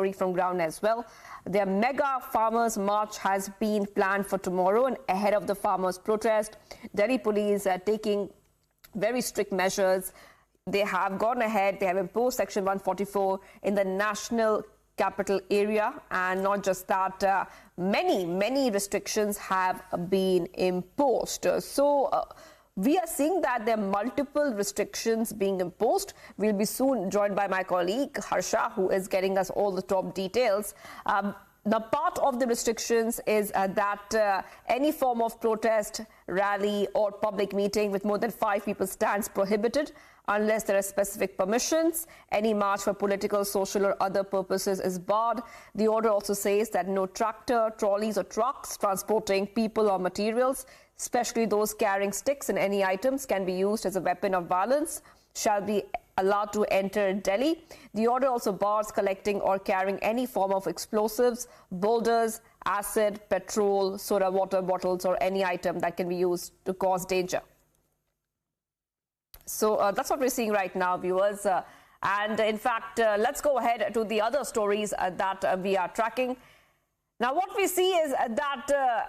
story from ground as well. Their mega farmers march has been planned for tomorrow, and ahead of the farmers protest, Delhi police are taking very strict measures. They have gone ahead, they have imposed Section 144 in the national capital area, and not just that, many restrictions have been imposed. We are seeing that there are multiple restrictions being imposed. We'll be soon joined by my colleague Harsha, who is getting us all the top details. The part of the restrictions is that any form of protest, rally or public meeting with more than 5 people stands prohibited unless there are specific permissions. Any march for political, social or other purposes is barred. The order also says that no tractor, trolleys or trucks transporting people or materials, especially those carrying sticks and any items can be used as a weapon of violence, shall be allowed to enter Delhi. The order also bars collecting or carrying any form of explosives, boulders, acid, petrol, soda water bottles or any item that can be used to cause danger. So that's what we're seeing right now, viewers. And in fact, let's go ahead to the other stories that we are tracking. Now, what we see is that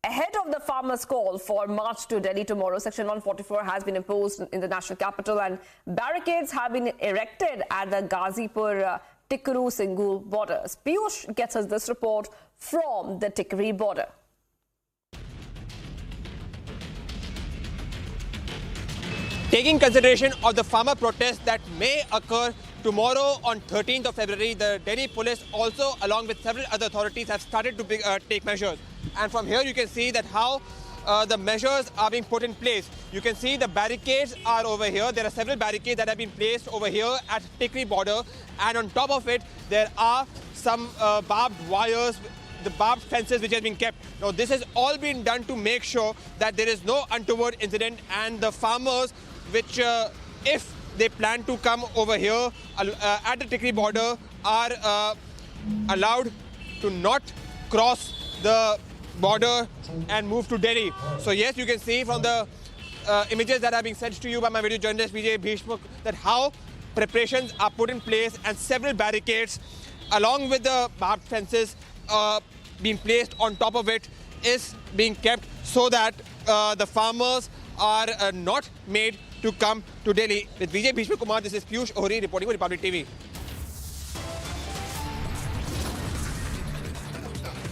ahead of the farmers' call for march to Delhi tomorrow, Section 144 has been imposed in the national capital, and barricades have been erected at the Ghazipur Tickri Singhu border. Piyush gets us this report from the Tickri border. Taking consideration of the farmer protest that may occur tomorrow on 13th of February, the Delhi police also, along with several other authorities, have started to take measures. And from here you can see that how the measures are being put in place. You can see the barricades are over here. There are several barricades that have been placed over here at Tickri border. And on top of it, there are some barbed wires, the barbed fences which have been kept. Now, this has all been done to make sure that there is no untoward incident, and the farmers, which if they plan to come over here at the Tickri border, are allowed to not cross the border and move to Delhi. So yes, you can see from the images that are being sent to you by my video journalist Vijay Bhishmuk that how preparations are put in place, and several barricades along with the barbed fences being placed on top of it is being kept so that the farmers are not made to come to Delhi. With Vijay Bhishmuk Kumar, this is Piyush Ohri reporting for Republic TV.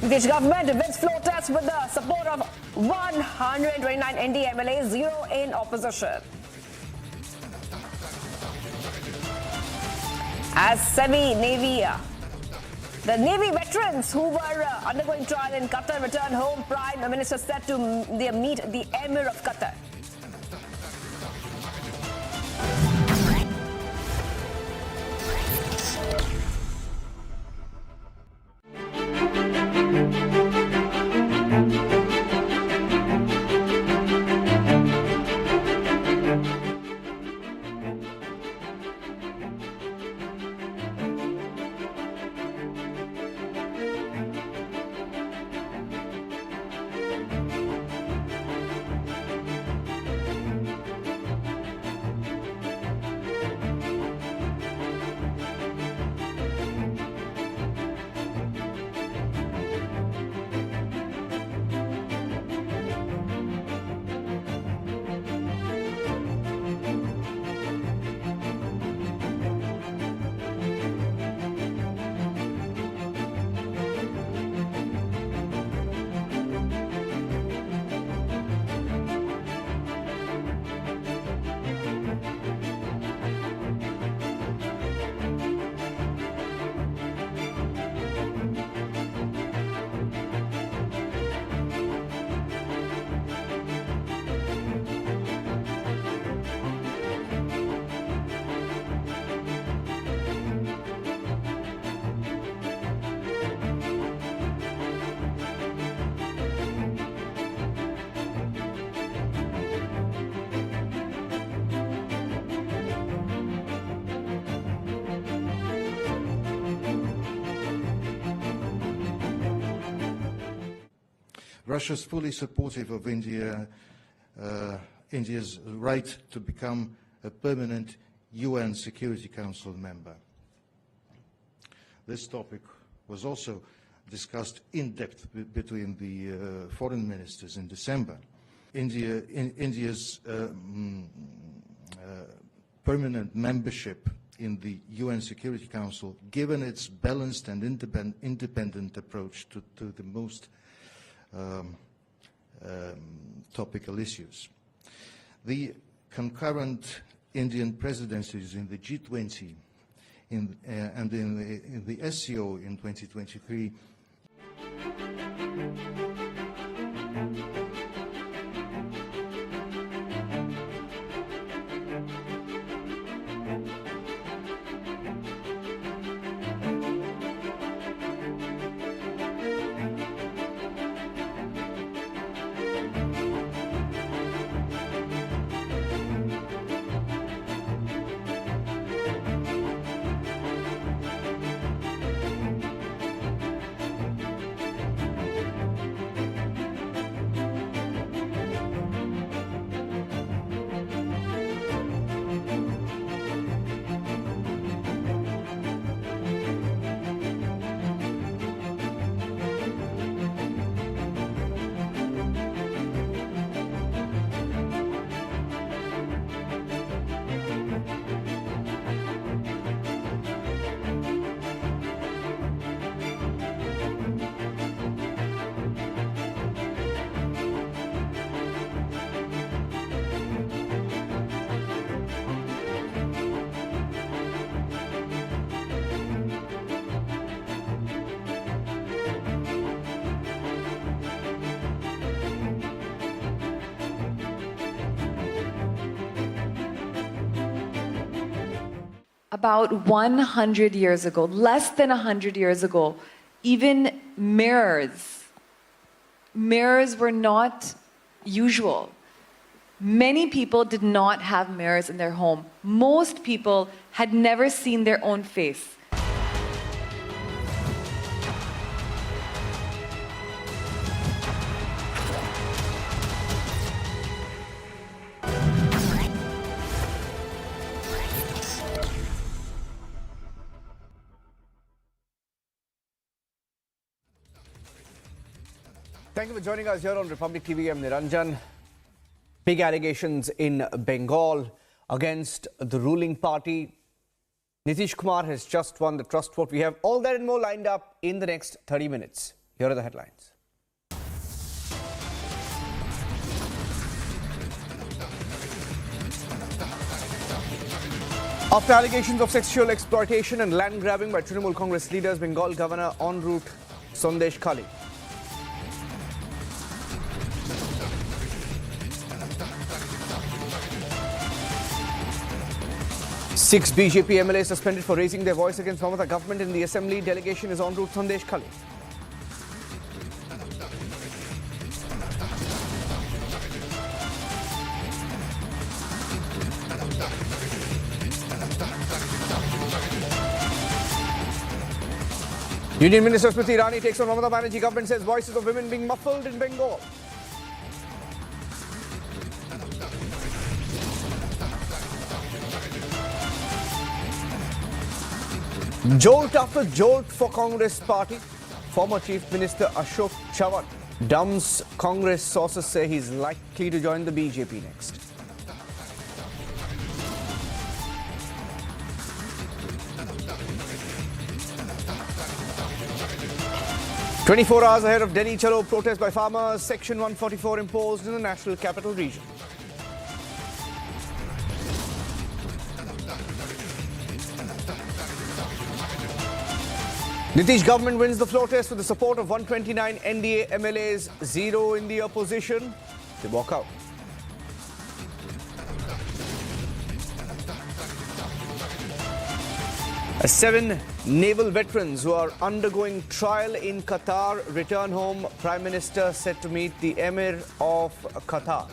The government wins floor test with the support of 129 ND MLAs, 0 in opposition. As semi-Navy, the Navy veterans who were undergoing trial in Qatar returned home, Prime Minister said to meet the Emir of Qatar. Russia is fully supportive of India's right to become a permanent UN Security Council member. this topic was also discussed in depth between the foreign ministers in December. India's permanent membership in the UN Security Council, given its balanced and independent approach to the most topical issues. The concurrent Indian presidencies in the G20 and in the SCO in 2023 About 100 years ago, less than 100 years ago, even mirrors were not usual. Many people did not have mirrors in their home. Most people had never seen their own face. Thank you for joining us here on Republic TV. I'm Niranjan. Big allegations in Bengal against the ruling party. Nitish Kumar has just won the trust vote. We have all that and more lined up in the next 30 minutes. Here are the headlines. After allegations of sexual exploitation and land grabbing by Trinamool Congress leaders, Bengal governor en route Sandeshkhali. Six BJP MLAs suspended for raising their voice against Mamata government in the assembly. Delegation is en route Sandeshkhali. Union Minister Smriti Irani takes on Mamata Banerjee government, says voices of women being muffled in Bengal. Jolt after jolt for Congress party. Former Chief Minister Ashok Chavan dumps Congress. Sources say he's likely to join the BJP next. "24 hours ahead of Delhi Chalo protest by farmers, Section 144 imposed in the national capital region. Nitish government wins the floor test with the support of 129 NDA MLAs, 0 in the opposition. They walk out. Seven naval veterans who are undergoing trial in Qatar return home. Prime Minister set to meet the Emir of Qatar.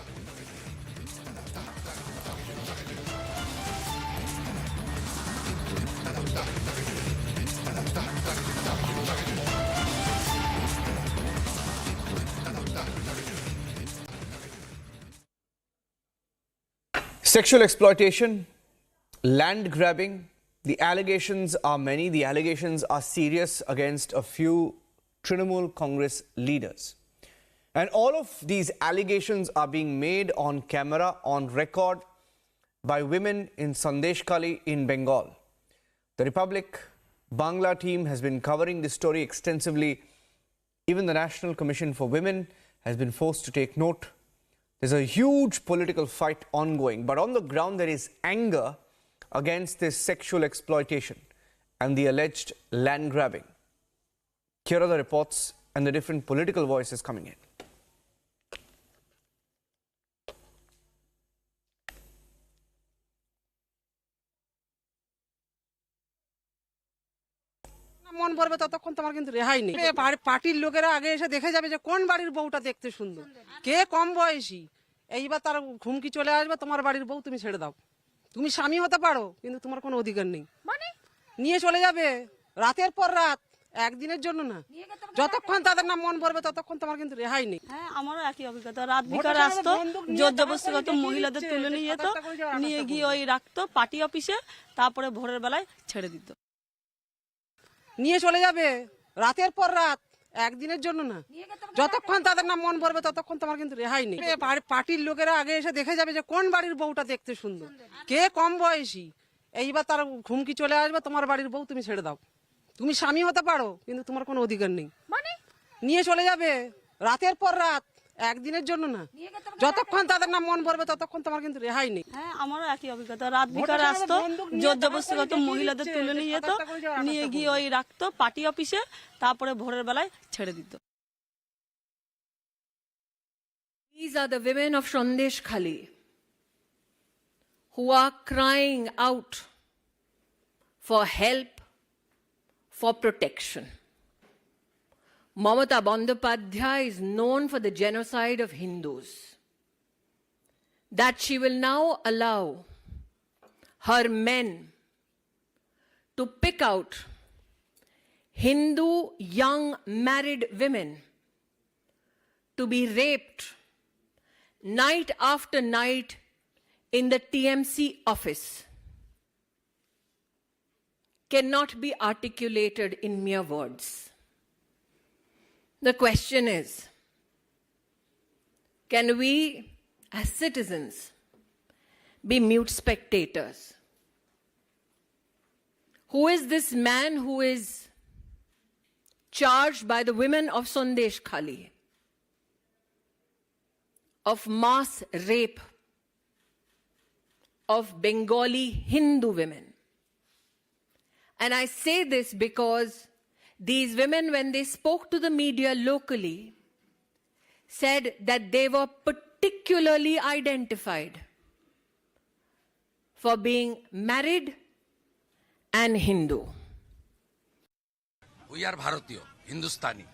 Sexual exploitation, land grabbing, The allegations are many. The allegations are serious against a few Trinamool Congress leaders. And all of these allegations are being made on camera, on record, by women in Sandeshkhali in Bengal. The Republic Bangla team has been covering this story extensively. Even the National Commission for Women has been forced to take note. There's a huge political fight ongoing, but on the ground there is anger against this sexual exploitation and the alleged land grabbing. Here are the reports and the different political voices coming in. মন পড়বে ততক্ষণ তোমার কিন্তু রেহাই নেই। পার্টির লোকেরা আগে এসে দেখে যাবে যে কোন বাড়ির বউটা দেখতে সুন্দর, কে কম বয়সী। এইবার তার ঘুমকি চলে আসবে, তোমার বাড়ির বউ তুমি ছেড়ে দাও। তুমি স্বামী হতে পারো, কিন্তু তোমার কোনো অধিকার নেই। নিয়ে চলে যাবে রাতের পর রাত, একদিনের জন্য না। যতক্ষণ তাদের না মন পড়বে ততক্ষণ তোমার কিন্তু রেহাই নেই। হ্যাঁ, আমারও একই অভিজ্ঞতা। রাত বিকালে আসতো, জোর জবরদস্তিগত মহিলাদের তুলে নিয়ে যেত, নিয়ে গিয়ে ওই রাখতো পার্টি অফিসে, তারপরে ভোরের বেলায় ছেড়ে দিত। নিয়ে চলে যাবে রাতের পর রাত, একদিনের জন্য না। যতক্ষণ তাদের না মন পড়বে ততক্ষণ তোমার কিন্তু রেহাই নেই। পার্টির লোকেরা আগে এসে দেখে যাবে যে কোন বাড়ির বউটা দেখতে সুন্দর, কে কম বয়সী। এইবার তার ঘুমকি চলে আসবে, তোমার বাড়ির বউ তুমি ছেড়ে দাও। তুমি স্বামী হতে পারো, কিন্তু তোমার কোনো অধিকার নেই। নিয়ে চলে যাবে রাতের পর রাত, একদিনের জন্য না। যতক্ষণ তাদের না মন পড়বে ততক্ষণ তোমার কিন্তু রেহাই নেই। হ্যাঁ, আমারও একই অভিজ্ঞতা। রাত বিকালে আসতো, জোর জবরদস্তিগত মহিলাদের তুলে নিয়ে যেত, নিয়ে গিয়ে ওই রাখতো পার্টি অফিসে, তারপরে ভোরের বেলায় ছেড়ে দিত। These are the women of Sandeshkhali who are crying out for help, for protection. Mamata Bandyopadhyay is known for the genocide of Hindus. That she will now allow her men to pick out Hindu young married women to be raped night after night in the TMC office cannot be articulated in mere words. The question is, can we as citizens be mute spectators? Who is this man who is charged by the women of Sandeshkhali of mass rape of Bengali Hindu women? And I say this because these women, when they spoke to the media locally, said that they were particularly identified for being married and Hindu. We are Bharatiya, Hindustani.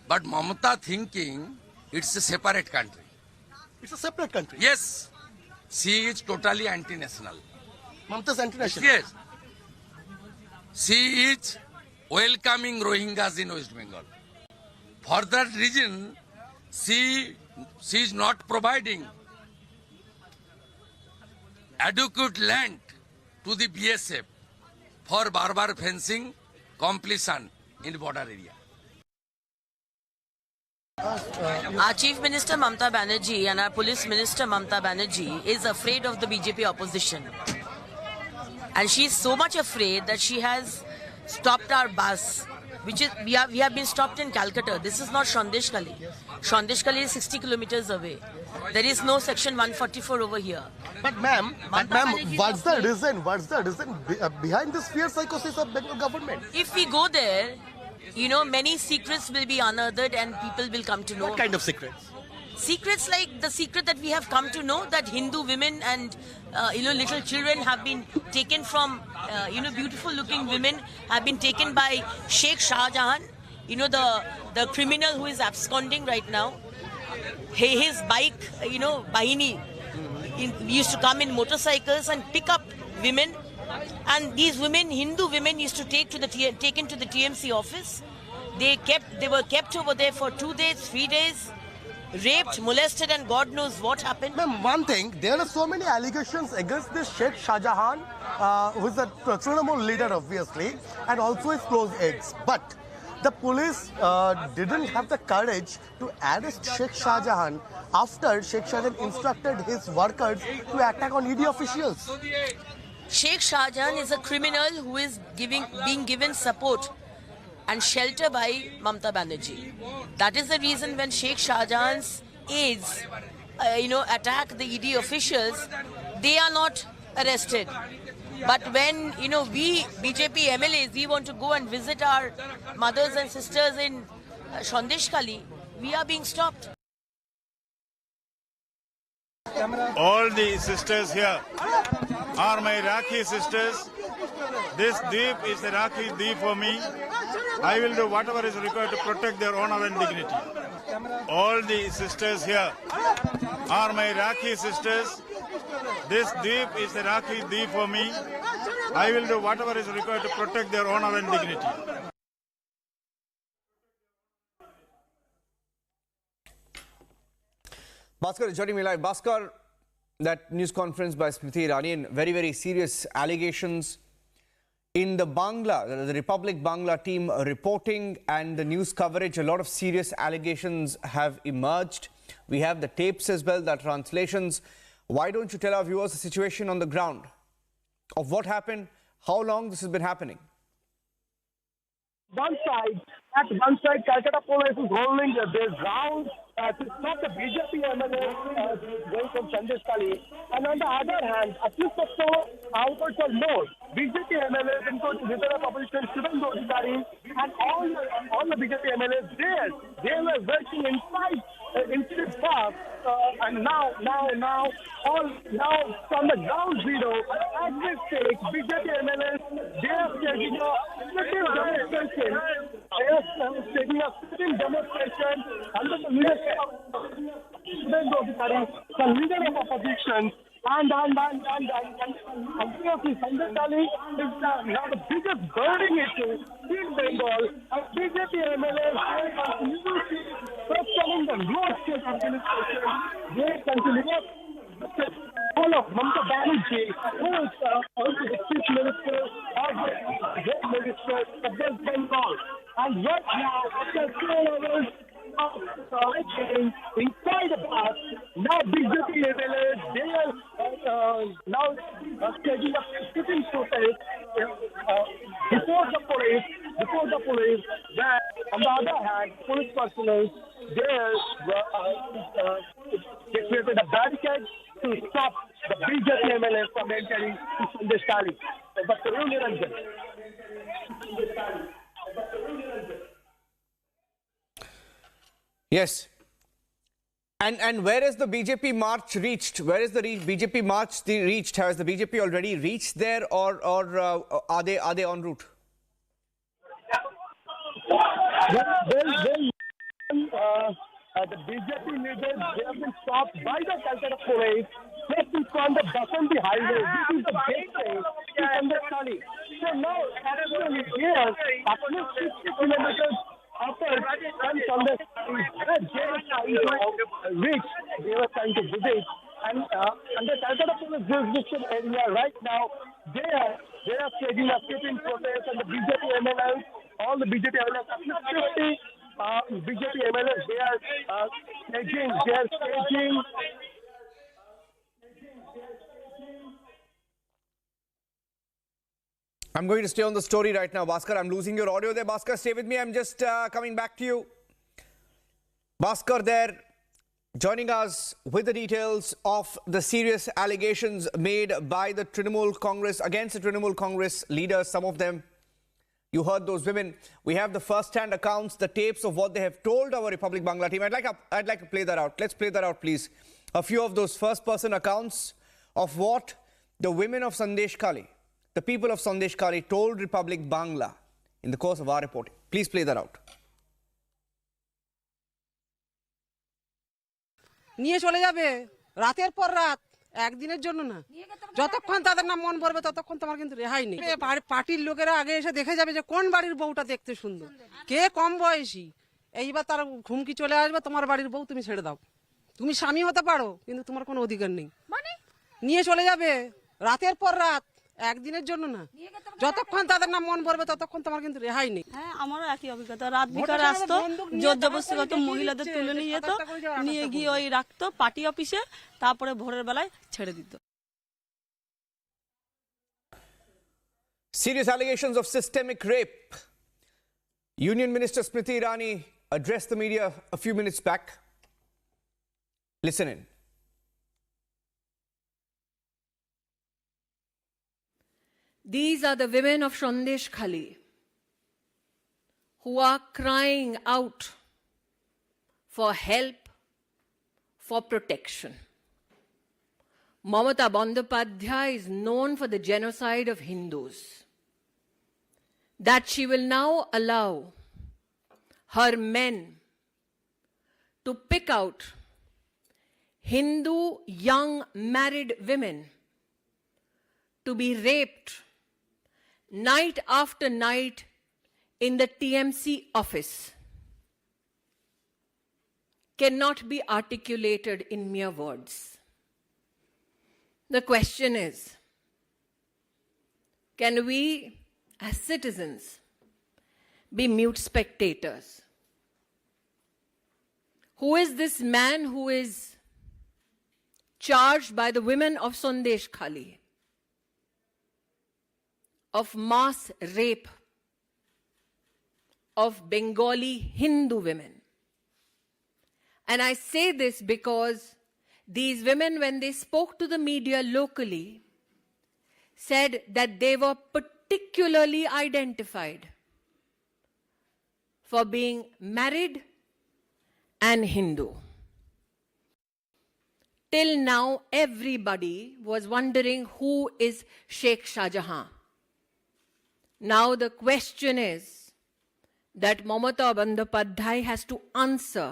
But Mamata thinking it's a separate country. It's a separate country. Yes. She is totally anti-national. Mamata's anti-national. Yes. She is welcoming Rohingyas in West Bengal. For that reason, she is not providing adequate land to the BSF for barbar fencing completion in border area. Our Chief Minister Mamata Banerjee and our Police Minister Mamata Banerjee is afraid of the BJP opposition. And she is so much afraid that she has stopped our bus, which is we have been stopped in Calcutta. This is not Sandeshkhali. Sandeshkhali is 60 kilometers away. There is no section 144 over here. But ma'am, what's the reason? What's the reason behind this fierce psychosis of Bengal government? If we go there, you know, many secrets will be unearthed and people will come to know. What kind of secrets? Secrets like the secret that we have come to know that Hindu women and little children have been taken from beautiful looking women have been taken by Sheikh Shah Jahan, the criminal who is absconding right now. His bike, Bahini, used to come in motorcycles and pick up women, and these women, Hindu women, used to taken to the TMC office. They were kept over there for 2 days, 3 days. raped, molested, and God knows what happened. Ma'am, one thing, there are so many allegations against this Sheikh Shah Jahan, who is a Trinamool leader, obviously, and also his close aides. But the police didn't have the courage to arrest Sheikh Shah Jahan after Sheikh Shah Jahan instructed his workers to attack on ED officials. Sheikh Shah Jahan is a criminal who is being given support and shelter by Mamta Banerjee. That is the reason when Sheikh Shah Jahan's aides, attack the ED officials, they are not arrested. But when, we BJP MLAs, we want to go and visit our mothers and sisters in Sandeshkhali, we are being stopped. All the sisters here are my Rakhi sisters. This deep is a Rakhi deep for me. I will do whatever is required to protect their honor and dignity. All the sisters here are my Rakhi sisters. This deep is a Rakhi deep for me. I will do whatever is required to protect their honor and dignity. Bhaskar is joining me live. Bhaskar, that news conference by Smriti Irani and very, very serious allegations in the Republic Bangla team reporting and the news coverage. A lot of serious allegations have emerged. We have the tapes as well, the translations. Why don't you tell our viewers the situation on the ground of what happened, how long this has been happening? At one side, Calcutta police is holding their ground to stop the BJP MLA going from Sandeshkhali. And on the other hand, at least of 4 hours or more, BJP MLAs, including Leader of Opposition Shivendra Adhikari, and all the BJP MLAs there, they were working inside the park. And now from the ground zero, at this stage, BJP MLAs, they are taking a sitting demonstration. They are taking a sitting demonstration under the leadership of Shivendra Adhikari, the Leader of Opposition. And obviously, Sandeshkhali is now the biggest burning issue in Bengal. And BJP MLAs questioning the lower state administration. They continue the role of Mamta Banerjee, who is also the chief minister of the health minister of West Bengal. And right now, after 2 hours of inside the bus, now BJP MLAs, they are now taking a sitting protest before the police. That on the other hand, police personnel they created a barricade to stop the BJP MLAs from entering to Sandeshkhali. But Yes. And where is the BJP march reached? Where is the BJP march reached? Has the BJP already reached there, or are they en route? The BJP leaders, they have been stopped by the Calcutta police just in front of the Basandi highway. This is the gateway to Sandeshkhali. So now, actually here, at least 60 kilometers after Sandeshkhali, they were trying to visit. And the Calcutta police jurisdiction area right now, they are staging a sitting protest, and the BJP MLAs, all the BJP MLAs, at least 50 BJP MLAs, they are staging. I'm going to stay on the story right now, Bhaskar. I'm losing your audio there. Bhaskar, stay with me. I'm just coming back to you. Bhaskar there, joining us with the details of the serious allegations made by the Trinamool Congress against the Trinamool Congress leaders, some of them. You heard those women. We have the first-hand accounts, the tapes of what they have told our Republic Bangla team. I'd like to play that out. Let's play that out, please. A few of those first-person accounts of what the women of Sandeshkhali, the people of Sandeshkhali, told Republic Bangla in the course of our reporting. Please play that out. নিয়ে চলে যাবে রাতের পর রাত একদিনের জন্য না যতক্ষণ তাদের না মন ভরবে ততক্ষণ তোমার কিন্তু রেহাই নেই পার্টির লোকেরা আগে এসে দেখে যাবে যে কোন বাড়ির বউটা দেখতে সুন্দর কে কম বয়সী এইবার তার হুমকি চলে আসবে, তোমার বাড়ির বউ তুমি ছেড়ে দাও, তুমি স্বামী হতে পারো কিন্তু তোমার কোনো অধিকার নেই, মানে নিয়ে চলে যাবে রাতের পর রাত, একদিনের জন্য না, যতক্ষণ তাদের না মন ভরবে ততক্ষণ তোমার কিন্তু রেহাই নেই। হ্যাঁ, আমারও একই অভিজ্ঞতা। রাত বিকালে আসতো, জোর জবরদস্তি করতো, মহিলাদের তুলে নিয়ে যেত, নিয়ে গিয়ে ওই রাখতো পার্টি অফিসে, তারপরে ভোরের বেলায় ছেড়ে দিত। Serious allegations of systemic rape. Union Minister Smriti Irani addressed the media a few minutes back. Listen in. These are the women of Sandeshkhali who are crying out for help, for protection. Mamata Bandyopadhyay is known for the genocide of Hindus. That she will now allow her men to pick out Hindu young married women to be raped night after night in the TMC office cannot be articulated in mere words. The question is, can we as citizens be mute spectators? Who is this man who is charged by the women of Sandeshkhali of mass rape of Bengali Hindu women? And I say this because these women, when they spoke to the media locally, said that they were particularly identified for being married and Hindu. Till now, everybody was wondering who is Sheikh Shah Jahan. Now the question is that Mamata Bandyopadhyay has to answer,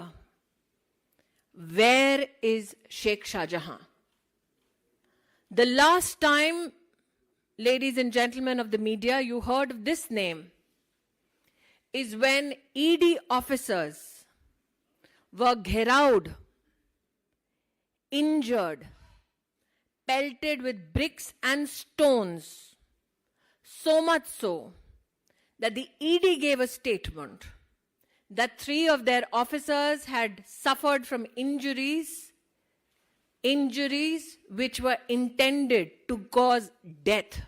where is Sheikh Shah Jahan? The last time, ladies and gentlemen of the media, you heard of this name is when ED officers were gherawed, injured, pelted with bricks and stones, so much so that the ED gave a statement that 3 of their officers had suffered from injuries which were intended to cause death.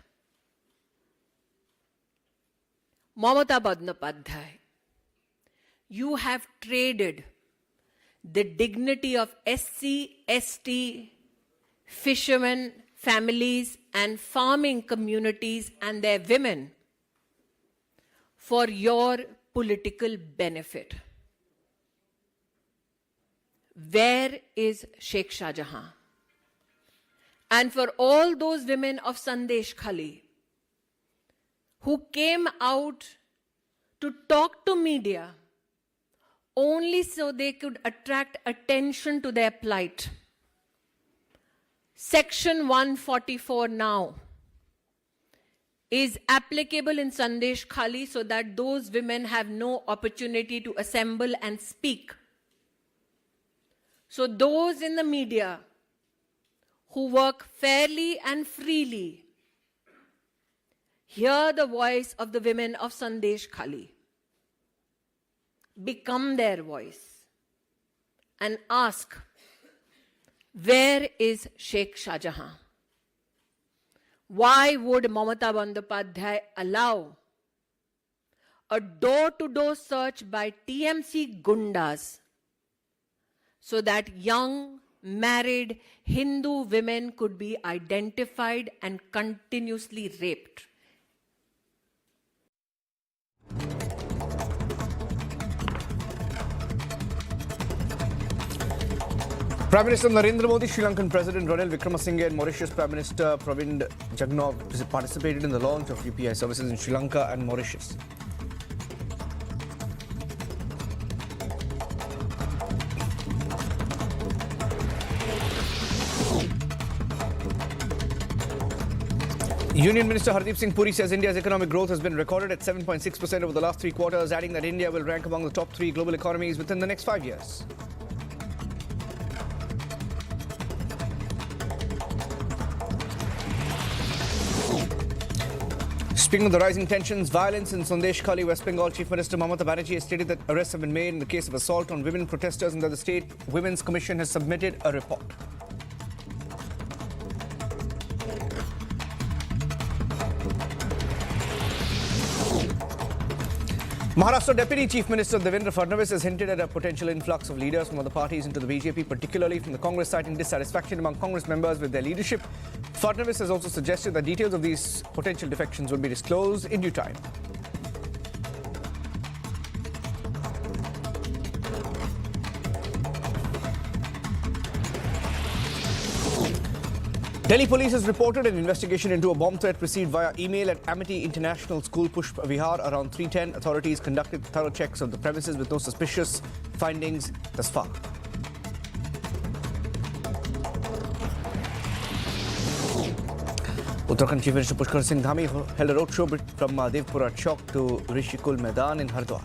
Mamata Bandyopadhyay, you have traded the dignity of SC/ST fishermen, families and farming communities and their women for your political benefit. Where is Sheikh Shah Jahan? And for all those women of Sandeshkhali who came out to talk to media only so they could attract attention to their plight, Section 144 now is applicable in Sandeshkhali so that those women have no opportunity to assemble and speak. So those in the media who work fairly and freely hear the voice of the women of Sandeshkhali, become their voice and ask, where is Sheikh Shah Jahan? Why would Mamata Bandyopadhyay allow a door-to-door search by TMC gundas so that young, married Hindu women could be identified and continuously raped? Prime Minister Narendra Modi, Sri Lankan President Ranil Wickremesinghe and Mauritius Prime Minister Pravind Jugnauth participated in the launch of UPI services in Sri Lanka and Mauritius. Union Minister Hardeep Singh Puri says India's economic growth has been recorded at 7.6% over the last 3 quarters, adding that India will rank among the top 3 global economies within the next 5 years. Speaking of the rising tensions, violence in Sandeshkhali, West Bengal, Chief Minister Mamata Banerjee has stated that arrests have been made in the case of assault on women protesters and that the State Women's Commission has submitted a report. Maharashtra Deputy Chief Minister Devendra Fadnavis has hinted at a potential influx of leaders from other parties into the BJP, particularly from the Congress, citing dissatisfaction among Congress members with their leadership. Fadnavis has also suggested that details of these potential defections will be disclosed in due time. Delhi police has reported an investigation into a bomb threat received via email at Amity International School, Pushp Vihar, around 3:10. Authorities conducted thorough checks of the premises with no suspicious findings thus far. Uttarakhand Chief Minister Pushkar Singh Dhami held a roadshow from Devpura Chowk to Rishikul Maidan in Haryana.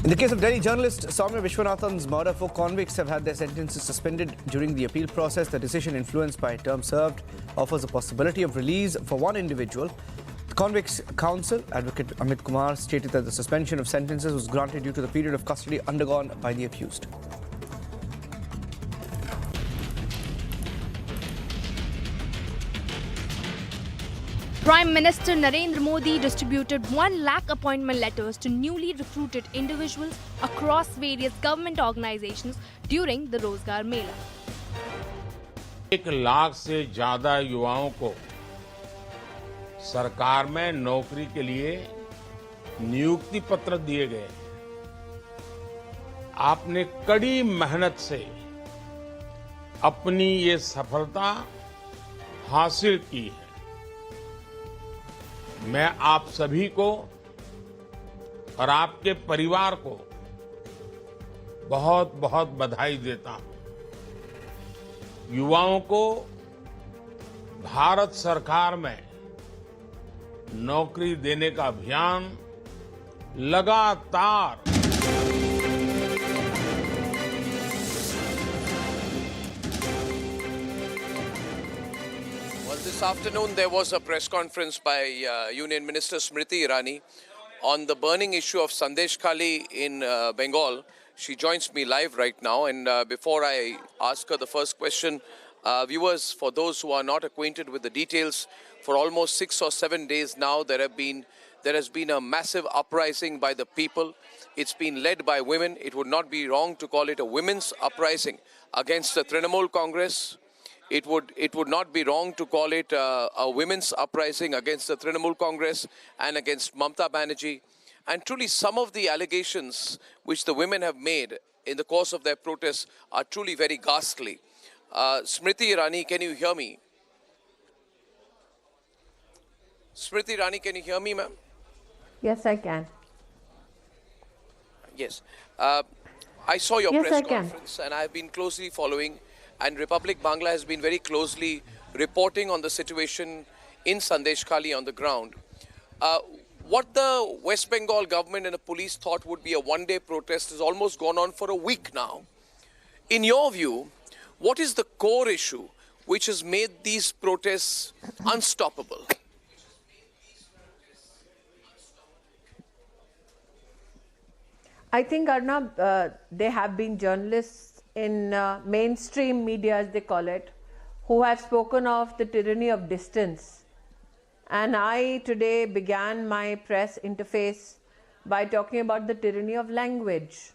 In the case of Delhi journalist Soumya Vishwanathan's murder, 4 convicts have had their sentences suspended during the appeal process. The decision, influenced by term served, offers a possibility of release for one individual. The convicts' counsel, Advocate Amit Kumar, stated that the suspension of sentences was granted due to the period of custody undergone by the accused. Prime Minister Narendra Modi distributed 1 lakh appointment letters to newly recruited individuals across various government organizations during the Rozgar Mela. 1 lakh से ज्यादा युवाओं को सरकार में नौकरी के लिए नियुक्ति पत्र दिए गए। आपने कड़ी मेहनत से अपनी ये सफलता हासिल की है। मैं आप सभी को और आपके परिवार को बहुत बहुत बधाई देता हूं। युवाओं को भारत सरकार में नौकरी देने का अभियान लगातार This afternoon, there was a press conference by Union Minister Smriti Irani on the burning issue of Sandeshkhali in Bengal. She joins me live right now. And before I ask her the first question, viewers, for those who are not acquainted with the details, for almost 6 or 7 days now, there has been a massive uprising by the people. It's been led by women. It would not be wrong to call it a women's uprising against the Trinamool Congress. It would not be wrong to call it a women's uprising against the Trinamool Congress and against Mamata Banerjee. And truly, some of the allegations which the women have made in the course of their protests are truly very ghastly. Smriti Irani, can you hear me? Smriti Irani, can you hear me, ma'am? Yes, I can. Yes. I saw your press conference and I've been closely following. And Republic Bangla has been very closely reporting on the situation in Sandeshkhali on the ground. What the West Bengal government and the police thought would be a one-day protest has almost gone on for a week now. In your view, what is the core issue which has made these protests unstoppable? I think, Arnab, there have been journalists in mainstream media, as they call it, who have spoken of the tyranny of distance. And I today began my press interface by talking about the tyranny of language.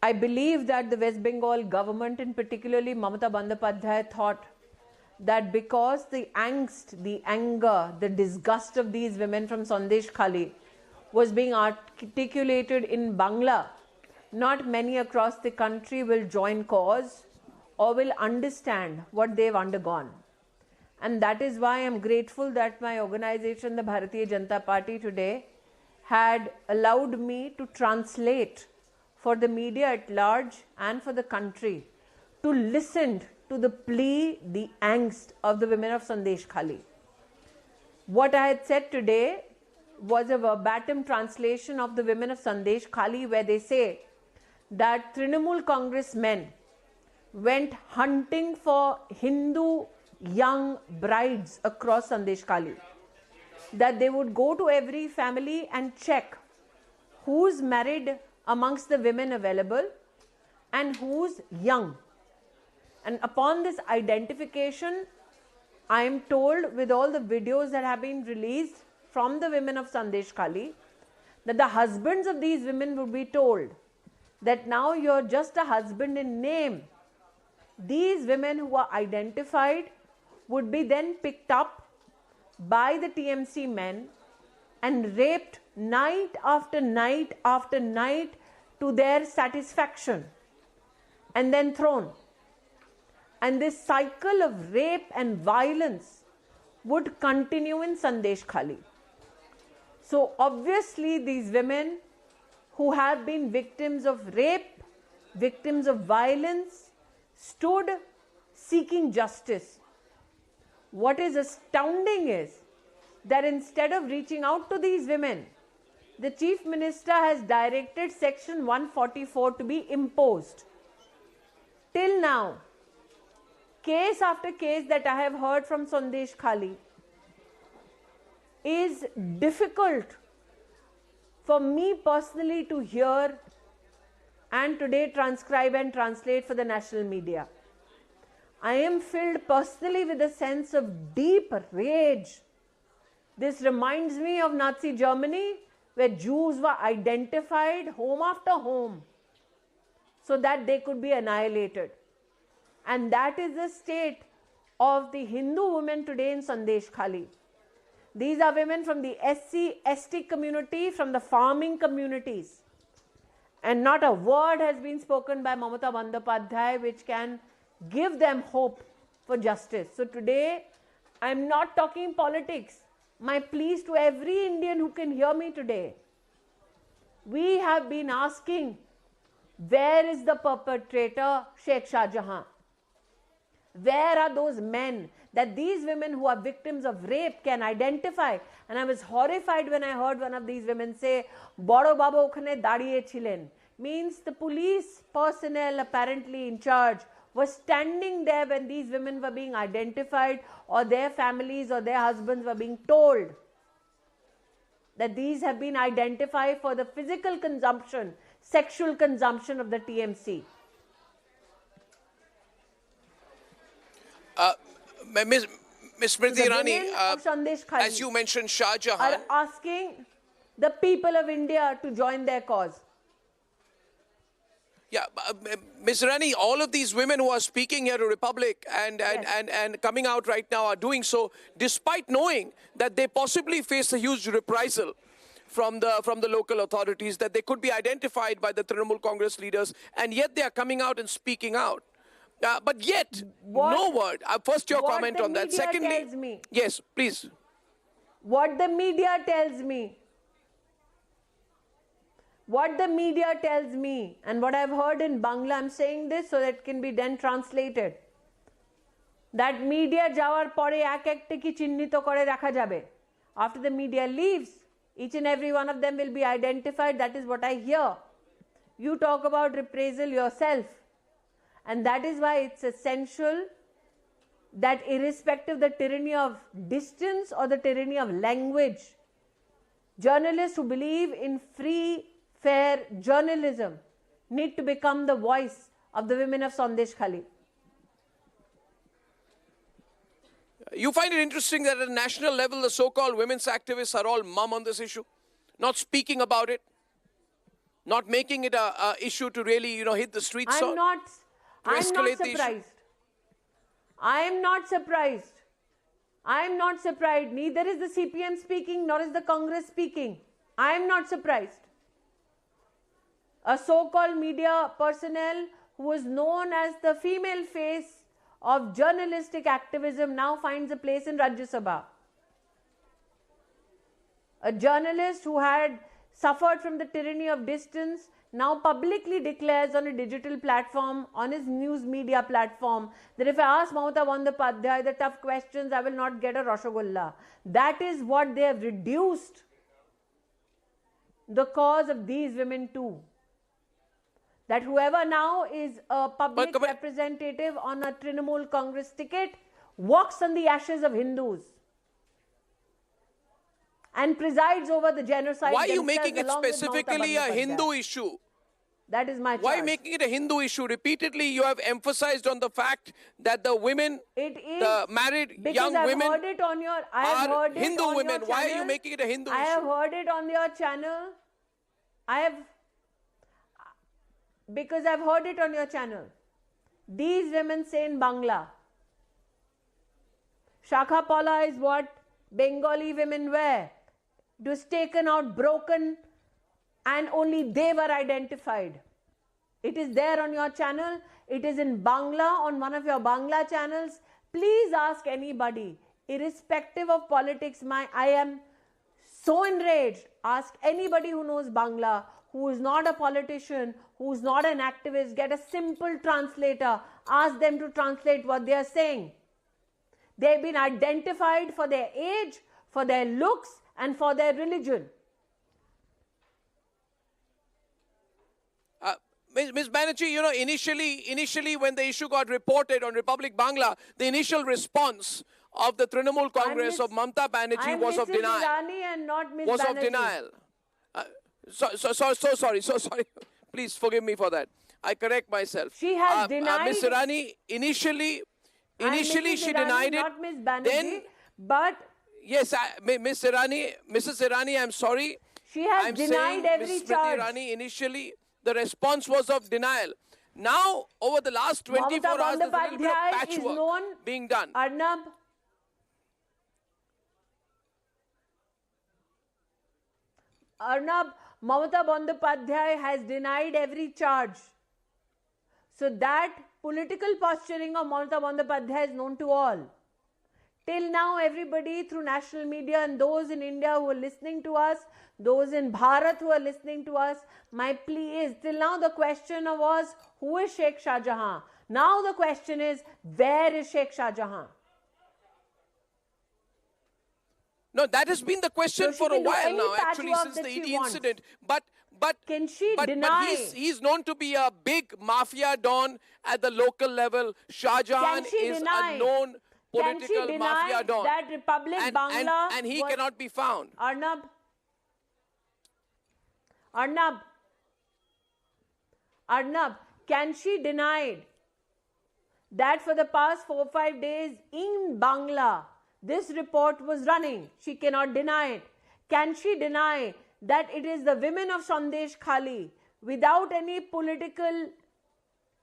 I believe that the West Bengal government, and particularly Mamata Bandyopadhyay, thought that because the angst, the anger, the disgust of these women from Sandeshkhali was being articulated in Bangla, not many across the country will join cause or will understand what they've undergone. And that is why I'm grateful that my organization, the Bharatiya Janata Party, today had allowed me to translate for the media at large and for the country to listen to the plea, the angst of the women of Sandeshkhali. What I had said today was a verbatim translation of the women of Sandeshkhali, where they say that Trinamool Congress men went hunting for Hindu young brides across Sandeshkhali, that they would go to every family and check who's married amongst the women available and who's young. And upon this identification, I am told, with all the videos that have been released from the women of Sandeshkhali, that the husbands of these women would be told that now you're just a husband in name. These women who are identified would be then picked up by the TMC men and raped night after night after night to their satisfaction, and then thrown. And this cycle of rape and violence would continue in Sandeshkhali. So obviously these women who have been victims of rape, victims of violence, stood seeking justice. What is astounding is that instead of reaching out to these women, the Chief Minister has directed Section 144 to be imposed. Till now, case after case that I have heard from Sandeshkhali is difficult for me personally to hear and today transcribe and translate for the national media. I am filled personally with a sense of deep rage. This reminds me of Nazi Germany, where Jews were identified home after home so that they could be annihilated. And that is the state of the Hindu women today in Sandeshkhali. These are women from the SCST community, from the farming communities. And not a word has been spoken by Mamata Bandyopadhyay which can give them hope for justice. So today, I am not talking politics. My pleas to every Indian who can hear me today. We have been asking, where is the perpetrator, Sheikh Shah Jahan? Where are those men that these women who are victims of rape can identify? And I was horrified when I heard one of these women say, Boro Baba okhane dadiye chilen. Means the police personnel apparently in charge were standing there when these women were being identified, or their families or their husbands were being told that these have been identified for the physical consumption, sexual consumption of the TMC. Ms. Smriti Irani, as you mentioned, Shah Jahan are asking the people of India to join their cause. Yeah, Ms. Irani, all of these women who are speaking here to Republic and coming out right now are doing so despite knowing that they possibly face a huge reprisal from the local authorities, that they could be identified by the Trinamool Congress leaders, and yet they are coming out and speaking out. But yet, no word. First, your comment on that. Secondly, yes, please. What the media tells me. What the media tells me, and what I've heard in Bangla, I'm saying this so that it can be then translated. That media jawar pore ek ekte ki chinnito kore rakha jabe. After the media leaves, each and every one of them will be identified. That is what I hear. You talk about reprisal yourself. And that is why it's essential that irrespective of the tyranny of distance or the tyranny of language, journalists who believe in free, fair journalism need to become the voice of the women of Sandeshkhali. You find it interesting that at a national level, the so-called women's activists are all mum on this issue, not speaking about it, not making it a issue to really, hit the streets. I'm not surprised. I am not surprised. I am not surprised. Neither is the CPM speaking, nor is the Congress speaking. I am not surprised. A so-called media personnel who was known as the female face of journalistic activism now finds a place in Rajya Sabha. A journalist who had suffered from the tyranny of distance, now publicly declares on a digital platform, on his news media platform, that if I ask Mamata Bandyopadhyay the tough questions, I will not get a Rasgulla. That is what they have reduced the cause of these women to. That whoever now is a public representative on a Trinamool Congress ticket walks on the ashes of Hindus and presides over the genocide. Why are you making it specifically a Hindu issue? That is my charge. Why making it a Hindu issue? Repeatedly, you have emphasized on the fact that the women, the married young women, heard it on your, I have are heard it Hindu on women. Your Why channel. are you making it a Hindu issue? I have heard it on your channel. Because I've heard it on your channel. These women say in Bangla, Shakha Pala is what Bengali women wear. It was taken out, broken, and only they were identified. It is there on your channel. It is in Bangla on one of your Bangla channels. Please ask anybody, irrespective of politics. I am so enraged. Ask anybody who knows Bangla, who is not a politician, who is not an activist. Get a simple translator. Ask them to translate what they are saying. They've been identified for their age, for their looks, and for their religion. Ms. Banerjee, you know, initially when the issue got reported on Republic Bangla, the initial response of the Trinamool Congress of Mamata Banerjee was of denial. Irani and not Ms. Was Banerjee. of denial. So sorry. Please forgive me for that. I correct myself. She has denied. Ms. Irani, initially she denied it. Not Ms. Banerjee, then, but yes, Mrs. Irani, I'm sorry. She has denied every charge. Smriti Irani, initially, the response was of denial. Now, over the last 24 hours, there's a little bit of patchwork being done. Arnab, Mamata Bandyopadhyay has denied every charge. So that political posturing of Mamata Bandyopadhyay is known to all. Till now, everybody through national media and those in India who are listening to us, those in Bharat who are listening to us, my plea is, till now the question was, who is Sheikh Shah Jahan? Now the question is, where is Sheikh Shah Jahan? No, that has been the question for a while now, actually, since the ED incident. But can she deny? But he's known to be a big mafia don at the local level. Shah Jahan is a known political mafia don. That Republic Bangla and he cannot be found. Arnab, can she deny that for the past 4-5 days in Bangla, this report was running? She cannot deny it. Can she deny that it is the women of Sandeshkhali, without any political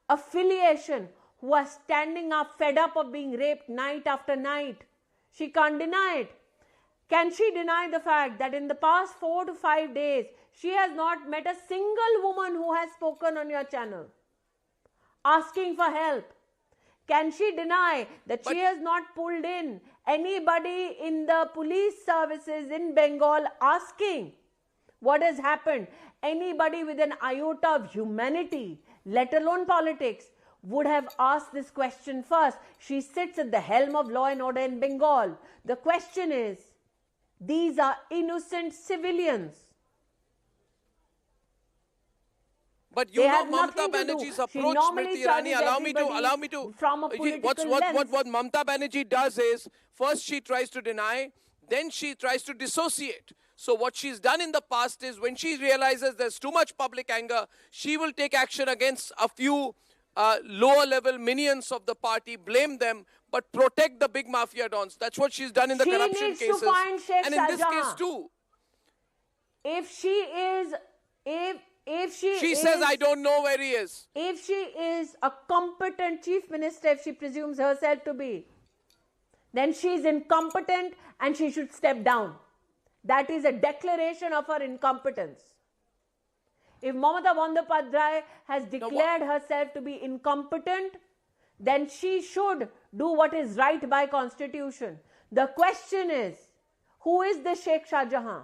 affiliation, who are standing up, fed up of being raped night after night? She can't deny it. Can she deny the fact that in the past 4 to 5 days, she has not met a single woman who has spoken on your channel asking for help? Can she deny that she has not pulled in anybody in the police services in Bengal asking what has happened? Anybody with an iota of humanity, let alone politics, would have asked this question first. She sits at the helm of law and order in Bengal. The question is, these are innocent civilians. But you know Mamata Banerjee's approach, Smriti Irani, allow me to. From a political lens. What Mamata Banerjee does is, first she tries to deny, then she tries to dissociate. So what she's done in the past is, when she realizes there's too much public anger, she will take action against a few lower level minions of the party, blame them, but protect the big mafia dons. That's what she's done in the corruption cases. She needs to find Sheikh and Shah in this Jahan. case too. If she says, I don't know where he is. If she is a competent chief minister, if she presumes herself to be, then she is incompetent and she should step down. That is a declaration of her incompetence. If Mamata Bandyopadhyay has declared herself to be incompetent, then she should do what is right by constitution. The question is, who is the Sheikh Shah Jahan?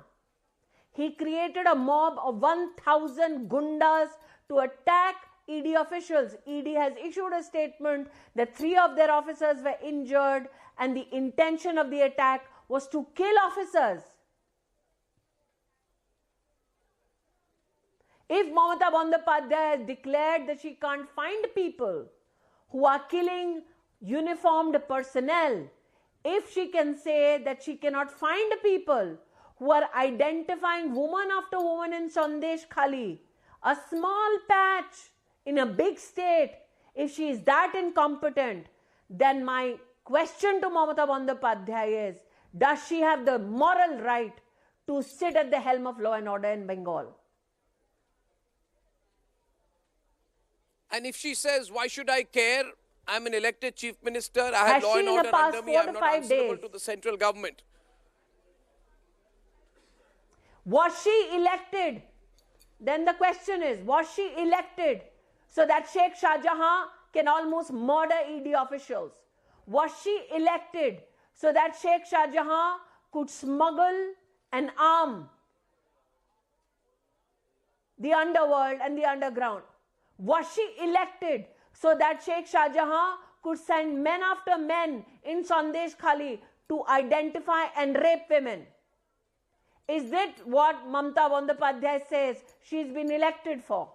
He created a mob of 1,000 gundas to attack ED officials. ED has issued a statement that 3 of their officers were injured and the intention of the attack was to kill officers. If Mamata Bandyopadhyay has declared that she can't find people who are killing uniformed personnel, if she can say that she cannot find people who are identifying woman after woman in Sandeshkhali, a small patch in a big state, if she is that incompetent, then my question to Mamata Bandyopadhyay is, does she have the moral right to sit at the helm of law and order in Bengal? And if she says, why should I care? I'm an elected chief minister. I have law and order under me. I'm not answerable to the central government. Was she elected? Then the question is, was she elected so that Sheikh Shah Jahan can almost murder ED officials? Was she elected so that Sheikh Shah Jahan could smuggle and arm the underworld and the underground? Was she elected so that Sheikh Shah Jahan could send men after men in Sandeshkhali to identify and rape women? Is that what Mamata Bandyopadhyay says she's been elected for?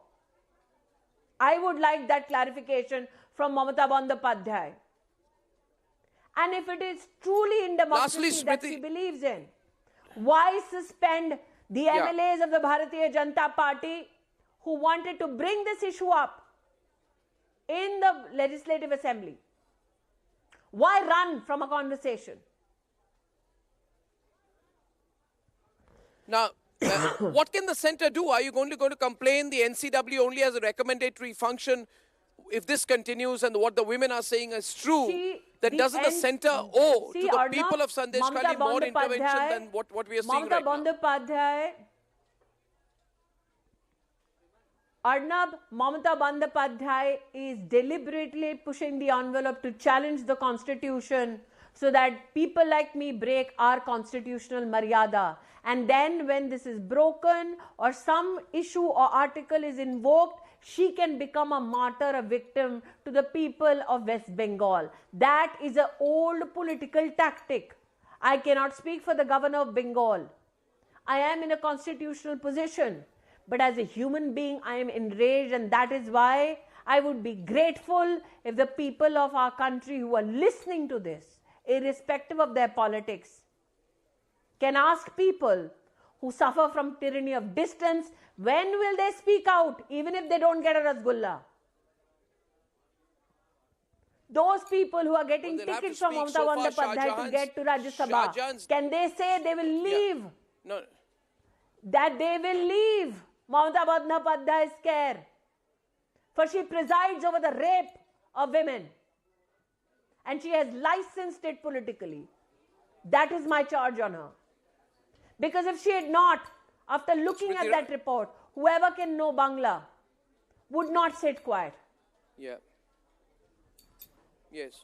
I would like that clarification from Mamata Bandyopadhyay. And if it is truly in democracy that she believes in, why suspend the MLAs of the Bharatiya Janata Party who wanted to bring this issue up in the Legislative Assembly? Why run from a conversation? Now, what can the centre do? Are you going to complain? The NCW only has a recommendatory function. If this continues and what the women are saying is true, then doesn't the centre owe to the people of Sandeshkhali more intervention than what we are seeing right now? Mamata Bandyopadhyay is deliberately pushing the envelope to challenge the constitution so that people like me break our constitutional maryada. And then when this is broken or some issue or article is invoked, she can become a martyr, a victim to the people of West Bengal. That is an old political tactic. I cannot speak for the governor of Bengal. I am in a constitutional position. But as a human being, I am enraged, and that is why I would be grateful if the people of our country who are listening to this, irrespective of their politics, can ask people who suffer from tyranny of distance, when will they speak out, even if they don't get a Rasgulla? Those people who are getting tickets from Mamata Bandyopadhyay to get to Rajya Sabha, can they say they will leave? No. That they will leave Mamata Bandyopadhyay's care, for she presides over the rape of women and she has licensed it politically. That is my charge on her. Because if she had not, after looking at that report, whoever can know Bangla would not sit quiet. Yeah. Yes.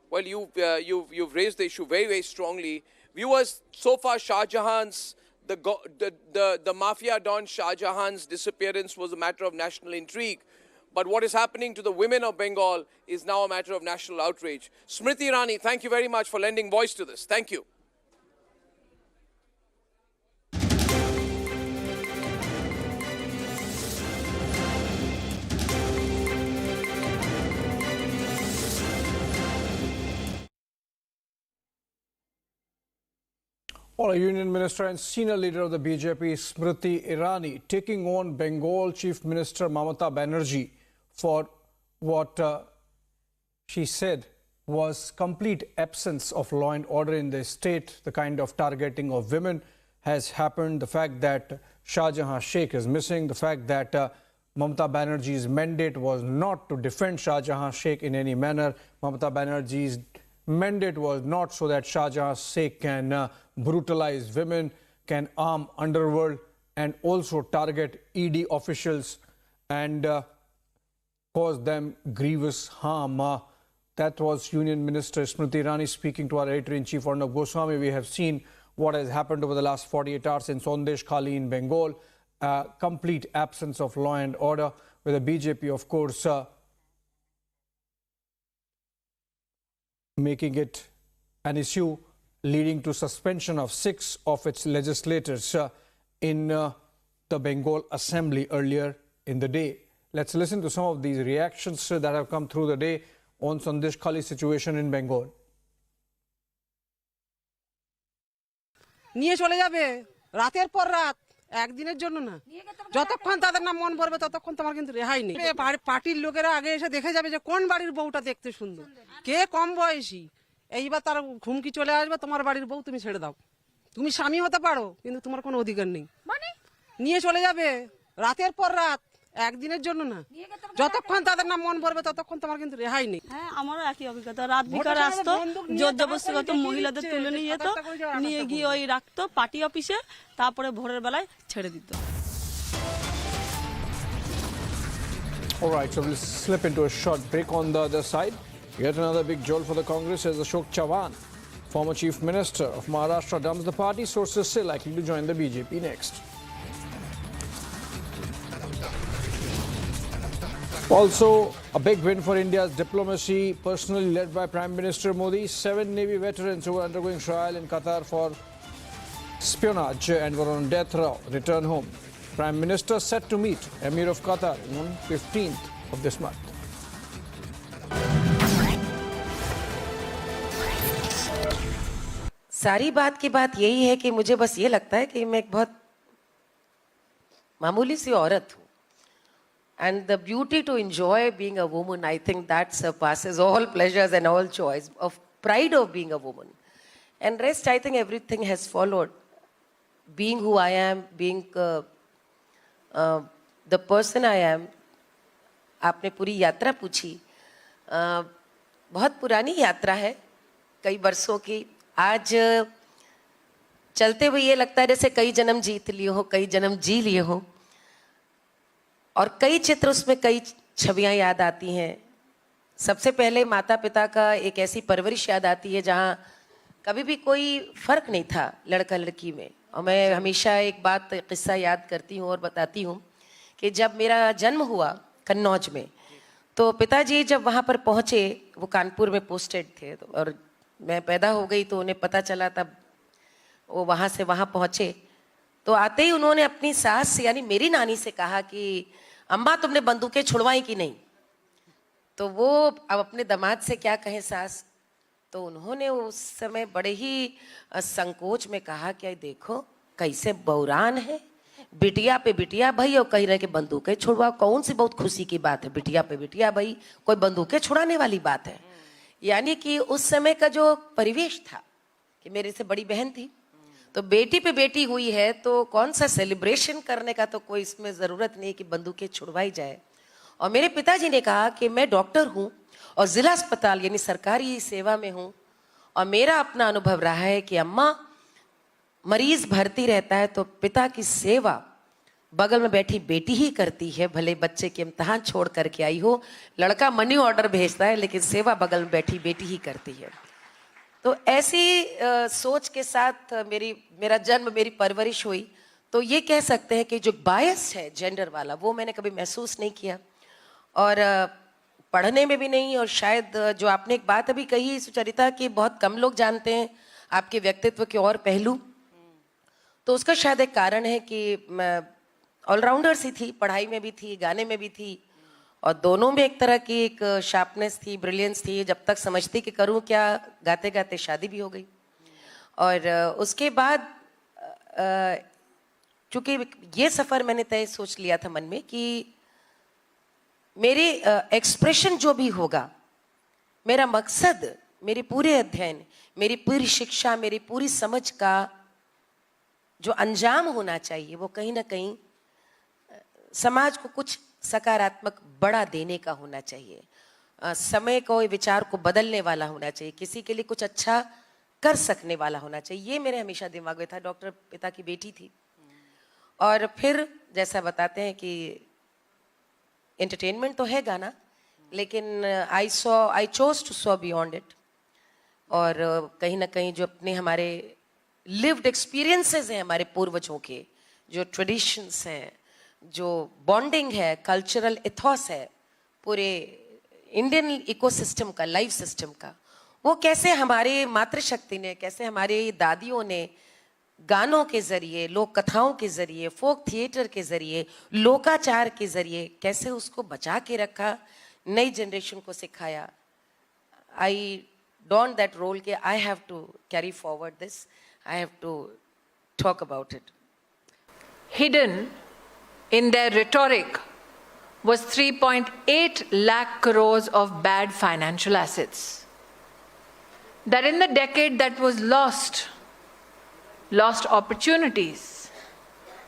Well, you've raised the issue very, very strongly. Viewers, so far Shah Jahan's the mafia don Shah Jahan's disappearance was a matter of national intrigue. But what is happening to the women of Bengal is now a matter of national outrage. Smriti Irani, thank you very much for lending voice to this. Thank you. A Union Minister and senior leader of the BJP, Smriti Irani, taking on Bengal Chief Minister Mamata Banerjee for what she said was complete absence of law and order in the state. The kind of targeting of women has happened. The fact that Shah Jahan Sheikh is missing. The fact that Mamata Banerjee's mandate was not to defend Shah Jahan Sheikh in any manner. Mamata Banerjee's mandate was not so that Shah Jahan Sheikh can brutalize women, can arm underworld and also target ED officials and cause them grievous harm. That was Union Minister Smriti Irani speaking to our editor-in-chief Arnab Goswami. We have seen what has happened over the last 48 hours in Sandeshkhali in Bengal. Complete absence of law and order, with the BJP, of course, making it an issue, leading to suspension of 6 of its legislators in the Bengal Assembly earlier in the day. Let's listen to some of these reactions that have come through the day on Sandeshkhali situation in Bengal. নিয়ে চলে যাবে রাতের পর রাত, একদিনের জন্য না। যতক্ষণ তাদের না মন ভরবে ততক্ষণ তোমার কিন্তু রেহাই নেই। পার্টির লোকেরা আগে এসে দেখে যাবে যে কোন বাড়ির বউটা দেখতে সুন্দর, কে কম বয়সী। এইবার তার ঘুমকি চলে আসবে, তোমার বাড়ির বউ তুমি ছেড়ে দাও। তুমি স্বামী হতে পারো, কিন্তু তোমার কোনো অধিকার নেই। নিয়ে চলে যাবে রাতের পর রাত, একদিনের জন্য না। যতক্ষণ তাদের না মন ভরবে ততক্ষণ তোমার কিন্তু রেহাই নেই। হ্যাঁ, আমারও একই অভিজ্ঞতা। রাত বিকালে আসতো, জোর জবরদস্তি করতো, মহিলাদের তুলে নিয়ে যেত, নিয়ে গিয়ে ওই রাখতো পার্টি অফিসে, তারপরে ভোরের বেলায় ছেড়ে দিত। All right, so we'll slip into a short break on the other side. Yet another big jolt for the Congress as Shah Jahan, former Chief Minister of Maharashtra, dumps the party. Sources say likely to join the BJP next. Also, a big win for India's diplomacy, personally led by Prime Minister Modi. 7 Navy veterans who were undergoing trial in Qatar for espionage and were on death row return home. Prime Minister set to meet Emir of Qatar on 15th of this month. सारी बात की बात यही है कि मुझे बस ये लगता है कि मैं एक बहुत मामूली सी औरत हूँ. And the beauty to enjoy being a woman, I think that surpasses all pleasures and all joys, of pride of being a woman. And rest, I think everything has followed. Being who I am, being the person I am. आपने पूरी यात्रा पूछी. बहुत पुरानी यात्रा है, कई वर्षों की. आज चलते हुए ये लगता है जैसे कई जन्म जीत लिए हो, कई जन्म जी लिए हो. और कई चित्र, उसमें कई छवियां याद आती हैं. सबसे पहले माता पिता का एक ऐसी परवरिश याद आती है जहां कभी भी कोई फर्क नहीं था लड़का लड़की में. और मैं हमेशा एक बात, किस्सा याद करती हूँ और बताती हूँ कि जब मेरा जन्म हुआ कन्नौज में, तो पिताजी जब वहाँ पर पहुँचे, वो कानपुर में पोस्टेड थे, और मैं पैदा हो गई तो उन्हें पता चला, तब वो वहाँ से वहाँ पहुँचे. तो आते ही उन्होंने अपनी सास से, यानी मेरी नानी से कहा कि अम्मा तुमने बंदूकें छुड़वाई कि नहीं. तो वो अब अपने दामाद से क्या कहें सास. तो उन्होंने उस समय बड़े ही संकोच में कहा कि देखो कैसे बौरान है, बिटिया पे बिटिया भाई, और कह रहे कि बंदूकें छुड़वाओ. कौन सी बहुत खुशी की बात है, बिटिया पे बिटिया भाई, कोई बंदूकें छुड़ाने वाली बात है. यानी कि उस समय का जो परिवेश था कि मेरे से बड़ी बहन थी, तो बेटी पे बेटी हुई है, तो कौन सा सेलिब्रेशन करने का तो कोई इसमें ज़रूरत नहीं कि बंदूकें छुड़वाई जाए. और मेरे पिताजी ने कहा कि मैं डॉक्टर हूँ और ज़िला अस्पताल यानी सरकारी सेवा में हूँ, और मेरा अपना अनुभव रहा है कि अम्मा मरीज भर्ती रहता है तो पिता की सेवा बगल में बैठी बेटी ही करती है. भले बच्चे के इम्तहान छोड़ करके आई हो, लड़का मनी ऑर्डर भेजता है, लेकिन सेवा बगल में बैठी बेटी ही करती है. तो ऐसी सोच के साथ मेरा जन्म, मेरी परवरिश हुई. तो ये कह सकते हैं कि जो बायस है जेंडर वाला, वो मैंने कभी महसूस नहीं किया, और पढ़ने में भी नहीं. और शायद जो आपने एक बात अभी कही सुचरिता, कि बहुत कम लोग जानते हैं आपके व्यक्तित्व के और पहलू, तो उसका शायद एक कारण है कि मैं ऑलराउंडर सी थी, पढ़ाई में भी थी, गाने में भी थी, और दोनों में एक तरह की एक शार्पनेस थी, ब्रिलियंस थी. जब तक समझती कि करूं क्या, गाते गाते शादी भी हो गई. और उसके बाद चूंकि ये सफ़र मैंने तय सोच लिया था मन में कि मेरी एक्सप्रेशन जो भी होगा, मेरा मकसद, मेरे पूरे अध्ययन, मेरी पूरी शिक्षा, मेरी पूरी समझ का जो अंजाम होना चाहिए, वो कहीं ना कहीं समाज को कुछ सकारात्मक बड़ा देने का होना चाहिए. समय को, विचार को बदलने वाला होना चाहिए, किसी के लिए कुछ अच्छा कर सकने वाला होना चाहिए. ये मेरे हमेशा दिमाग में था. डॉक्टर पिता की बेटी थी, और फिर जैसा बताते हैं कि एंटरटेनमेंट तो है गाना, लेकिन I chose to saw beyond it. और कहीं ना कहीं जो अपने हमारे लिव्ड एक्सपीरियंसेस हैं हमारे पूर्वजों के, जो ट्रेडिशंस हैं, जो बॉन्डिंग है, कल्चरल इथॉस है पूरे इंडियन इकोसिस्टम का, लाइफ सिस्टम का, वो कैसे हमारे मातृशक्ति ने, कैसे हमारे दादियों ने गानों के जरिए, लोक कथाओं के जरिए, फोक थिएटर के जरिए, लोकाचार के जरिए कैसे उसको बचा के रखा, नई जनरेशन को सिखाया. आई डोंट दैट रोल के I have to carry forward this, I have to talk about it. Hidden in their rhetoric was 3.8 lakh crores of bad financial assets. That in the decade that was lost opportunities.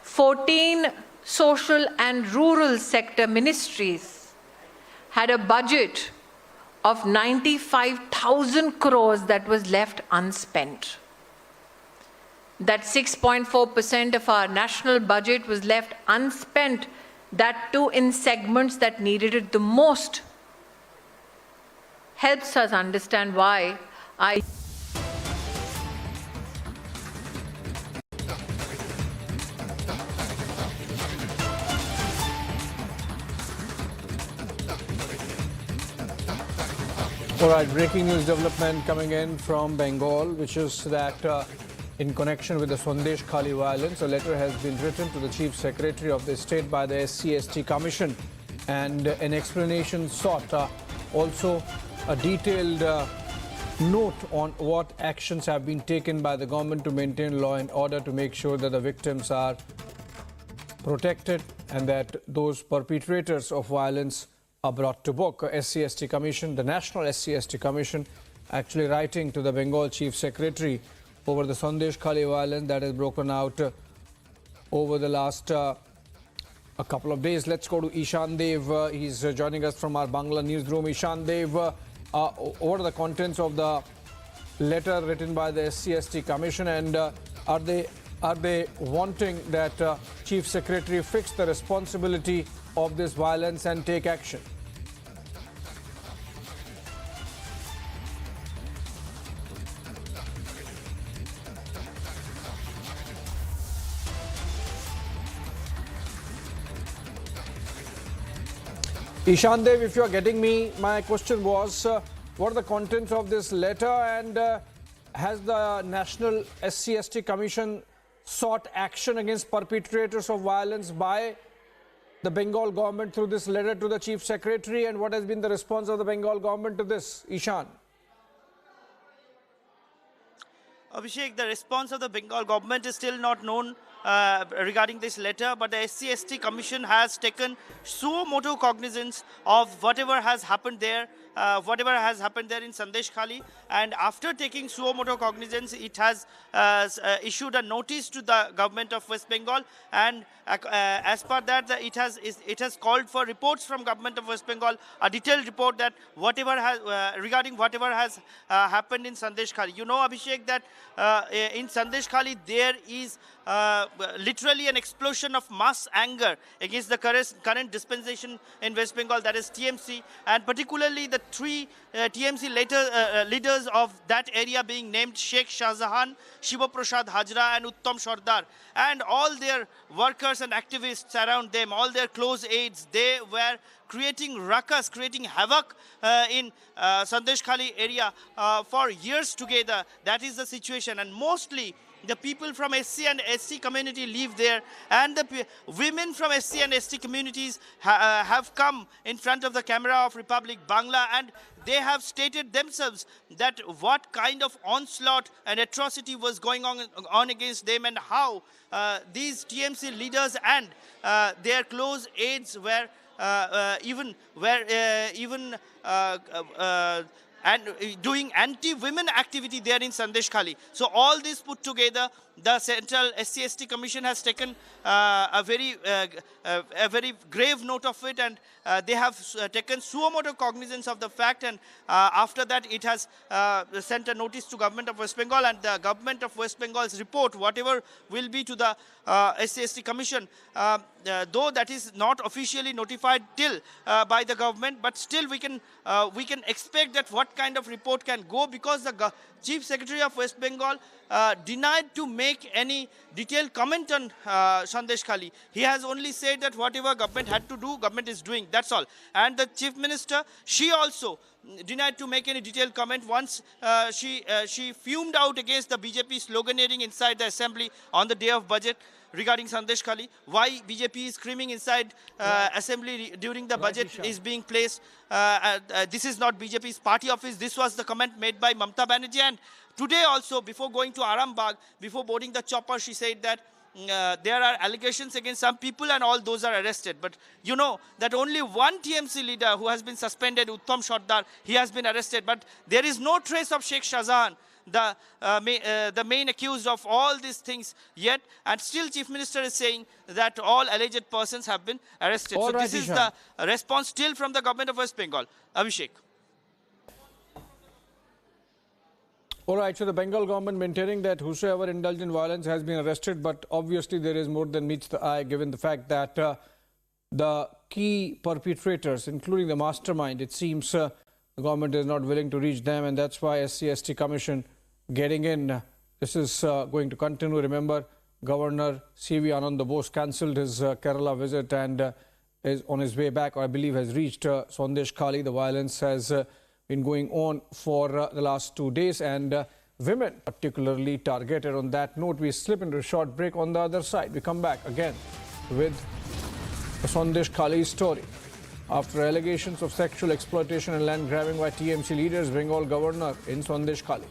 14 social and rural sector ministries had a budget of 95,000 crores that was left unspent. That 6.4% of our national budget was left unspent, that too in segments that needed it the most, helps us understand why I... All right, breaking news development coming in from Bengal, which is that in connection with the Sandeshkhali violence, a letter has been written to the Chief Secretary of the state by the SCST Commission and an explanation sought. Also, a detailed note on what actions have been taken by the government to maintain law and order to make sure that the victims are protected and that those perpetrators of violence are brought to book. SCST Commission, the National SCST Commission, actually writing to the Bengal Chief Secretary over the Sandeshkhali violence that has broken out over the last a couple of days. Let's go to Ishan Dev. He's joining us from our Bangla newsroom. Ishan Dev, what are the contents of the letter written by the SCST Commission, and are they wanting that Chief Secretary fix the responsibility of this violence and take action? Ishan Dev, if you are getting me, my question was, what are the contents of this letter, and has the National SCST Commission sought action against perpetrators of violence by the Bengal government through this letter to the Chief Secretary, and what has been the response of the Bengal government to this? Ishan. Abhishek, the response of the Bengal government is still not known regarding this letter, but the SCST Commission has taken suo motu cognizance of whatever has happened there in Sandeshkhali, and after taking suo motu cognizance, it has issued a notice to the government of West Bengal, and as per that, it has called for reports from government of West Bengal, a detailed report that regarding whatever has happened in Sandeshkhali. You know, Abhishek, that in Sandeshkhali there is literally an explosion of mass anger against the current dispensation in West Bengal, that is TMC, and particularly the three TMC leaders of that area being named Sheikh Shah Jahan, Shiva Prasad Hajra and Uttam Sardar, and all their workers and activists around them, all their close aides. They were creating ruckus, creating havoc in Sandeshkhali area for years together. That is the situation, and mostly the people from SC and ST community live there, and the women from SC and ST communities have come in front of the camera of Republic Bangla, and they have stated themselves that what kind of onslaught and atrocity was going on against them, and how these TMC leaders and their close aides were and doing anti-women activity there in Sandeshkhali. So all this put together, the Central SCST Commission has taken a very grave note of it, and they have taken suo motu cognizance of the fact, and after that it has sent a notice to government of West Bengal, and the government of West Bengal's report, whatever will be to the SCST Commission, though that is not officially notified till by the government, but still we can expect that what kind of report can go, because the Chief Secretary of West Bengal denied to make any detailed comment on Sandeshkhali. He has only said that whatever government had to do, government is doing. That's all. And the Chief Minister, she also denied to make any detailed comment. Once she fumed out against the BJP sloganeering inside the assembly on the day of budget regarding Sandeshkhali. Why BJP is screaming inside assembly during the budget is being placed. This is not BJP's party office. This was the comment made by Mamata Banerjee. And today also, before going to Arambagh, before boarding the chopper, she said that there are allegations against some people and all those are arrested. But you know that only one TMC leader who has been suspended, Uttam Sardar, he has been arrested. But there is no trace of Sheikh Shah Jahan, the main accused of all these things yet. And still Chief Minister is saying that all alleged persons have been arrested. So this is the response still from the government of West Bengal. Abhishek. All right, so the Bengal government maintaining that whosoever indulged in violence has been arrested, but obviously there is more than meets the eye given the fact that the key perpetrators, including the mastermind, it seems the government is not willing to reach them, and that's why SCST Commission getting in. This is going to continue. Remember, Governor C.V. Anand Bose cancelled his Kerala visit and is on his way back, or I believe has reached Sandeshkhali. The violence has been going on for the last 2 days, and women particularly targeted. On that note, we slip into a short break. On the other side, we come back again with the Sandeshkhali story. After allegations of sexual exploitation and land grabbing by TMC leaders, Bengal governor in Sandeshkhali.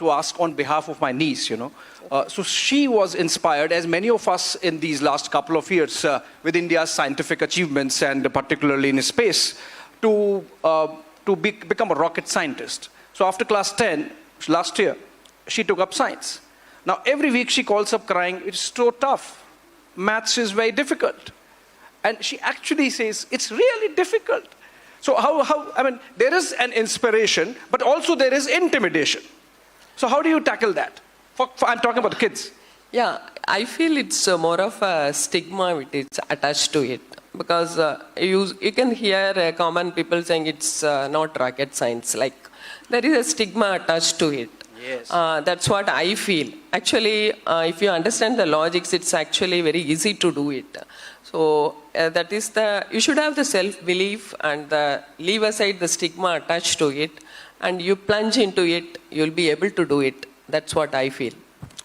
to ask on behalf of my niece, So she was inspired, as many of us in these last couple of years, with India's scientific achievements and particularly in space, to become a rocket scientist. So after class 10, last year, she took up science. Now every week she calls up crying, it's so tough. Maths is very difficult. And she actually says, it's really difficult. So there is an inspiration, but also there is intimidation. So how do you tackle that? I'm talking about the kids. Yeah, I feel it's more of a stigma which is attached to it. Because you can hear common people saying it's not rocket science. Like, there is a stigma attached to it. Yes. That's what I feel. Actually, if you understand the logics, it's actually very easy to do it. So that is you should have the self-belief and leave aside the stigma attached to it, and you plunge into it, you'll be able to do it. That's what I feel.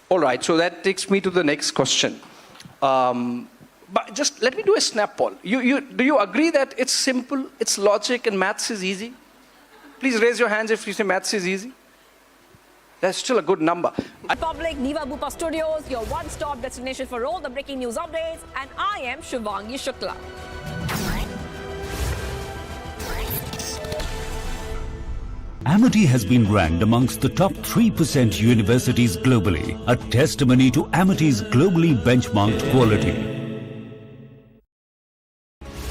All right, so that takes me to the next question. But just let me do a snap poll. Do you agree that it's simple, it's logic, and maths is easy? Please raise your hands if you say maths is easy. That's still a good number. Public Niva Bupa Studios, your one-stop destination for all the breaking news updates, and I am Shivangi Shukla. Amity has been ranked amongst the top 3% universities globally, a testimony to Amity's globally benchmarked quality.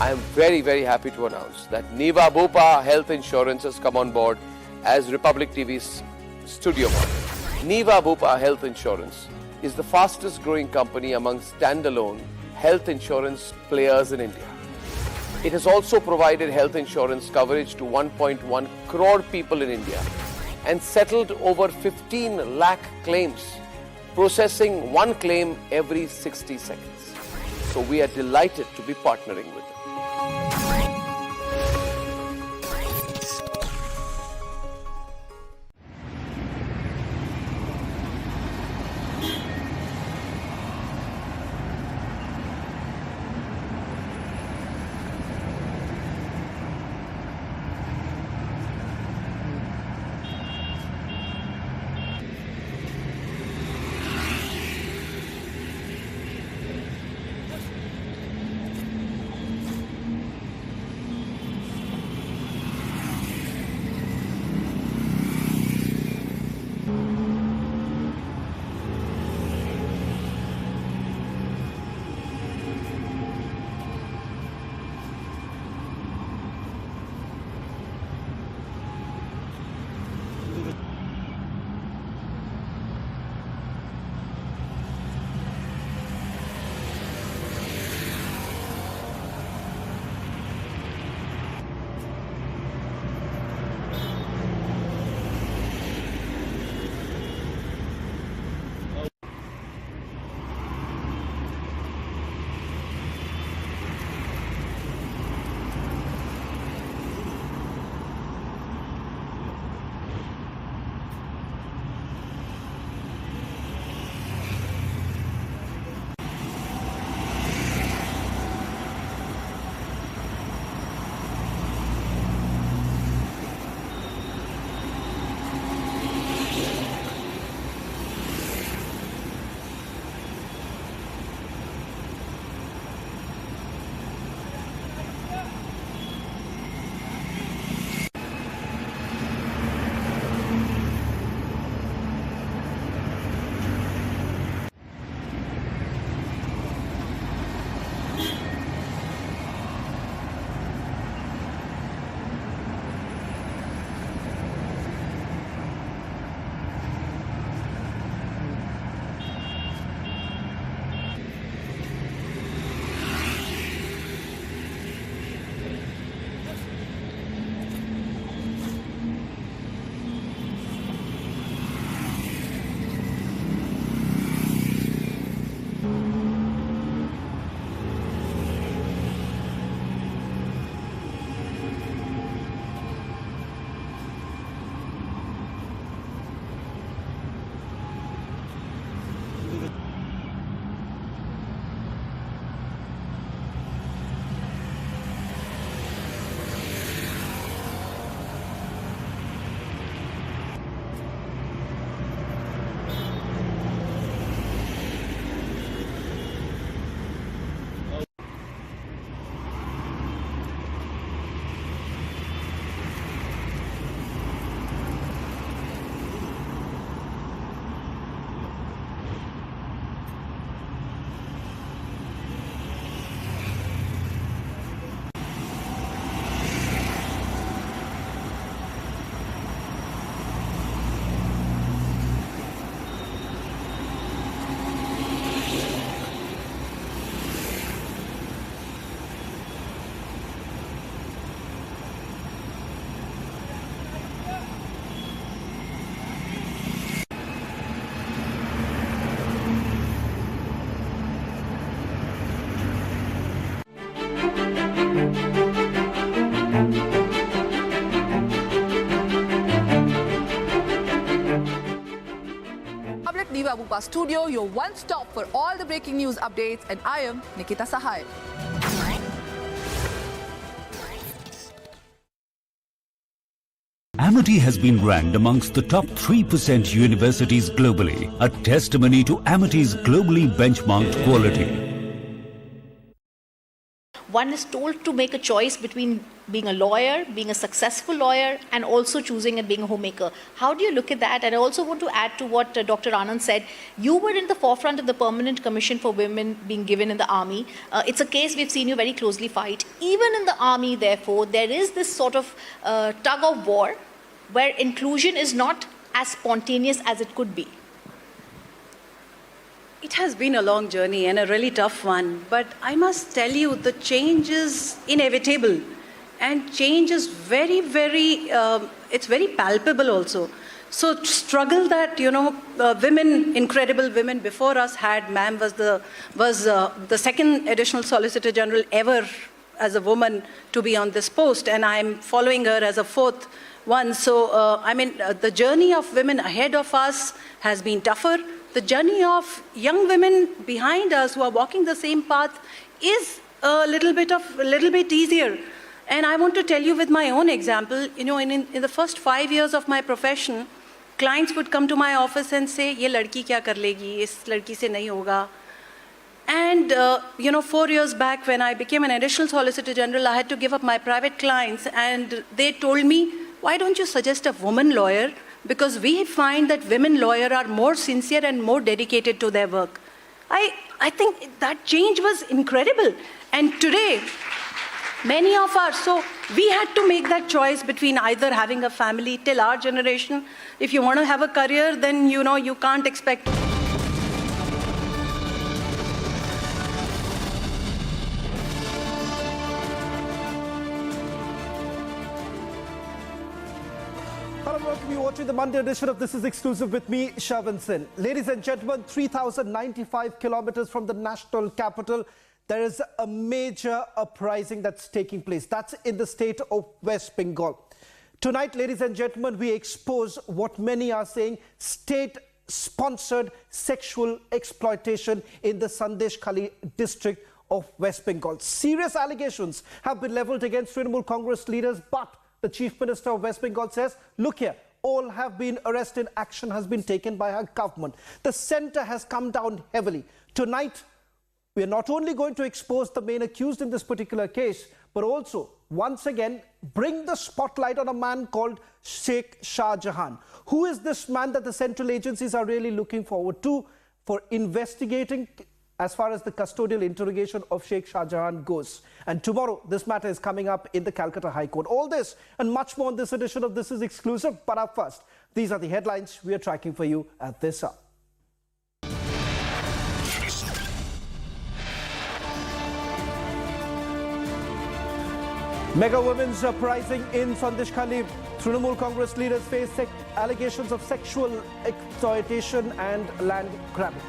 I am very, very happy to announce that Niva Bupa Health Insurance has come on board as Republic TV's studio model. Niva Bupa Health Insurance is the fastest growing company among standalone health insurance players in India. It has also provided health insurance coverage to 1.1 crore people in India and settled over 15 lakh claims, processing one claim every 60 seconds. So we are delighted to be partnering with them. Bupa Studio, your one-stop for all the breaking news updates, and I am Nikita Sahai. Amity has been ranked amongst the top 3% universities globally, a testimony to Amity's globally benchmarked quality. One is told to make a choice between being a lawyer, being a successful lawyer, and also choosing and being a homemaker. How do you look at that? And I also want to add to what Dr. Anand said. You were in the forefront of the Permanent Commission for Women being given in the army. It's a case we've seen you very closely fight. Even in the army, therefore, there is this sort of tug of war where inclusion is not as spontaneous as it could be. It has been a long journey and a really tough one, but I must tell you the change is inevitable, and change is very, it's very palpable also. So struggle that, women, incredible women before us had, ma'am was the second additional Solicitor General ever as a woman to be on this post, and I'm following her as a fourth one. So, the journey of women ahead of us has been tougher. The journey of young women behind us who are walking the same path is a little bit easier. And I want to tell you with my own example, in the first 5 years of my profession, clients would come to my office and say, "Ye ladki kya kar legi? Is ladki se nahi hoga." And, 4 years back when I became an additional Solicitor General, I had to give up my private clients, and they told me, "Why don't you suggest a woman lawyer? Because we find that women lawyers are more sincere and more dedicated to their work." I think that change was incredible. And today, many of us, so we had to make that choice between either having a family till our generation. If you want to have a career, then you can't expect. Welcome you watching the Monday edition of This Is Exclusive with me, Shavan Sin. Ladies and gentlemen, 3,095 kilometers from the national capital, there is a major uprising that's taking place. That's in the state of West Bengal. Tonight, ladies and gentlemen, we expose what many are saying state-sponsored sexual exploitation in the Sandeshkhali district of West Bengal. Serious allegations have been leveled against Trinamool Congress leaders, but the Chief Minister of West Bengal says, look here, all have been arrested, action has been taken by her government. The centre has come down heavily. Tonight, we are not only going to expose the main accused in this particular case, but also, once again, bring the spotlight on a man called Sheikh Shah Jahan. Who is this man that the central agencies are really looking forward to for investigating as far as the custodial interrogation of Sheikh Shah Jahan goes? And tomorrow, this matter is coming up in the Calcutta High Court. All this and much more in this edition of This Is Exclusive. But up first, these are the headlines we are tracking for you at this hour. Mega women's uprising in Sandeshkhali. Trinamool Congress leaders face allegations of sexual exploitation and land grabbing.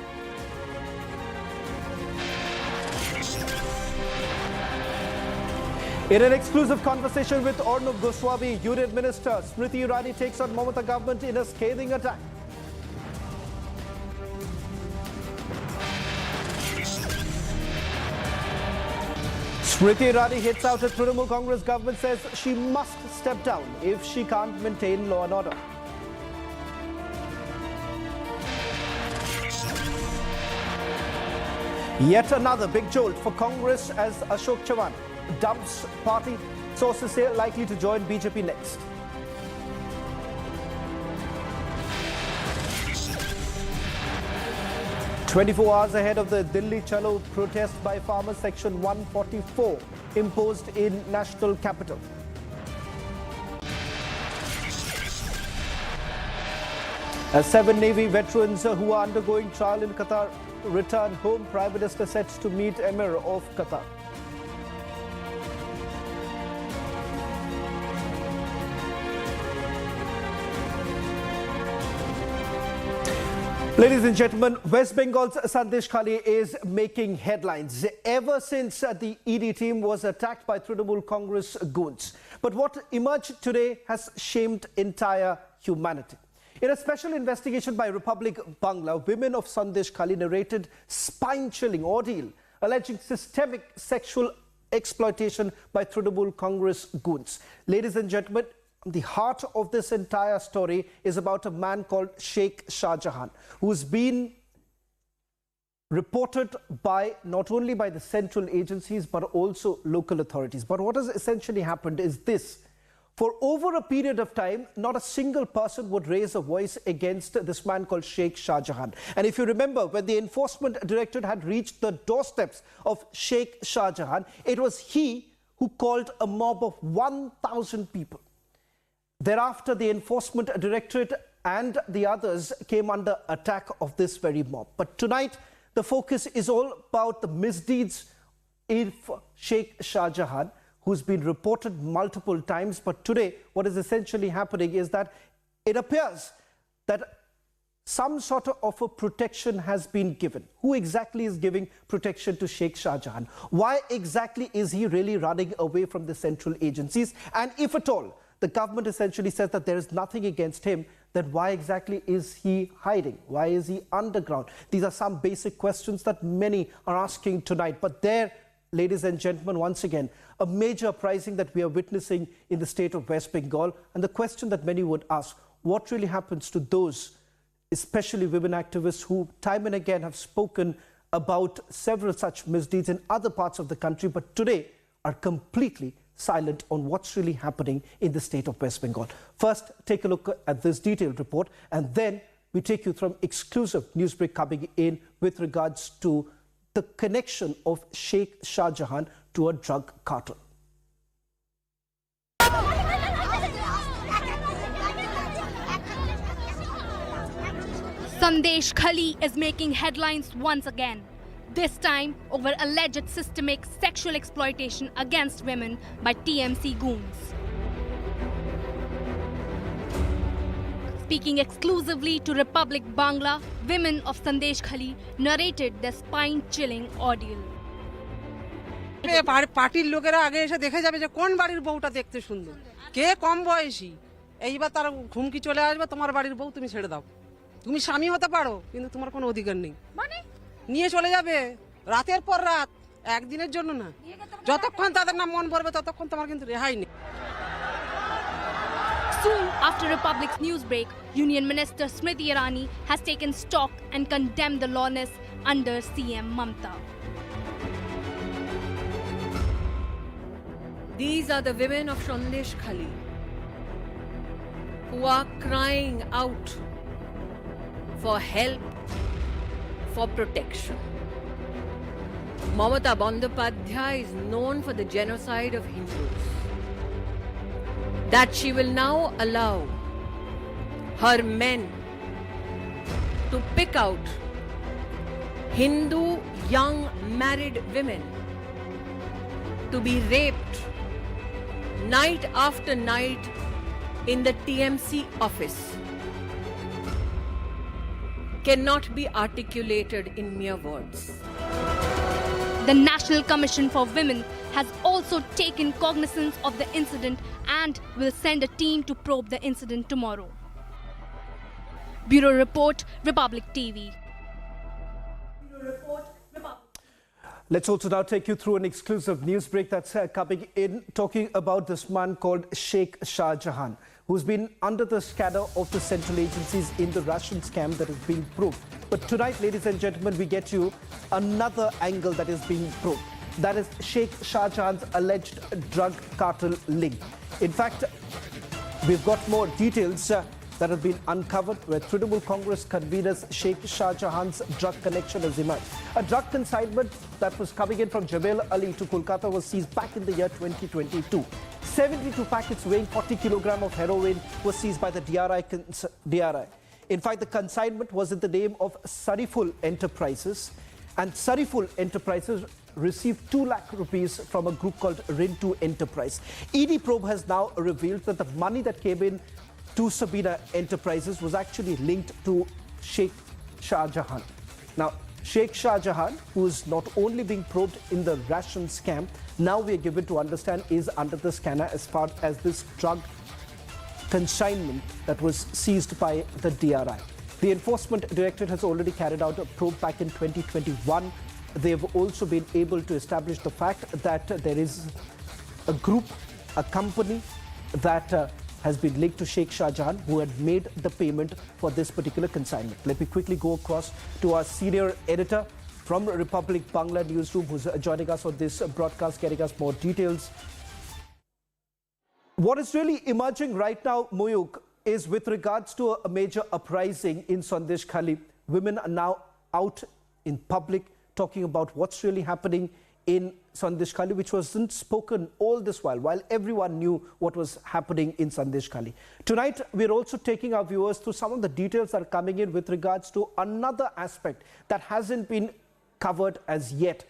In an exclusive conversation with Arnab Goswami, Union Minister Smriti Irani takes on Mamata government in a scathing attack. Smriti Irani hits out at Trinamool Congress government, says she must step down if she can't maintain law and order. Yet another big jolt for Congress as Ashok Chavan dumps party. Sources say likely to join BJP next. "24 hours ahead of the Delhi Chalo protest by farmers, Section 144 imposed in national capital. As 7 Navy veterans who are undergoing trial in Qatar return home, Prime Minister set to meet Emir of Qatar. Ladies and gentlemen, West Bengal's Sandeshkhali is making headlines ever since the ED team was attacked by Trinamool Congress goons. But what emerged today has shamed entire humanity. In a special investigation by Republic Bangla, women of Sandeshkhali narrated spine-chilling ordeal alleging systemic sexual exploitation by Trinamool Congress goons. Ladies and gentlemen, the heart of this entire story is about a man called Sheikh Shah Jahan, who's been reported by not only by the central agencies but also local authorities. But what has essentially happened is this. For over a period of time, not a single person would raise a voice against this man called Sheikh Shah Jahan. And if you remember, when the Enforcement Directorate had reached the doorsteps of Sheikh Shah Jahan, it was he who called a mob of 1,000 people. Thereafter, the Enforcement Directorate and the others came under attack of this very mob. But tonight, the focus is all about the misdeeds of Sheikh Shah Jahan, who's been reported multiple times. But today, what is essentially happening is that it appears that some sort of a protection has been given. Who exactly is giving protection to Sheikh Shah Jahan? Why exactly is he really running away from the central agencies? And if at all, the government essentially says that there is nothing against him, then why exactly is he hiding? Why is he underground? These are some basic questions that many are asking tonight. But there, ladies and gentlemen, once again, a major uprising that we are witnessing in the state of West Bengal. And the question that many would ask, what really happens to those, especially women activists, who time and again have spoken about several such misdeeds in other parts of the country, but today are completely silent on what's really happening in the state of West Bengal. First, take a look at this detailed report, and then we take you through exclusive news break coming in with regards to the connection of Sheikh Shah Jahan to a drug cartel. Sandeshkhali is making headlines once again, this time over alleged systemic sexual exploitation against women by TMC goons. Speaking exclusively to Republic Bangla, women of Sandeshkhali narrated their spine-chilling ordeal. পার্টির লোকেরা আগে এসে দেখে যাবে যে কোন বাড়ির বউটা দেখতে সুন্দর, কে কম বয়সী। এইবার তার ঘুমকি চলে আসবে, তোমার বাড়ির বউ তুমি ছেড়ে দাও, তুমি স্বামী হতে পারো কিন্তু তোমার কোনো অধিকার নেই, মানে নিয়ে চলে যাবে রাতের পর রাত, একদিনের জন্য না, যতক্ষণ তাদের না মন ভরবে ততক্ষণ তোমার কিন্তু রেহাই নেই। Soon after Republic's news break, Union Minister Smriti Irani has taken stock and condemned the lawless under CM Mamata. These are the women of Sandeshkhali who are crying out for help, for protection. Mamata Bandyopadhyay is known for the genocide of Hindus. That she will now allow her men to pick out Hindu young married women to be raped night after night in the TMC office cannot be articulated in mere words. The National Commission for Women has also taken cognizance of the incident and will send a team to probe the incident tomorrow. Bureau Report, Republic TV. Let's also now take you through an exclusive news break that's coming in, talking about this man called Sheikh Shah Jahan, who's been under the scanner of the central agencies in the Russian scam that is being probed. But tonight, ladies and gentlemen, we get you another angle that is being probed. That is Sheikh Shah Jahan's alleged drug cartel link. In fact, we've got more details that have been uncovered where Trinamool Congress conveners Sheikh Shah Jahan's drug connection has emerged. A drug consignment that was coming in from Jebel Ali to Kolkata was seized back in the year 2022. 72 packets weighing 40 kilograms of heroin was seized by the DRI. In fact, the consignment was in the name of Sariful Enterprises, and Sariful Enterprises received 2 lakh rupees from a group called Rintu Enterprise. ED probe has now revealed that the money that came in to Sabina Enterprises was actually linked to Sheikh Shah Jahan. Now, Sheikh Shah Jahan, who is not only being probed in the ration scam, now we are given to understand is under the scanner as far as this drug consignment that was seized by the DRI. The Enforcement Directorate has already carried out a probe back in 2021. They have also been able to establish the fact that there is a group, a company that has been linked to Sheikh Shah Jahan, who had made the payment for this particular consignment. Let me quickly go across to our senior editor from Republic Bangla newsroom, who's joining us on this broadcast, getting us more details. What is really emerging right now, Moyuk, is with regards to a major uprising in Sandeshkhali. Women are now out in public talking about what's really happening in Sandeshkhali, which wasn't spoken all this while everyone knew what was happening in Sandeshkhali. Tonight, we're also taking our viewers through some of the details that are coming in with regards to another aspect that hasn't been covered as yet.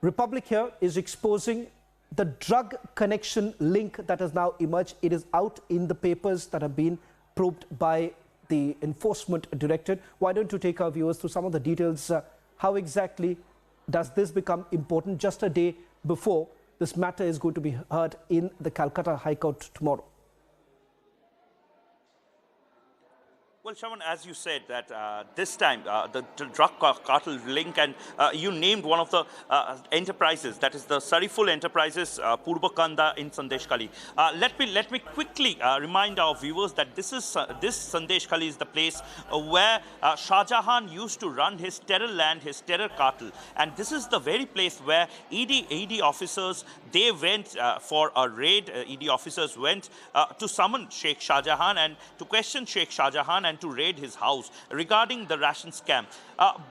Republic here is exposing the drug connection link that has now emerged. It is out in the papers that have been probed by the Enforcement Directorate. Why don't you take our viewers through some of the details? How exactly does this become important just a day before this matter is going to be heard in the Calcutta High Court tomorrow? Well, Shaman, as you said, that this time the drug cartel link, and you named one of the enterprises, that is the Sariful Enterprises, Purbakanda in Sandeshkhali. Let me quickly remind our viewers that this Sandeshkhali is the place where Shah Jahan used to run his terror land, his terror cartel, and this is the very place where ED officers, they went for a raid. ED officers went to summon Sheikh Shah Jahan and to question Sheikh Shah Jahan and to raid his house regarding the ration scam.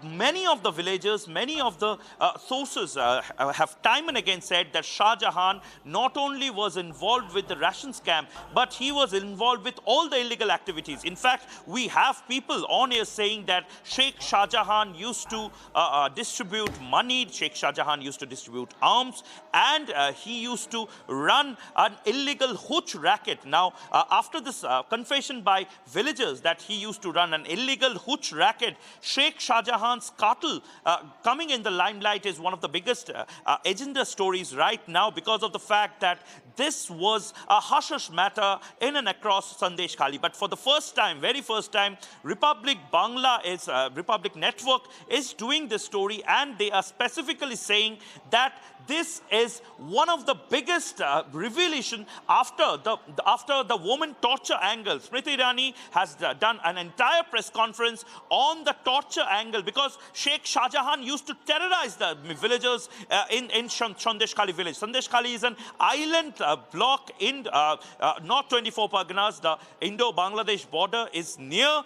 Many of the villagers, many of the sources have time and again said that Shah Jahan not only was involved with the ration scam, but he was involved with all the illegal activities. In fact, we have people on here saying that Sheikh Shah Jahan used to distribute money, Sheikh Shah Jahan used to distribute arms, and he used to run an illegal hooch racket. Now, after this confession by villagers that he used to run an illegal hooch racket, Sheikh Shah Jahan's cartel coming in the limelight is one of the biggest agenda stories right now, because of the fact that this was a hush-hush matter in and across Sandeshkhali. But for the first time, very first time, Republic Bangla is Republic Network is doing this story, and they are specifically saying that this is one of the biggest revelation after the woman torture angle. Smriti Irani has done an entire press conference on the torture angle, because Sheikh Shah Jahan used to terrorize the villagers in Sandeshkhali village. Sandeshkhali is an island block in North 24 Parganas. The Indo-Bangladesh border is near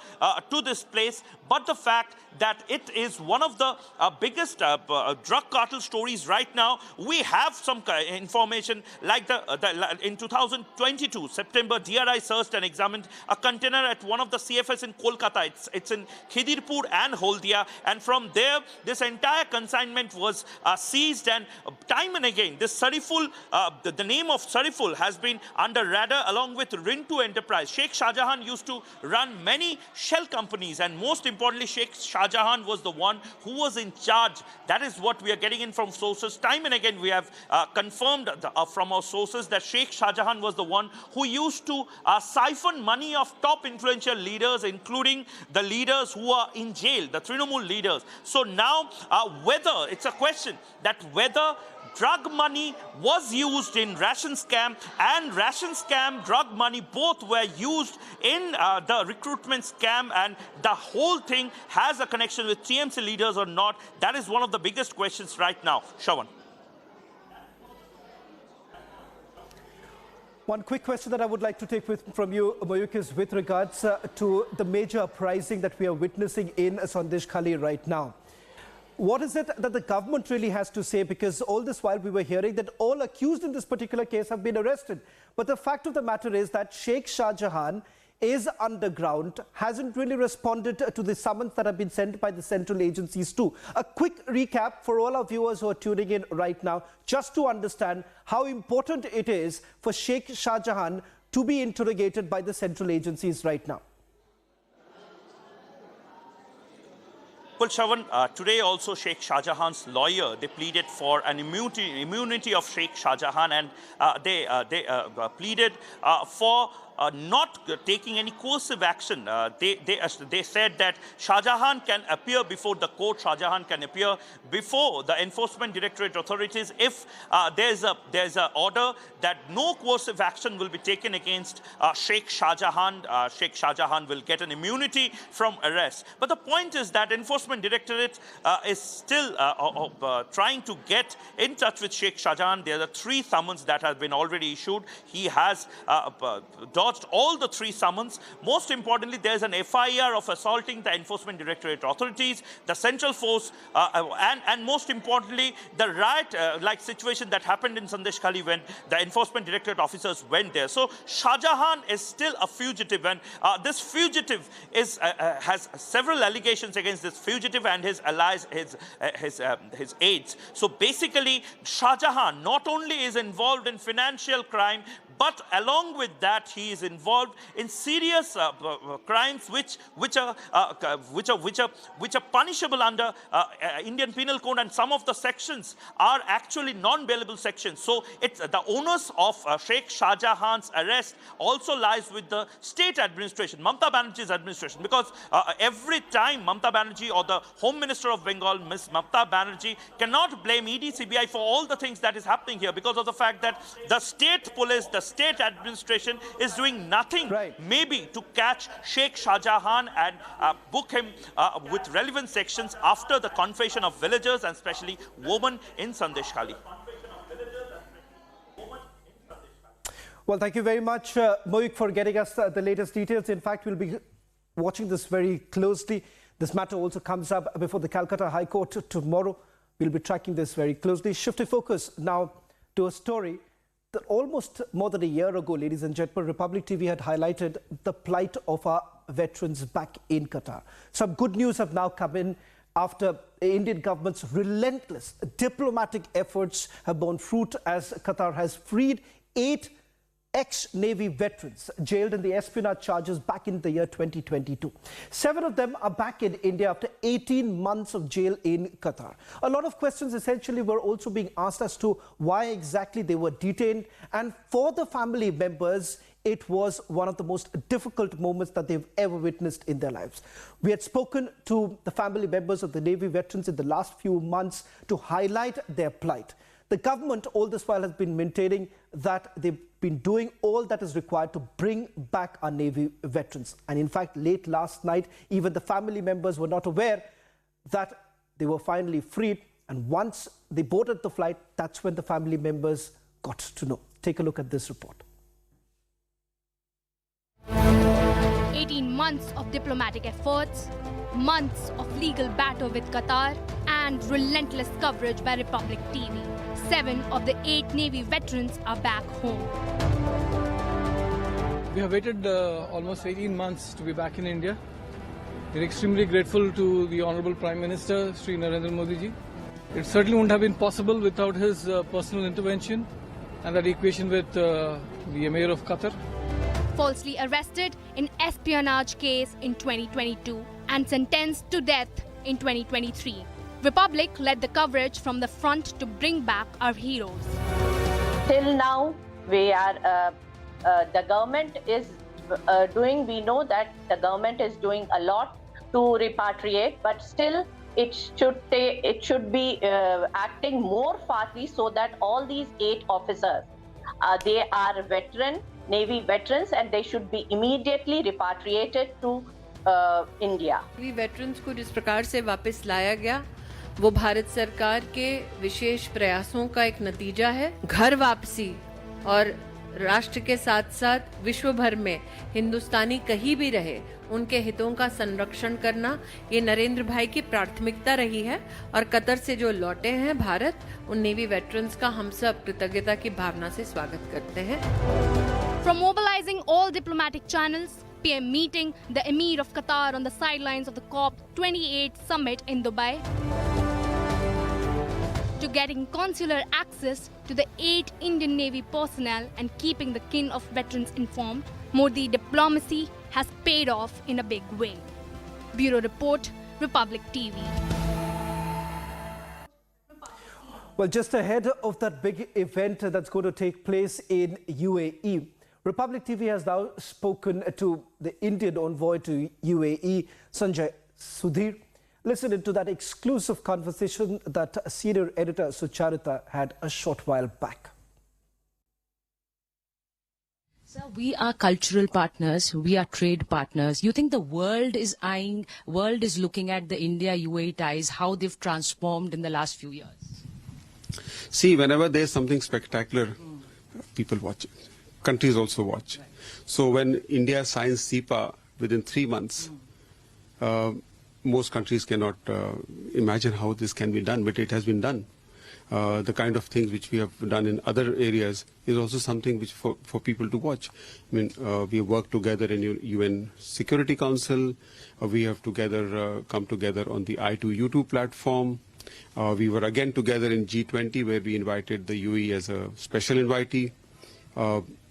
to this place, but the fact that it is one of the biggest drug cartel stories right now. We have some information like in 2022, September, DRI searched and examined a container at one of the CFS in Kolkata. It's in Khidirpur and Holdia, and from there, this entire consignment was seized, and time and again, this Sariful, the name of Sariful has been under radar along with Rintu Enterprise. Sheikh Shah Jahan used to run many shell companies, and most importantly, Sheikh Shah Jahan was the one who was in charge. That is what we are getting in from sources. Time and again, we have confirmed from our sources that Sheikh Shah Jahan was the one who used to siphon money of top influential leaders, including the leaders who are in jail, the Trinamool leaders. So now, whether it's a question that whether drug money was used in ration scam, and ration scam, drug money, both were used in the recruitment scam, and the whole thing has a connection with TMC leaders or not. That is one of the biggest questions right now. Shawan. One quick question that I would like to take from you, Mayuk, is with regards to the major uprising that we are witnessing in Sandeshkhali right now. What is it that the government really has to say? Because all this while we were hearing that all accused in this particular case have been arrested. But the fact of the matter is that Sheikh Shah Jahan is underground, hasn't really responded to the summons that have been sent by the central agencies too. A quick recap for all our viewers who are tuning in right now, just to understand how important it is for Sheikh Shah Jahan to be interrogated by the central agencies right now. Well, Shravan, today also Sheikh Shah Jahan's lawyer, they pleaded for an immunity of Sheikh Shah Jahan, and they pleaded for not taking any coercive action. They said that Shah Jahan can appear before the court, Shah Jahan can appear before the Enforcement Directorate authorities if there's a order that no coercive action will be taken against Sheikh Shah Jahan. Sheikh Shah Jahan will get an immunity from arrest. But the point is that Enforcement Directorate is still trying to get in touch with Sheikh Shah Jahan. There are 3 summons that have been already issued. He has dodged all the 3 summons. Most importantly, there's an FIR of assaulting the Enforcement Directorate authorities, the Central Force, and most importantly, the riot-like situation that happened in Sandeshkhali when the Enforcement Directorate officers went there. So Shah Jahan is still a fugitive, and this fugitive has several allegations against this fugitive and his allies, his aides. So basically, Shah Jahan not only is involved in financial crime, but along with that, he is involved in serious crimes which are punishable under Indian Penal Code, and some of the sections are actually non-bailable sections. So it's the onus of Sheikh Shah Jahan's arrest also lies with the state administration, Mamata Banerjee's administration, because every time Mamata Banerjee or the Home Minister of Bengal, Ms. Mamata Banerjee, cannot blame ED, CBI for all the things that is happening here because of the fact that the state police, the state administration is doing nothing, maybe to catch Sheikh Shah Jahan and book him with relevant sections after the confession of villagers and especially women in Sandeshkhali. Well, thank you very much, Moik, for getting us the latest details. In fact, we'll be watching this very closely. This matter also comes up before the Calcutta High Court tomorrow. We'll be tracking this very closely. Shifting focus now to a story that almost more than a year ago, ladies and gentlemen, Republic TV had highlighted the plight of our veterans back in Qatar. Some good news have now come in after the Indian government's relentless diplomatic efforts have borne fruit as Qatar has freed 8 ex-Navy veterans jailed in the espionage charges back in the year 2022. 7 of them are back in India after 18 months of jail in Qatar. A lot of questions essentially were also being asked as to why exactly they were detained, and for the family members, it was one of the most difficult moments that they've ever witnessed in their lives. We had spoken to the family members of the Navy veterans in the last few months to highlight their plight. The government all this while has been maintaining that they've been doing all that is required to bring back our Navy veterans. And in fact, late last night, even the family members were not aware that they were finally freed. And once they boarded the flight, that's when the family members got to know. Take a look at this report. 18 months of diplomatic efforts, months of legal battle with Qatar, and relentless coverage by Republic TV. 7 of the 8 Navy veterans are back home. We have waited almost 18 months to be back in India. We're extremely grateful to the Honorable Prime Minister, Sri Narendra Modi ji. It certainly wouldn't have been possible without his personal intervention and that equation with the Emir of Qatar. Falsely arrested in espionage case in 2022 and sentenced to death in 2023. Republic led the coverage from the front to bring back our heroes. Till now, we are the government is we know that the government is doing a lot to repatriate, but still it should be acting more fastly so that all these 8 officers, they are Navy veterans, and they should be immediately repatriated to India. Navy veterans को जिस प्रकार से वापस लाया गया, वो भारत सरकार के विशेष प्रयासों का एक नतीजा है। घर वापसी और राष्ट्र के साथ साथ विश्व भर में हिंदुस्तानी कहीं भी रहे, उनके हितों का संरक्षण करना, ये नरेंद्र भाई की प्राथमिकता रही है। और कतर से जो लौटे हैं भारत, उन नेवी वेटरन्स का हम सब कृतज्ञता की भावना से स्वागत करते हैं। From mobilizing all diplomatic channels, PM meeting the Emir of Qatar on the sidelines of the COP28 summit in Dubai, to getting consular access to the 8 Indian Navy personnel and keeping the kin of veterans informed, Modi diplomacy has paid off in a big way. Bureau Report, Republic TV. Well, just ahead of that big event that's going to take place in UAE, Republic TV has now spoken to the Indian envoy to UAE, Sanjay Sudhir. Listen into that exclusive conversation that senior editor Sucharita had a short while back. Sir, we are cultural partners, we are trade partners. You think the world is looking at the India-UAE ties, how they've transformed in the last few years? See, whenever there's something spectacular, people watch it. Countries also watch. Right. So when India signs CEPA within 3 months, most countries cannot imagine how this can be done, but it has been done. The kind of things which we have done in other areas is also something which for people to watch. I mean, we work together in UN Security Council. We have come together on the I2U2 platform. We were again together in G20, where we invited the UAE as a special invitee.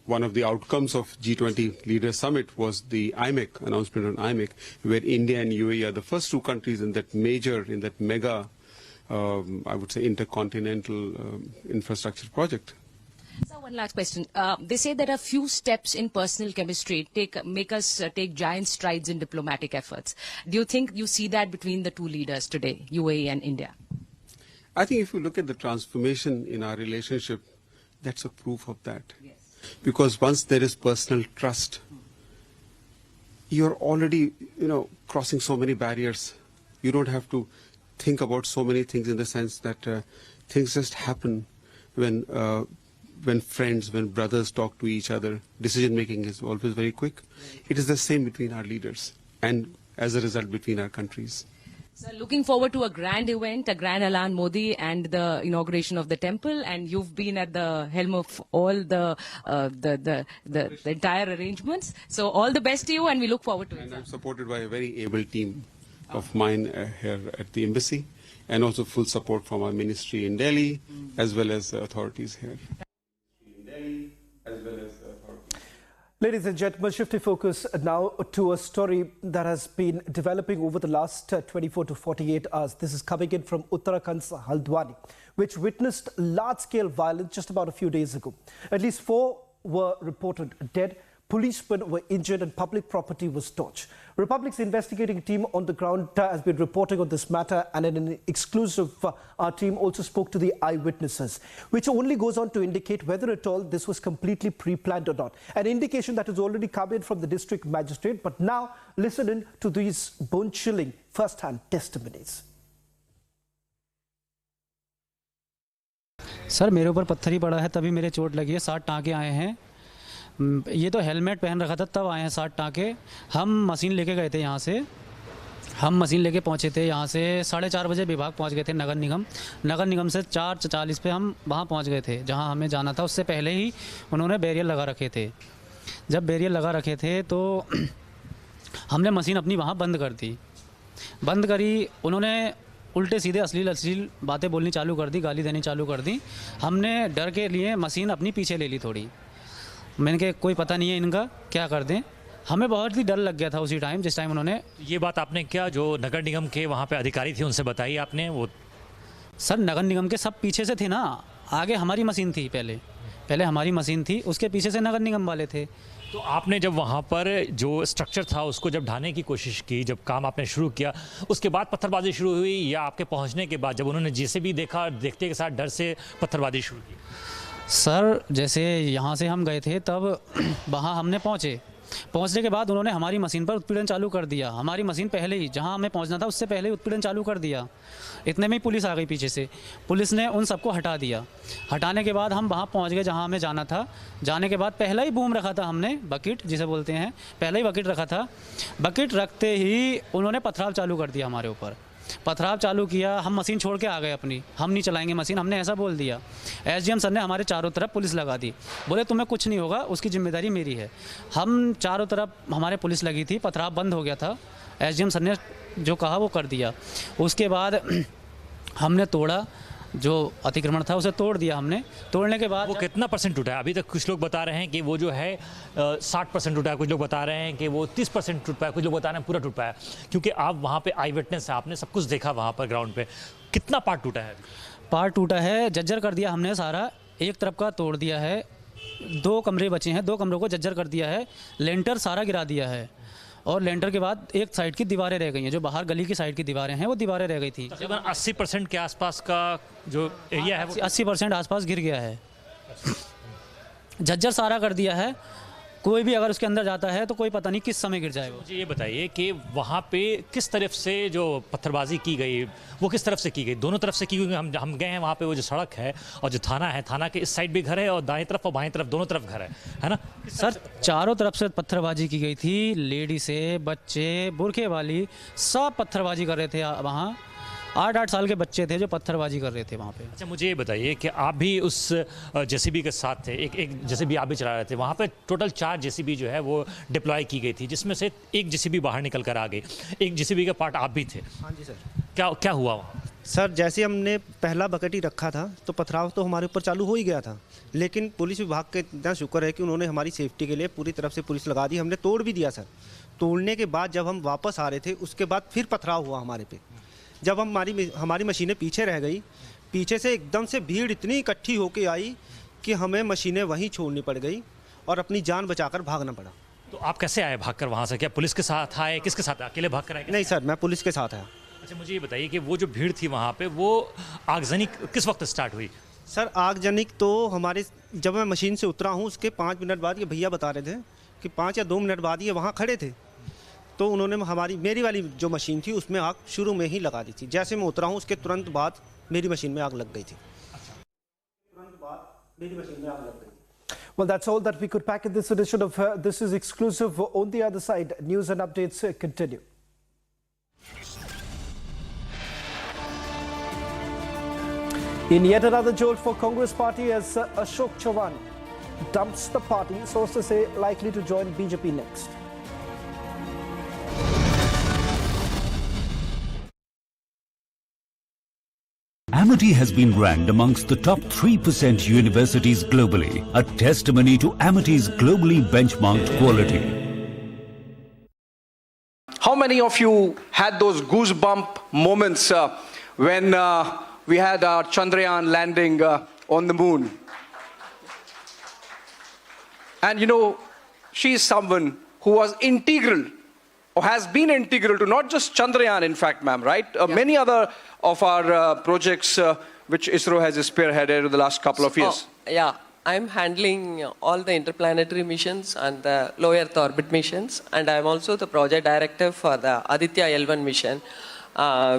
One of the outcomes of G20 Leaders Summit was the IMEC, announcement on IMEC, where India and UAE are the first 2 countries in that mega, I would say, intercontinental infrastructure project. So one last question. They say there are few steps in personal chemistry make us take giant strides in diplomatic efforts. Do you think you see that between the 2 leaders today, UAE and India? I think if you look at the transformation in our relationship, that's a proof of that. Yes. Because once there is personal trust, you're already, crossing so many barriers. You don't have to think about so many things, in the sense that things just happen when friends, when brothers talk to each other. Decision making is always very quick. It is the same between our leaders, and as a result between our countries. So looking forward to a grand event, a grand Elan Modi and the inauguration of the temple, and you've been at the helm of all the entire arrangements. So all the best to you, and we look forward to it. And I'm supported by a very able team of mine here at the embassy, and also full support from our ministry in Delhi, as well as the authorities here. Ladies and gentlemen, shifting focus now to a story that has been developing over the last 24 to 48 hours. This is coming in from Uttarakhand's Haldwani, which witnessed large-scale violence just about a few days ago. At least 4 were reported dead. Policemen were injured and public property was torched. Republic's investigating team on the ground has been reporting on this matter, and in an exclusive, our team also spoke to the eyewitnesses, which only goes on to indicate whether at all this was completely pre-planned or not. An indication that has already come in from the district magistrate, but now listen in to these bone-chilling first-hand testimonies. Sir, मेरे ऊपर पत्थर ही पड़ा है, तभी मेरे चोट लगी है, 60 टाँके आए हैं। ये तो हेलमेट पहन रखा था, तब आए हैं 60 टाँके। हम मशीन लेके गए थे यहाँ से, हम मशीन लेके पहुँचे थे यहाँ से 4:30 बजे विभाग पहुँच गए थे नगर निगम से 4:40 पे हम वहाँ पहुँच गए थे जहाँ हमें जाना था। उससे पहले ही उन्होंने बैरियर लगा रखे थे। जब बैरियर लगा रखे थे तो हमने मशीन अपनी वहाँ बंद कर दी। बंद करी, उन्होंने उल्टे सीधे अश्लील बातें बोलनी चालू कर दी, गाली देनी चालू कर दी। हमने डर के लिए मशीन अपनी पीछे ले ली थोड़ी। मैंने कहा कोई पता नहीं है इनका, क्या कर दें। हमें बहुत ही डर लग गया था उसी टाइम, जिस टाइम उन्होंने ये बात आपने क्या जो नगर निगम के वहाँ पे अधिकारी थे उनसे बताई आपने? वो सर, नगर निगम के सब पीछे से थे ना, आगे हमारी मशीन थी, पहले हमारी मशीन थी, उसके पीछे से नगर निगम वाले थे। तो आपने जब वहाँ पर जो स्ट्रक्चर था उसको जब ढाने की कोशिश की, जब काम आपने शुरू किया, उसके बाद पत्थरबाजी शुरू हुई, या आपके पहुँचने के बाद जब उन्होंने जैसे भी देखा, देखते के साथ डर से पत्थरबाजी शुरू की? सर, जैसे यहाँ से हम गए थे तब वहाँ हमने पहुँचने के बाद उन्होंने हमारी मशीन पर उत्पीड़न चालू कर दिया। हमारी मशीन पहले ही, जहाँ हमें पहुँचना था उससे पहले ही उत्पीड़न चालू कर दिया। इतने में ही पुलिस आ गई पीछे से, पुलिस ने उन सबको हटा दिया। हटाने के बाद हम वहाँ पहुँच गए जहाँ हमें जाना था। जाने के बाद पहले ही बूम रखा था हमने, बकेट जिसे बोलते हैं, पहले ही बकेट रखा था। बकेट रखते ही उन्होंने पथराव चालू कर दिया हमारे ऊपर। पथराव चालू किया, हम मशीन छोड़ के आ गए अपनी, हम नहीं चलाएंगे मशीन, हमने ऐसा बोल दिया। एसडीएम सर ने हमारे चारों तरफ पुलिस लगा दी, बोले तुम्हें कुछ नहीं होगा, उसकी जिम्मेदारी मेरी है। हम चारों तरफ हमारे पुलिस लगी थी, पथराव बंद हो गया था, एसडीएम सर ने जो कहा वो कर दिया। उसके बाद हमने तोड़ा, जो अतिक्रमण था उसे तोड़ दिया हमने। तोड़ने के बाद वो कितना परसेंट टूटा है? अभी तक कुछ लोग बता रहे हैं कि वो जो है 60% टूटा है, कुछ लोग बता रहे हैं कि वो 30% टूट पाया, कुछ लोग बता रहे हैं पूरा टूट पाया, क्योंकि आप वहाँ पे आई विटनेस है, आपने सब कुछ देखा वहाँ पर ग्राउंड पे। कितना पार्ट टूटा है? पार्ट टूटा है, जर्जर कर दिया हमने सारा, एक तरफ का तोड़ दिया है, 2 कमरे बचे हैं, 2 कमरों को जर्जर कर दिया है, लेंटर सारा गिरा दिया है, और लेंटर के बाद एक साइड की दीवारें रह गई हैं, जो बाहर गली की साइड की दीवारें हैं वो दीवारें रह गई थी। तकरीबन 80% के आसपास का जो एरिया है 80% आसपास गिर गया है, जर्जर सारा कर दिया है। कोई भी अगर उसके अंदर जाता है तो कोई पता नहीं किस समय गिर जाएगा। मुझे ये बताइए कि वहाँ पे किस तरफ से जो पत्थरबाजी की गई वो किस तरफ से की गई? दोनों तरफ से की गई। हम गए हैं वहाँ पे, वो जो सड़क है और जो थाना है, थाना के इस साइड भी घर है और दाएं तरफ और बाएं तरफ दोनों तरफ घर है ना सर? चारों तरफ से पत्थरबाजी की गई थी, लेडी से बच्चे बुरखे वाली सब पत्थरबाजी कर रहे थे। वहाँ 8-8 साल के बच्चे थे जो पत्थरबाजी कर रहे थे वहाँ पे। अच्छा, मुझे ये बताइए कि आप भी उस जेसीबी के साथ थे, एक जेसीबी आप भी चला रहे थे वहाँ पे। टोटल 4 जेसीबी जो है वो डिप्लॉय की गई थी, जिसमें से एक जेसीबी बाहर निकल कर आ गई, एक जेसीबी का पार्ट आप भी थे। हाँ जी सर। क्या हुआ वहाँ? सर जैसे हमने पहला बकेट ही रखा था तो पथराव तो हमारे ऊपर चालू हो ही गया था, लेकिन पुलिस विभाग का इतना शुक्र है कि उन्होंने हमारी सेफ्टी के लिए पूरी तरफ से पुलिस लगा दी। हमने तोड़ भी दिया सर। तोड़ने के बाद जब हम वापस आ रहे थे उसके बाद फिर पथराव हुआ हमारे पे। जब हमारी मशीनें पीछे रह गई, पीछे से एकदम से भीड़ इतनी इकट्ठी होके आई कि हमें मशीनें वहीं छोड़नी पड़ गई और अपनी जान बचाकर भागना पड़ा। तो आप कैसे आए भागकर वहाँ से? क्या पुलिस के साथ आए, किसके साथ? अकेले भाग कर आए? नहीं सर, मैं पुलिस के साथ आया। अच्छा, मुझे ये बताइए कि वो जो भीड़ थी वहाँ पे, वो आगजनी किस वक्त स्टार्ट हुई? सर आगजनी तो जब मैं मशीन से उतरा हूँ उसके 5 मिनट बाद ये भैया बता रहे थे कि 5 या 2 मिनट बाद ये वहाँ खड़े थे, तो उन्होंने मेरी वाली जो मशीन थी उसमें आग शुरू में ही लगा दी थी। जैसे मैं उतरा हूँ उसके तुरंत बाद मेरी मशीन में आग लग गई थी। तुरंत बाद मेरी मशीन में आग लग गई। Well, that's all that we could pack in this edition of This is Exclusive. On the other side, news and updates continue. In yet another jolt for Congress party as Ashok Chavan dumps the party, sources say likely to join BJP next. Amity has been ranked amongst the top 3% universities globally, a testimony to Amity's globally benchmarked quality. How many of you had those goosebump moments when we had our Chandrayaan landing on the moon? And you know, she is someone who was integral, or has been integral to not just Chandrayaan, in fact, ma'am, right? Many other of our projects which ISRO has spearheaded over the last couple of years. Yeah, I'm handling all the interplanetary missions and the low Earth orbit missions, and I'm also the project director for the Aditya L1 mission,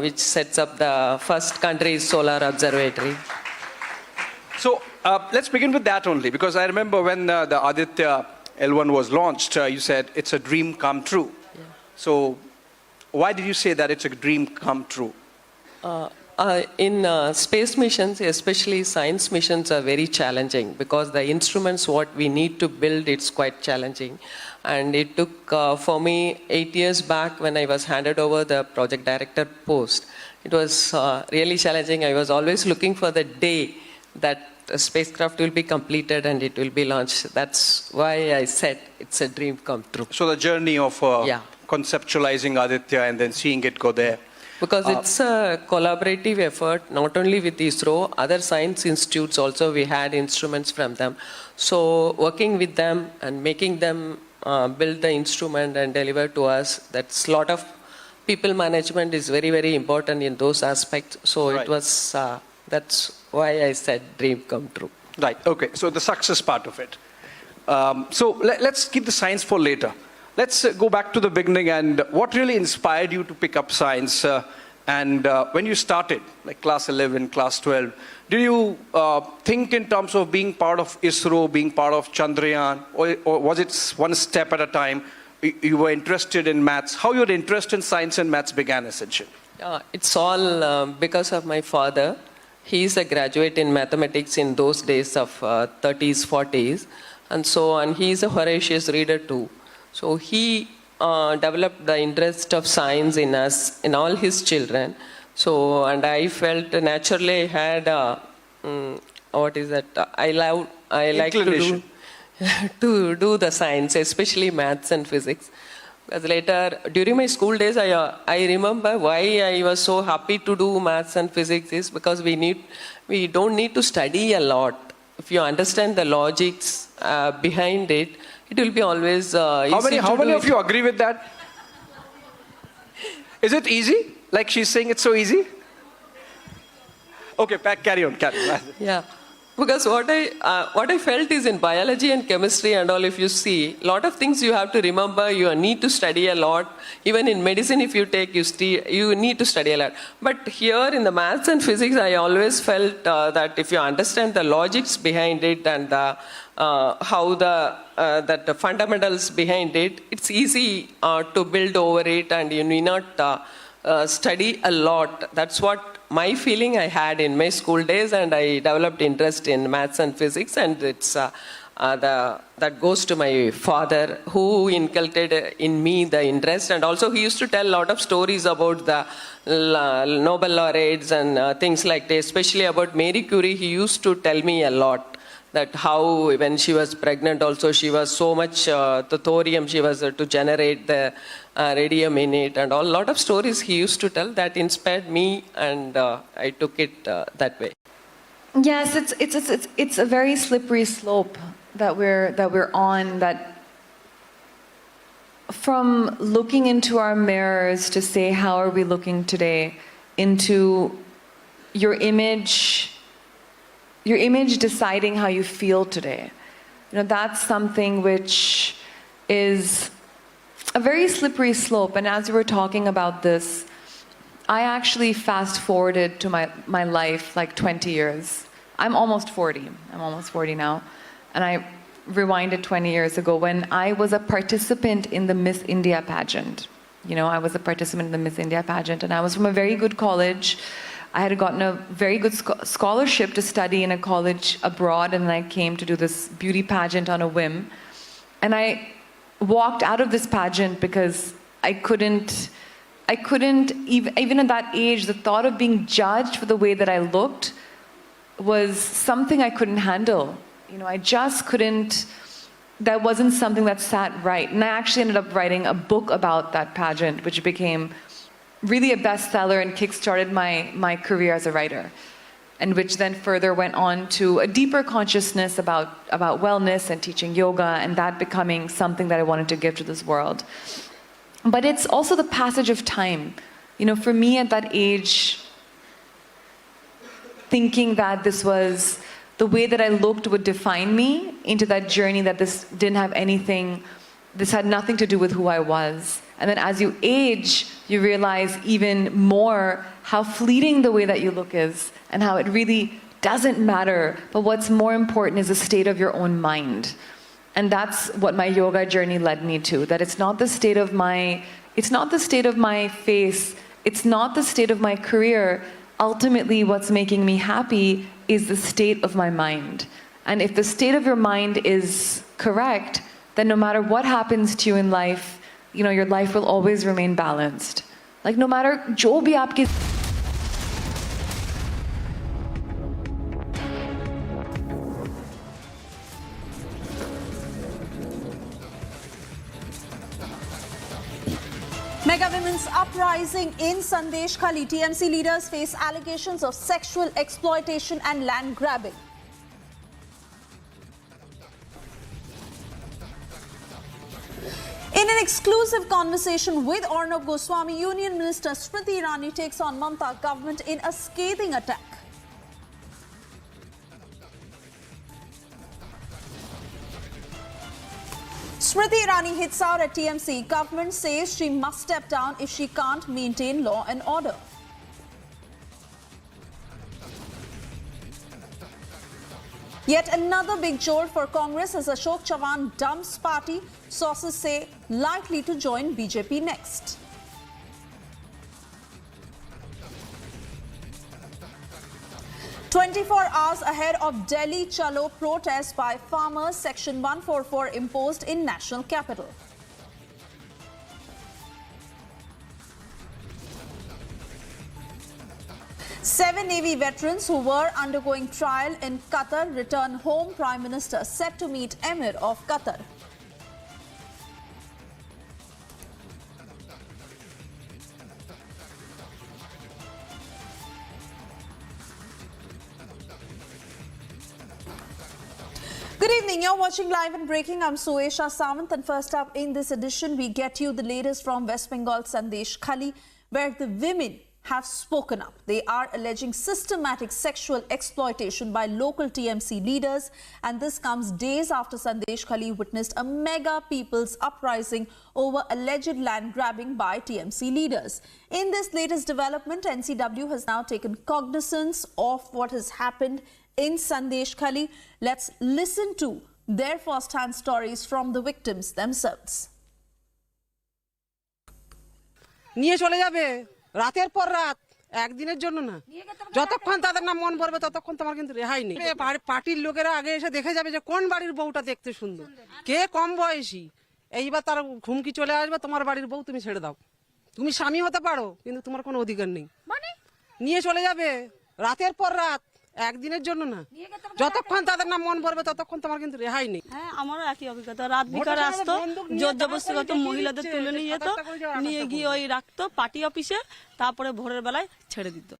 which sets up the first country's solar observatory. So let's begin with that only, because I remember when the Aditya L1 was launched, you said it's a dream come true. Yeah. So why did you say that it's a dream come true? In space missions, especially science missions, are very challenging because the instruments what we need to build, it's quite challenging. And it took, for me, 8 years back when I was handed over the project director post, it was really challenging. I was always looking for the day that a spacecraft will be completed and it will be launched. That's why I said it's a dream come true. So the journey of conceptualizing Aditya and then seeing it go there. Because it's a collaborative effort, not only with ISRO, other science institutes also, we had instruments from them. So working with them and making them build the instrument and deliver to us, that's a lot of people management is very, very important in those aspects. So it was, that's why I said dream come true. Right, okay, so the success part of it. So let's keep the science for later. Let's go back to the beginning and what really inspired you to pick up science and when you started, like class 11, class 12, did you think in terms of being part of ISRO, being part of Chandrayaan, or was it one step at a time? You were interested in maths. How your interest in science and maths began essentially? It's all because of my father. He's a graduate in mathematics in those days of 30s, 40s. And he's a voracious reader too. So he developed the interest of science in us, in all his children. So, and I felt naturally I had, what is that? I like to do the science, especially maths and physics. Because later, during my school days, I remember why I was so happy to do maths and physics is because we don't need to study a lot. If you understand the logics behind it, it will be always easy. How many of you agree with that? Is it easy? Like she's saying it's so easy? Okay, carry on. Yeah. Because what I felt is in biology and chemistry and all, if you see, a lot of things you have to remember, you need to study a lot. Even in medicine, if you take, you need to study a lot. But here in the maths and physics, I always felt that if you understand the logics behind it and how the fundamentals behind it, it's easy to build over it and you need not study a lot. That's what my feeling I had in my school days, and I developed interest in maths and physics, and it's that goes to my father who inculcated in me the interest, and also he used to tell a lot of stories about the Nobel laureates and things like that, especially about Marie Curie. He used to tell me a lot that how when she was pregnant also she was so much the thorium she was to generate the radium in it, and a lot of stories he used to tell that inspired me, and I took it that way. Yes, it's a very slippery slope that we're on, that from looking into our mirrors to say how are we looking today, into your image deciding how you feel today. That's something which is a very slippery slope. And as we were talking about this, I actually fast forwarded to my life like 20 years. I'm almost 40. I'm almost 40 now. And I rewinded 20 years ago when I was a participant in the Miss India pageant. I was a participant in the Miss India pageant, and I was from a very good college. I had gotten a very good scholarship to study in a college abroad, and then I came to do this beauty pageant on a whim. And I walked out of this pageant because I couldn't even at that age, the thought of being judged for the way that I looked was something I couldn't handle. I just couldn't, that wasn't something that sat right. And I actually ended up writing a book about that pageant, which became really a bestseller and kickstarted my career as a writer, and which then further went on to a deeper consciousness about wellness and teaching yoga, and that becoming something that I wanted to give to this world. But it's also the passage of time. For me at that age, thinking that this was the way that I looked would define me, into that journey that this had nothing to do with who I was. And then as you age, you realize even more how fleeting the way that you look is, and how it really doesn't matter. But what's more important is the state of your own mind. And that's what my yoga journey led me to, that it's not the state of my face, it's not the state of my career. Ultimately, what's making me happy is the state of my mind. And if the state of your mind is correct, then no matter what happens to you in life, your life will always remain balanced. Like no matter jo bhi aapke Mega women's uprising in Sandeshkhali. TMC leaders face allegations of sexual exploitation and land grabbing. In an exclusive conversation with Arnab Goswami, Union Minister Smriti Irani takes on Mamata government in a scathing attack. Smriti Irani hits out at TMC. Government says she must step down if she can't maintain law and order. Yet another big jolt for Congress as Ashok Chavan dumps party. Sources say likely to join BJP next. "24 hours ahead of Delhi Chalo protest by farmers, Section 144 imposed in national capital. 7 Navy veterans who were undergoing trial in Qatar return home. Prime Minister set to meet Emir of Qatar. Good evening, you're watching Live and Breaking. I'm Suesha Samant, and first up in this edition, we get you the latest from West Bengal Sandeshkhali, where the women have spoken up. They are alleging systematic sexual exploitation by local TMC leaders, and this comes days after Sandeshkhali witnessed a mega people's uprising over alleged land grabbing by TMC leaders. In this latest development, NCW has now taken cognizance of what has happened in Sandeshkhali. Let's listen to their first-hand stories from the victims themselves. নিয়ে চলে যাবে রাতের পর রাত, একদিনের জন্য না। যতক্ষণ তাদের না মন ভরবে ততক্ষণ তোমার কিন্তু রেহাই নেই। পার্টির লোকেরা আগে এসে দেখে যাবে যে কোন বাড়ির বউটা দেখতে সুন্দর, কে কম বয়সী। এইবার তার ঘুমকি চলে আসবে, তোমার বাড়ির বউ তুমি ছেড়ে দাও। তুমি স্বামী হতে পারো, কিন্তু তোমার কোনো অধিকার নেই। নিয়ে চলে যাবে রাতের পর রাত, একদিনের জন্য না। যতক্ষণ তাদের না মন ভরবে ততক্ষণ তোমার কিন্তু রেহাই নেই। হ্যাঁ, আমারও একই অভিজ্ঞতা। রাত বিকালে আসতো, জোর জবরদস্তি করতো, মহিলাদের তুলে নিয়ে যেত, নিয়ে গিয়ে ওই রাখতো পার্টি অফিসে, তারপরে ভোরের বেলায় ছেড়ে দিত।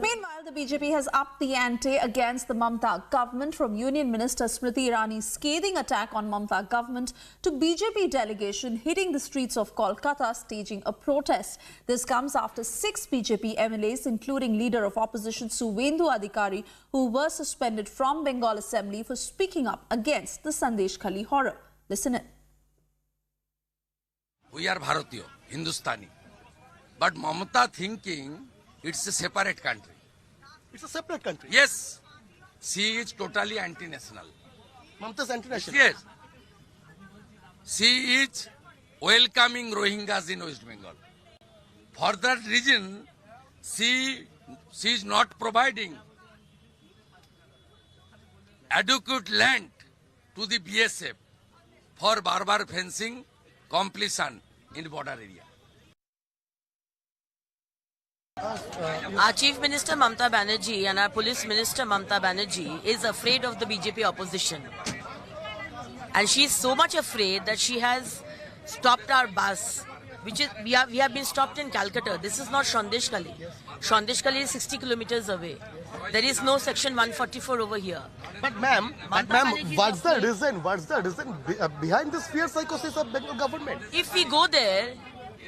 Meanwhile, the BJP has upped the ante against the Mamata government, from Union Minister Smriti Irani's scathing attack on Mamata government to BJP delegation hitting the streets of Kolkata staging a protest. This comes after 6 BJP MLAs, including leader of opposition Suvendu Adhikari, who were suspended from Bengal Assembly for speaking up against the Sandeshkhali horror. Listen in. We are Bharatiya, Hindustani, but Mamata thinking it's a separate country. It's a separate country? Yes. She is totally anti-national. Mamata's anti-national? Yes. She is welcoming Rohingyas in West Bengal. For that reason, she is not providing adequate land to the BSF for barbar fencing completion in border area. Our Chief Minister Mamata Banerjee and our Police Minister Mamata Banerjee is afraid of the BJP opposition. And she is so much afraid that she has stopped our bus, which is, we have been stopped in Calcutta. This is not Sandeshkhali. Sandeshkhali is 60 kilometers away. There is no section 144 over here. But ma'am, what's the reason behind this fierce psychosis of Bengal government? If we go there,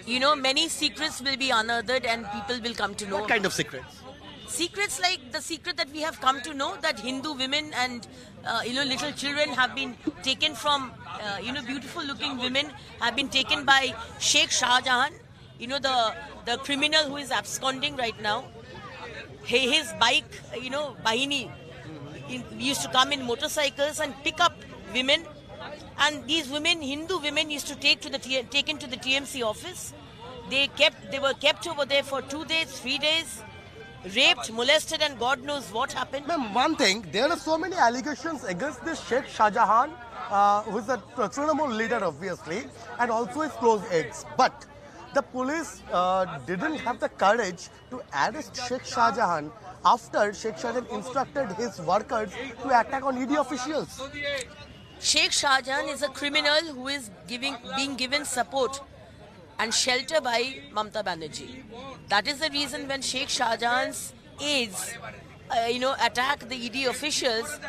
you know, many secrets will be unearthed and people will come to know. What kind of secrets? Secrets like the secret that we have come to know that Hindu women and, little children have been taken from, beautiful looking women have been taken by Sheikh Shah Jahan, the criminal who is absconding right now. His bike, Bahini, used to come in motorcycles and pick up women. And these women, Hindu women, used to taken to the TMC office. They were kept over there for 2 days, 3 days, raped, molested, and God knows what happened. Ma'am, one thing, there are so many allegations against this Sheikh Shah Jahan, who is a Trinamool leader, obviously, and also his close aides. But the police didn't have the courage to arrest Sheikh Shah Jahan after Sheikh Shah Jahan instructed his workers to attack on ED officials. Sheikh Shah Jahan is a criminal who is being given support and shelter by Mamata Banerjee. That is the reason when Sheikh Shah Jahan's aides, attack the ED officials,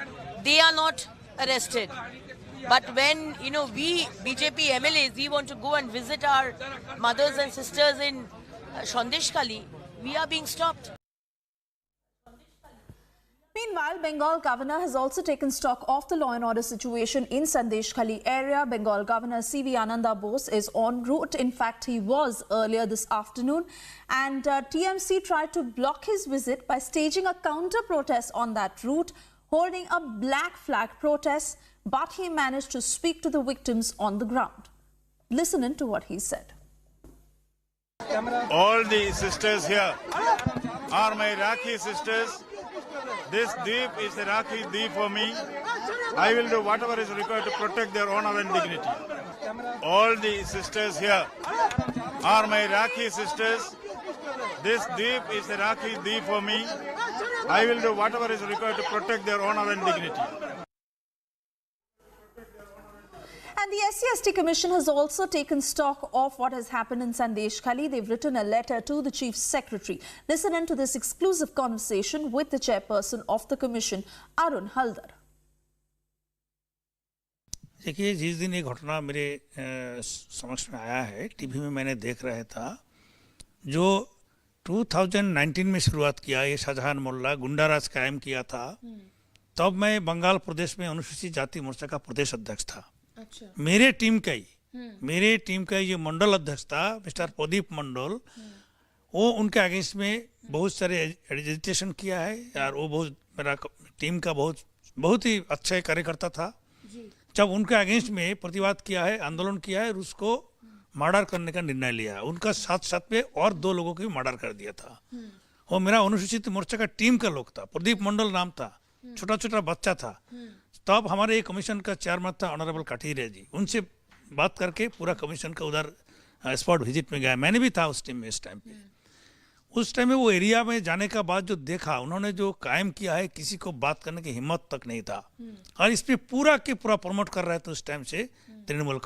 they are not arrested. But when, we BJP MLAs, we want to go and visit our mothers and sisters in Sandeshkhali, we are being stopped. Meanwhile, Bengal governor has also taken stock of the law and order situation in Sandeshkhali area. Bengal Governor CV Ananda Bose is en route. In fact, he was earlier this afternoon. And TMC tried to block his visit by staging a counter-protest on that route, holding a black flag protest. But he managed to speak to the victims on the ground. Listen in to what he said. All the sisters here are my Rakhi sisters. This deep is a Rakhi deep for me. I will do whatever is required to protect their honor and dignity. All the sisters here are my Rakhi sisters. This deep is a Rakhi deep for me. I will do whatever is required to protect their honor and dignity. And the SCST Commission has also taken stock of what has happened in Sandeshkhali. They've written a letter to the Chief Secretary. Listen in to this exclusive conversation with the chairperson of the Commission, Arun Haldar. देखिए, जिस दिन ये घटना मेरे समक्ष में आया है, टीवी में मैंने देख रहा था, जो 2019 में शुरुआत किया ये शाहजहान मोल्ला गुंडाराज कायम किया था, तब मैं बंगाल प्रदेश में अनुसूचित जाति मोर्चा का प्रदेश अध्यक्ष था। अच्छा। मेरे टीम का ये मंडल अध्यक्ष था मिस्टर प्रदीप मंडल, वो उनके अगेंस्ट में बहुत सारे एजिटेशन किया है यार। वो बहुत मेरा टीम का बहुत ही अच्छा कार्यकर्ता था। जब उनके अगेंस्ट में प्रतिवाद किया है, आंदोलन किया है, उसको मर्डर करने का निर्णय लिया। उनका साथ में और 2 लोगों को भी मर्डर कर दिया था। वो मेरा अनुसूचित मोर्चा का टीम का लोग था, प्रदीप मंडल नाम था, छोटा बच्चा था। तब हमारे एक कमीशन का चेयरमैन था ऑनरेबल कठीरे जी, उनसे बात करके पूरा कमीशन का उधर स्पॉट विजिट में गया। मैंने भी था उस टीम में। उस टाइम में वो एरिया में जाने का बाद जो देखा उन्होंने, जो कायम किया है, किसी को बात करने की हिम्मत तक नहीं था। और इस पे पूरा प्रमोट कर रहे थे उस टाइम से तृणमूल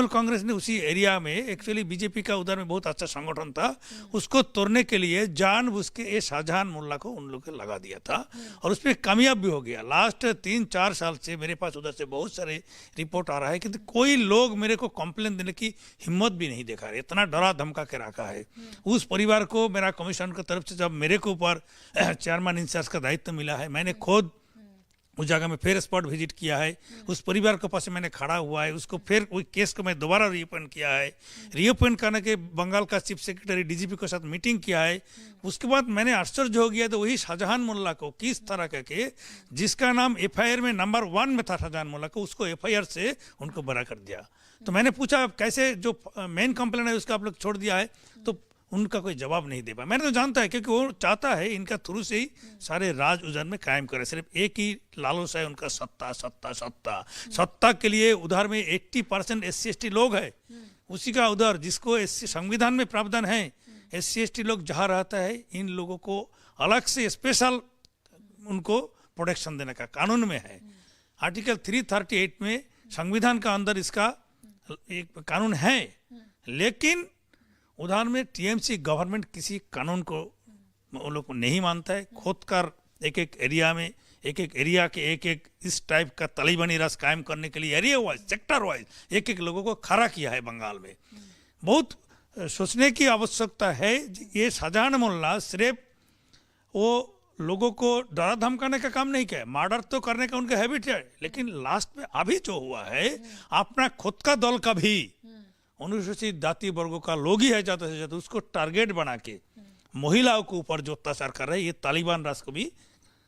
कांग्रेस ने उसी एरिया में, एक्चुअली बीजेपी का उधर में बहुत अच्छा संगठन था, उसको तोड़ने के लिए जानबूझ के ये शाहजहान मोल्ला को उन लोगों को लगा दिया था और उस पर कामयाब भी हो गया। लास्ट 3-4 साल से मेरे पास उधर से बहुत सारे रिपोर्ट आ रहा है कि कोई लोग मेरे को कंप्लेन देने की हिम्मत भी नहीं दिखा रहे, इतना डरा धमका के रखा है। उस परिवार को मेरा कमीशन की तरफ से जब मेरे को ऊपर चेयरमैन इंचार्ज का दायित्व मिला है, मैंने खुद उस जगह में फिर स्पॉट विजिट किया है। उस परिवार के पास मैंने खड़ा हुआ है, उसको फिर वही केस को मैं दोबारा रीओपन किया है। रीओपन करने के बंगाल का चीफ सेक्रेटरी डीजीपी के साथ मीटिंग किया है। उसके बाद मैंने आश्चर्य हो गया, तो वही शाहजहान मोल्ला को किस तरह के, जिसका नाम एफआईआर में नंबर 1 में था शाहजहान मोल्ला को, उसको एफआईआर से उनको बरा कर दिया। तो मैंने पूछा कैसे जो मेन कंप्लेन है उसका आप लोग छोड़ दिया है, तो उनका कोई जवाब नहीं दे पाया। मैंने तो जानता है क्योंकि वो चाहता है इनका थ्रू से ही सारे राज उधर में कायम करे। सिर्फ एक ही लालच है उनका, सत्ता के लिए। उधर में 80% SC/ST लोग है, उसी का उधर जिसको संविधान में प्रावधान है, SC/ST लोग जहाँ रहता है, इन लोगों को अलग से स्पेशल उनको प्रोटेक्शन देने का कानून में है। आर्टिकल 338 में संविधान का अंदर इसका एक कानून है, लेकिन उधर में टीएमसी गवर्नमेंट किसी कानून को उन लोग को नहीं मानता है। खुद कर एक एरिया में, एक एरिया के एक इस टाइप का तालिबानी राज कायम करने के लिए एरिया वाइज, सेक्टर वाइज एक लोगों को खड़ा किया है बंगाल में। बहुत सोचने की आवश्यकता है। ये शाहजहान मोल्ला सिर्फ वो लोगों को डरा धमकाने का काम नहीं किया, मर्डर तो करने का उनका हैबिट है, लेकिन लास्ट में अभी जो हुआ है, अपना खुद का दल का भी अनुसूचित जाति वर्गों का लोग ही है ज़्यादा से ज़्यादा, उसको टारगेट बना के महिलाओं के ऊपर जो अत्याचार कर रहे हैं, ये तालिबान राज को भी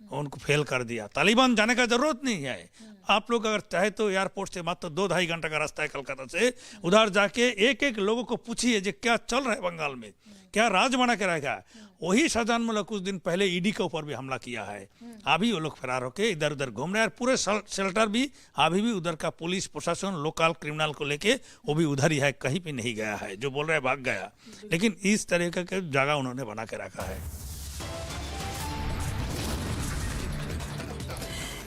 उनको फेल कर दिया। तालिबान जाने का जरूरत नहीं है। आप लोग अगर चाहे तो एयरपोर्ट से मात्र 2-2.5 घंटा का रास्ता है कलकत्ता से, उधर जाके एक लोगों को पूछिए जो क्या चल रहा है बंगाल में, क्या राज बना के रहेगा। वही शाहजहान मोल्ला कुछ दिन पहले ईडी के ऊपर भी हमला किया है। अभी वो लोग फरार होके इधर उधर घूम रहे हैं। पूरे शेल्टर भी अभी भी उधर का पुलिस प्रशासन लोकल क्रिमिनल को लेके वो भी उधर ही है, कहीं भी नहीं गया है। जो बोल रहे हैं भाग गया, लेकिन इस तरह का जगह उन्होंने बना के रखा है।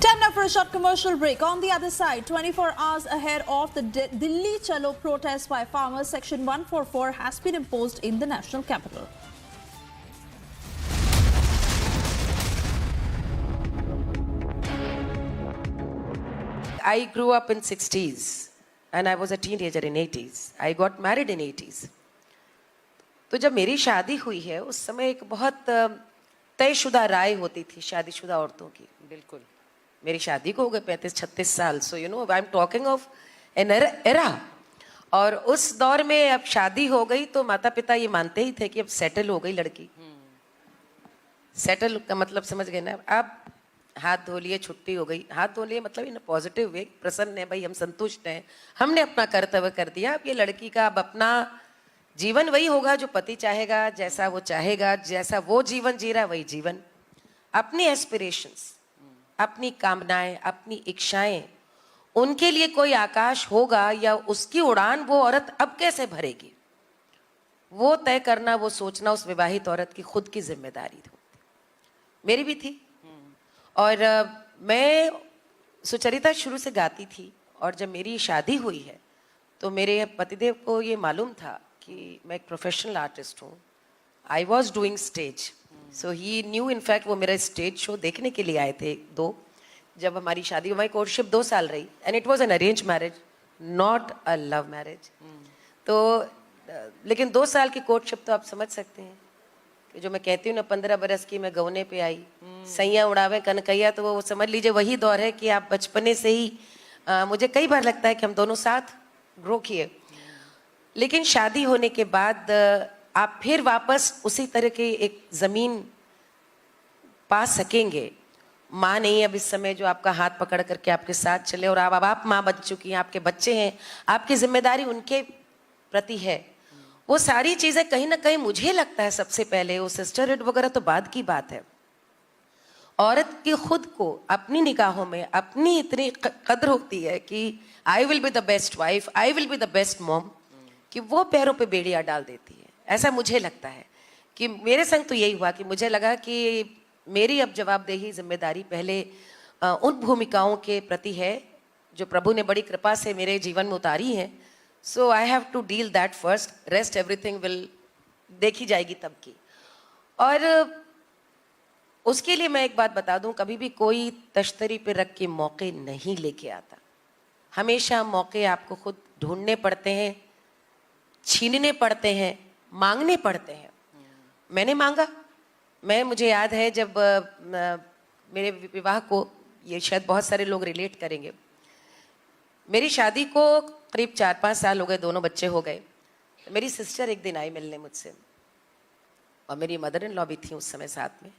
Time now for a short commercial break. On the other side, 24 hours ahead of the Delhi Chalo protest by farmers, Section 144 has been imposed in the national capital. I grew up in 60s and I was a teenager in 80s. I got married in 80s. तो जब मेरी शादी हुई है उस समय एक बहुत तयशुदा राय होती थी शादीशुदा औरतों की। बिल्कुल, मेरी शादी को हो गए 35-36 साल। So you know I am talking of an era. और उस दौर में अब शादी हो गई तो माता पिता ये मानते ही थे कि अब सेटल हो गई लड़की। सेटल का मतलब समझ गए ना। अब हाथ धो लिए, छुट्टी हो गई। हाथ धो लिए मतलब इन पॉजिटिव वे, प्रसन्न है भाई, हम संतुष्ट हैं, हमने अपना कर्तव्य कर दिया। अब ये लड़की का अब अपना जीवन वही होगा जो पति चाहेगा, जैसा वो चाहेगा, जैसा वो जीवन जी रहा वही जीवन। अपनी एस्पिरेशंस, अपनी कामनाएं, अपनी इच्छाएं, उनके लिए कोई आकाश होगा या उसकी उड़ान वो औरत अब कैसे भरेगी? वो तय करना, वो सोचना उस विवाहित औरत की खुद की जिम्मेदारी थी, मेरी भी थी। और मैं सुचरिता शुरू से गाती थी, और जब मेरी शादी हुई है तो मेरे पतिदेव को ये मालूम था कि मैं एक प्रोफेशनल आर्टिस्ट हूँ। I was doing stage, so he new, in fact वो मेरा स्टेज शो देखने के लिए आए थे 2, जब हमारी शादी, हमारी कोर्टशिप 2 साल रही, and it was an arrange marriage, not a love marriage. तो लेकिन 2 साल की कोर्टशिप तो आप समझ सकते हैं कि जो मैं कहती हूँ ना, 15 बरस की मैं गौने पे आई, सैया उड़ावे कनकैया, तो वो समझ लीजिए वही दौर है कि आप बचपने से ही मुझे कई बार लगता है कि हम दोनों साथ ग्रो किए, लेकिन शादी होने के बाद आप फिर वापस उसी तरह की एक ज़मीन पा सकेंगे। माँ नहीं अब इस समय जो आपका हाथ पकड़ करके आपके साथ चले, और अब आप माँ बन चुकी हैं, आपके बच्चे हैं, आपकी जिम्मेदारी उनके प्रति है। वो सारी चीज़ें कहीं ना कहीं मुझे लगता है सबसे पहले, वो सिस्टरहुड वगैरह तो बाद की बात है, औरत की खुद को अपनी निगाहों में अपनी इतनी कदर होती है कि I will be the best wife, I will be the best mom, कि वो पैरों पे बेड़ियाँ डाल देती है। ऐसा मुझे लगता है कि मेरे संग तो यही हुआ कि मुझे लगा कि मेरी अब जवाबदेही, जिम्मेदारी पहले उन भूमिकाओं के प्रति है जो प्रभु ने बड़ी कृपा से मेरे जीवन में उतारी है। So I have to deal that first, rest everything will देखी जाएगी तब की। और उसके लिए मैं एक बात बता दूं, कभी भी कोई तश्तरी पे रख के मौके नहीं लेके आता, हमेशा मौके आपको खुद ढूंढने पड़ते हैं, छीनने पड़ते हैं, मांगने पड़ते हैं। मैंने मांगा, मुझे याद है जब मेरे विवाह को, ये शायद बहुत सारे लोग रिलेट करेंगे, मेरी शादी को करीब 4-5 साल हो गए, दोनों बच्चे हो गए। मेरी सिस्टर एक दिन आई मिलने मुझसे, और मेरी मदर इन लॉ भी थी उस समय साथ में।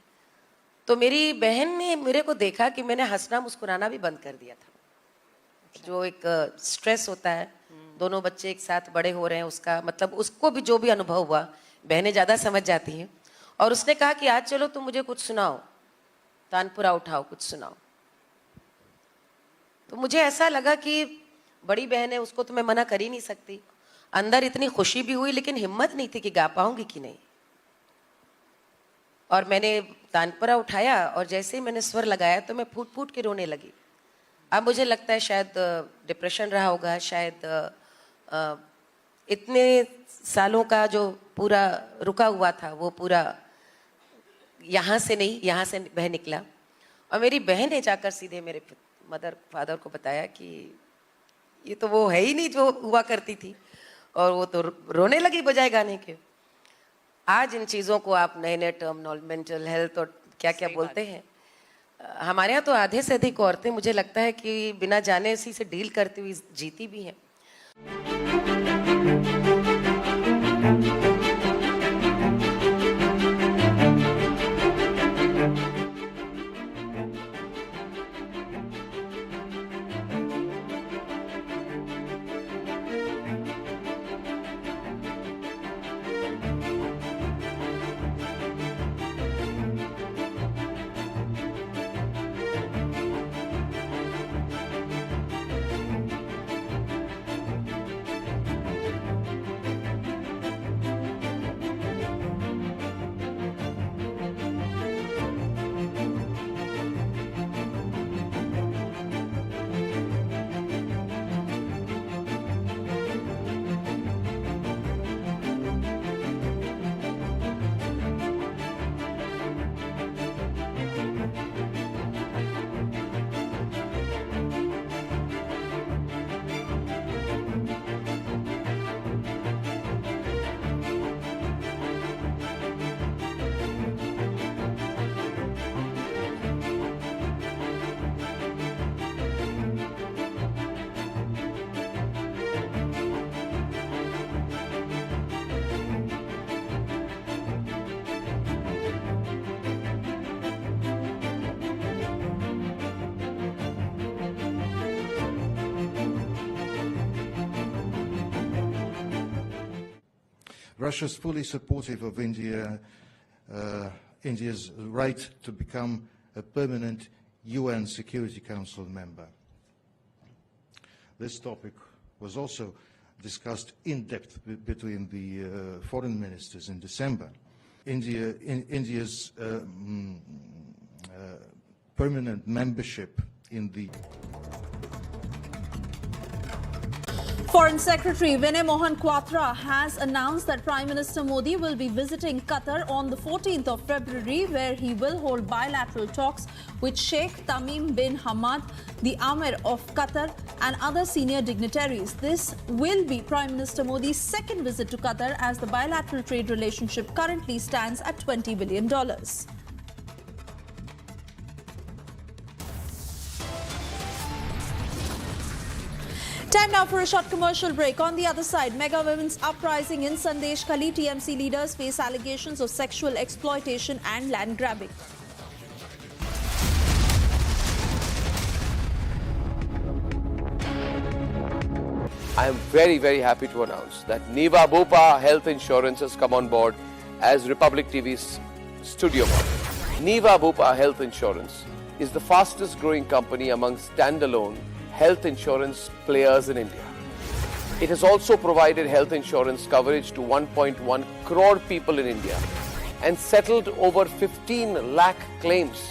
तो मेरी बहन ने मेरे को देखा कि मैंने हंसना मुस्कुराना भी बंद कर दिया था। जो एक स्ट्रेस होता है, दोनों बच्चे एक साथ बड़े हो रहे हैं, उसका मतलब उसको भी जो भी अनुभव हुआ, बहनें ज़्यादा समझ जाती हैं। और उसने कहा कि आज चलो तुम मुझे कुछ सुनाओ, तानपुरा उठाओ, कुछ सुनाओ। तो मुझे ऐसा लगा कि बड़ी बहन है, उसको तो मैं मना कर ही नहीं सकती। अंदर इतनी खुशी भी हुई, लेकिन हिम्मत नहीं थी कि गा पाऊंगी कि नहीं। और मैंने तानपुरा उठाया, और जैसे ही मैंने स्वर लगाया तो मैं फूट फूट के रोने लगी। अब मुझे लगता है शायद डिप्रेशन रहा होगा, शायद इतने सालों का जो पूरा रुका हुआ था वो पूरा यहाँ से नहीं, यहाँ से बह निकला। और मेरी बहन ने जाकर सीधे मेरे मदर फादर को बताया कि ये तो वो है ही नहीं जो हुआ करती थी, और वो तो रोने लगी बजाय गाने के। आज इन चीज़ों को आप नए नए टर्म, मेंटल हेल्थ और क्या क्या बोलते हैं। हमारे यहाँ तो आधे से अधिक औरतें मुझे लगता है कि बिना जाने इसी से डील करती हुई जीती भी हैं। Russia is fully supportive of India's right to become a permanent UN Security Council member. This topic was also discussed in depth between the foreign ministers in December. India's permanent membership in the Foreign Secretary Vinay Mohan Kwatra has announced that Prime Minister Modi will be visiting Qatar on the 14th of February, where he will hold bilateral talks with Sheikh Tamim bin Hamad, the Amir of Qatar, and other senior dignitaries. This will be Prime Minister Modi's second visit to Qatar, as the bilateral trade relationship currently stands at $20 billion. Time now for a short commercial break. On the other side, mega women's uprising in Sandeshkhali. TMC leaders face allegations of sexual exploitation and land grabbing. I am very, very happy to announce that Niva Bupa Health Insurance has come on board as Republic TV's studio partner. Niva Bupa Health Insurance is the fastest growing company among standalone health insurance players in India. It has also provided health insurance coverage to 1.1 crore people in India and settled over 15 lakh claims,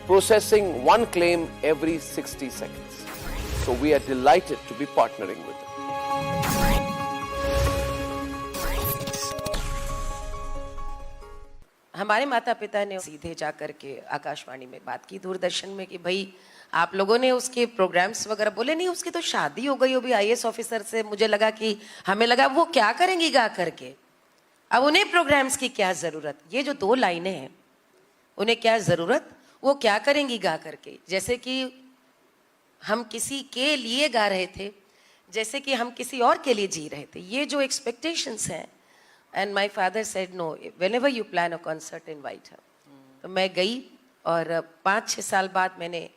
processing one claim every 60 seconds. So we are delighted to be partnering with them. हमारे माता पिता ने सीधे जाकर के आकाशवाणी में बात की, दूरदर्शन में, कि भाई आप लोगों ने उसके प्रोग्राम्स वगैरह बोले, नहीं उसकी तो शादी हो गई, वो भी IAS ऑफिसर से। मुझे लगा कि हमें लगा वो क्या करेंगी गा करके, अब उन्हें प्रोग्राम्स की क्या ज़रूरत। ये जो दो लाइनें हैं, उन्हें क्या ज़रूरत, वो क्या करेंगी गा करके। जैसे कि हम किसी के लिए गा रहे थे, जैसे कि हम किसी और के लिए जी रहे थे। ये जो एक्सपेक्टेशंस हैं, and my father said no, whenever you plan a concert invite her. तो मैं गई और 5-6 साल बाद मैंने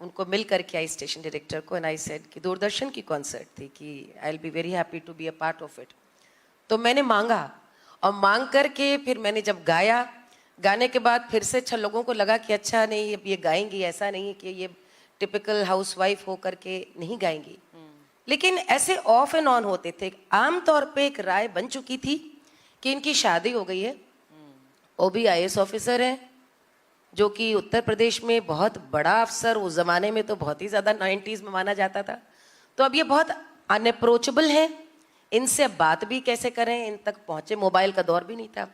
उनको मिल करके आई, स्टेशन डायरेक्टर को, एंड आई सेड कि दूरदर्शन की कॉन्सर्ट थी, कि I will be very happy to be a part of it. तो मैंने मांगा, और मांग करके फिर मैंने जब गाया, गाने के बाद फिर से अच्छा लोगों को लगा कि अच्छा नहीं अब ये गाएंगी, ऐसा नहीं है कि ये टिपिकल हाउसवाइफ हो करके नहीं गाएंगी, लेकिन ऐसे ऑफ एंड ऑन होते थे। आम तौर पे एक राय बन चुकी थी कि इनकी शादी हो गई है, वो भी IAS ऑफिसर है, जो कि उत्तर प्रदेश में बहुत बड़ा अफसर, उस ज़माने में तो बहुत ही ज़्यादा 90s में माना जाता था। तो अब ये बहुत अनअप्रोचेबल है, इनसे अब बात भी कैसे करें, इन तक पहुँचे, मोबाइल का दौर भी नहीं था।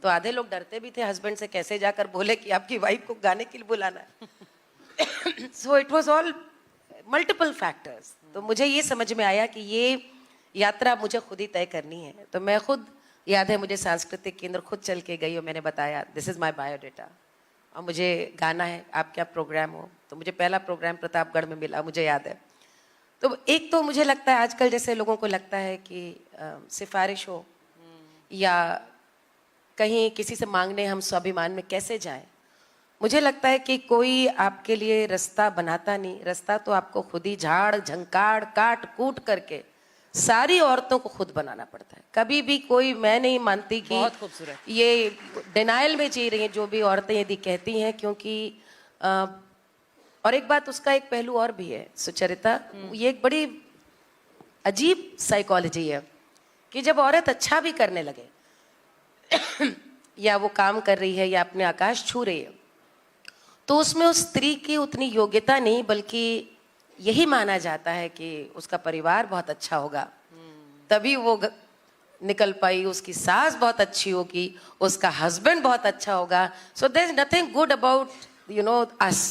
तो आधे लोग डरते भी थे हस्बैंड से, कैसे जाकर बोले कि आपकी वाइफ को गाने के लिए बुलाना है। So it was all multiple factors. तो मुझे ये समझ में आया कि ये यात्रा मुझे खुद ही तय करनी है। तो मैं खुद, याद है मुझे सांस्कृतिक केंद्र खुद चल के गई और मैंने बताया दिस इज़ माय बायोडाटा और मुझे गाना है, आप क्या प्रोग्राम हो। तो मुझे पहला प्रोग्राम प्रतापगढ़ में मिला, मुझे याद है। तो एक तो मुझे लगता है आजकल जैसे लोगों को लगता है कि सिफारिश हो या कहीं किसी से मांगने हम स्वाभिमान में कैसे जाएं। मुझे लगता है कि कोई आपके लिए रास्ता बनाता नहीं, रास्ता तो आपको खुद ही झाड़ झंकाड़ काट कूट करके सारी औरतों को खुद बनाना पड़ता है। कभी भी कोई, मैं नहीं मानती कि बहुत खूबसूरत, ये डिनाइल में जी रही हैं जो भी औरतें यदि कहती हैं, क्योंकि और एक बात, उसका एक पहलू और भी है सुचरिता, ये एक बड़ी अजीब साइकोलॉजी है कि जब औरत अच्छा भी करने लगे या वो काम कर रही है या अपने आकाश छू रही है, तो उसमें उस स्त्री की उतनी योग्यता नहीं, बल्कि यही माना जाता है कि उसका परिवार बहुत अच्छा होगा तभी वो निकल पाई, उसकी सास बहुत अच्छी होगी, उसका हस्बैंड बहुत अच्छा होगा। So there is nothing good about us,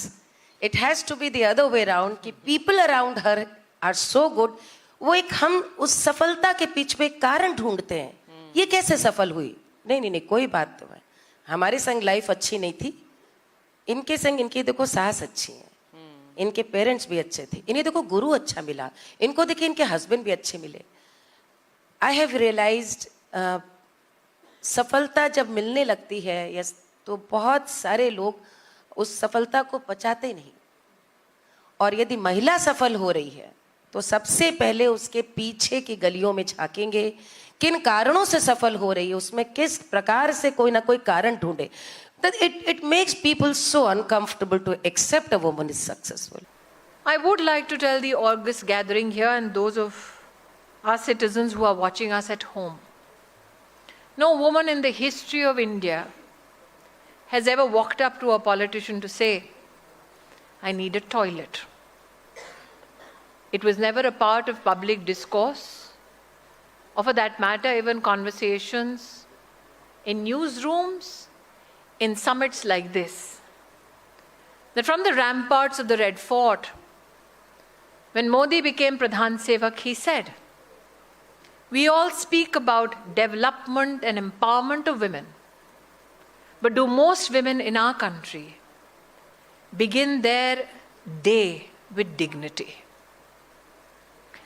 it has to be the other way around कि people around her are so good. वो एक, हम उस सफलता के पीछे एक कारण ढूंढते हैं, ये कैसे सफल हुई। नहीं नहीं नहीं, कोई बात तो है, हमारे संग लाइफ अच्छी नहीं थी, इनके संग इनकी देखो सास अच्छी है, इनके पेरेंट्स भी अच्छे थे, इन्हें देखो गुरु अच्छा मिला, इनको देखिए इनके हस्बैंड भी अच्छे मिले। आई हैव रियलाइज्ड सफलता जब मिलने लगती है यस, तो बहुत सारे लोग उस सफलता को पचाते नहीं, और यदि महिला सफल हो रही है तो सबसे पहले उसके पीछे की गलियों में झांकेंगे, किन कारणों से सफल हो रही है, उसमें किस प्रकार से कोई ना कोई कारण ढूंढे। It makes people so uncomfortable to accept a woman is successful. I would like to tell the august gathering here and those of our citizens who are watching us at home. No woman in the history of India has ever walked up to a politician to say, I need a toilet. It was never a part of public discourse, or for that matter, even conversations in newsrooms, in summits like this. That from the ramparts of the Red Fort, when Modi became Pradhan Sevak, he said, we all speak about development and empowerment of women, but do most women in our country begin their day with dignity?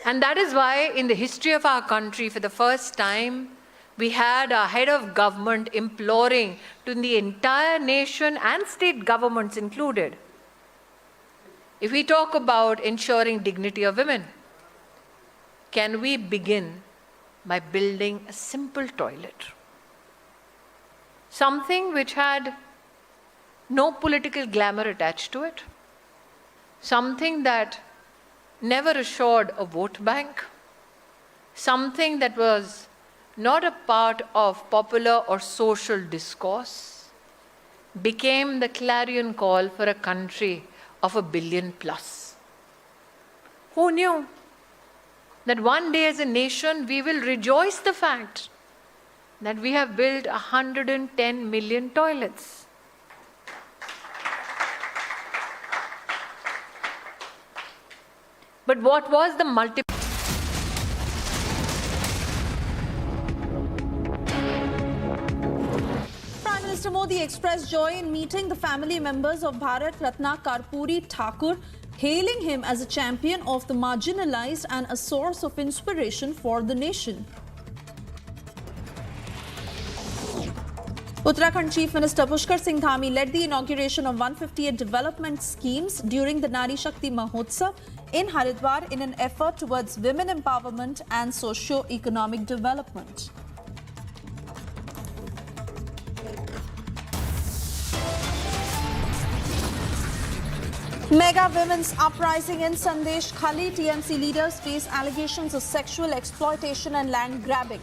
And that is why in the history of our country, for the first time, we had a head of government imploring to the entire nation and state governments included, if we talk about ensuring dignity of women, can we begin by building a simple toilet? Something which had no political glamour attached to it. Something that never assured a vote bank. Something that was not a part of popular or social discourse, became the clarion call for a country of 1 billion plus. Who knew that one day as a nation we will rejoice the fact that we have built 110 million toilets? But what was the Prime Minister Modi expressed joy in meeting the family members of Bharat Ratna Karpuri Thakur, hailing him as a champion of the marginalized and a source of inspiration for the nation. Uttarakhand Chief Minister Pushkar Singh Dhami led the inauguration of 158 development schemes during the Nari Shakti Mahotsav in Haridwar in an effort towards women empowerment and socio-economic development. Mega women's uprising in Sandeshkhali. TMC leaders face allegations of sexual exploitation and land grabbing.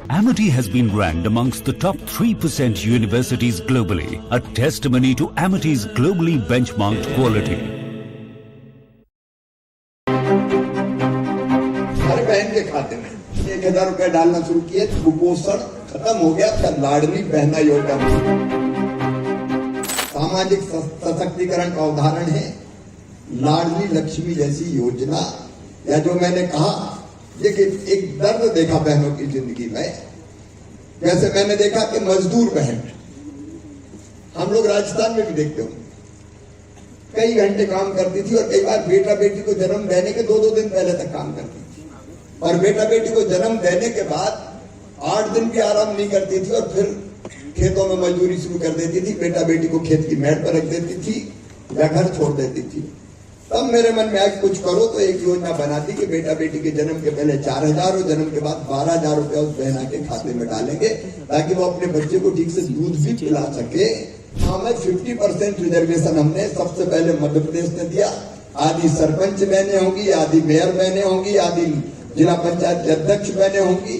Amity has been ranked amongst the top 3% universities globally, a testimony to Amity's globally benchmarked quality. हर बहन के खाते में 1000 रुपए डालना शुरू किए, कुपोषण खत्म हो गया, फिर लाडली बहना योजना। सामाजिक सशक्तिकरण का उदाहरण है लाडली लक्ष्मी जैसी योजना, या जो मैंने कहा देखिए एक दर्द देखा बहनों की जिंदगी में। जैसे मैंने देखा कि मजदूर बहन, हम लोग राजस्थान में भी देखते हो, कई घंटे काम करती थी और कई बार बेटा बेटी को जन्म देने के 2-2 दिन पहले तक काम करती थी, और बेटा बेटी को जन्म देने के बाद 8 दिन भी आराम नहीं करती थी और फिर खेतों में मजदूरी शुरू कर देती थी। बेटा बेटी को खेत की मेड़ पर रख देती थी या घर छोड़ देती थी। तब मेरे मन में आज कुछ करो तो एक योजना बनाती कि बेटा बेटी के जन्म के पहले 4000 और जन्म के बाद 12000 रुपया उस बहना के खाते में डालेंगे ताकि वो अपने बच्चे को ठीक से दूध भी पिला सके। हमें 50% रिजर्वेशन हमने सबसे पहले मध्य प्रदेश ने दिया। आधी सरपंच बहनें होंगी, आधी मेयर बहनें होंगी, आधी जिला पंचायत अध्यक्ष बहनें होंगी।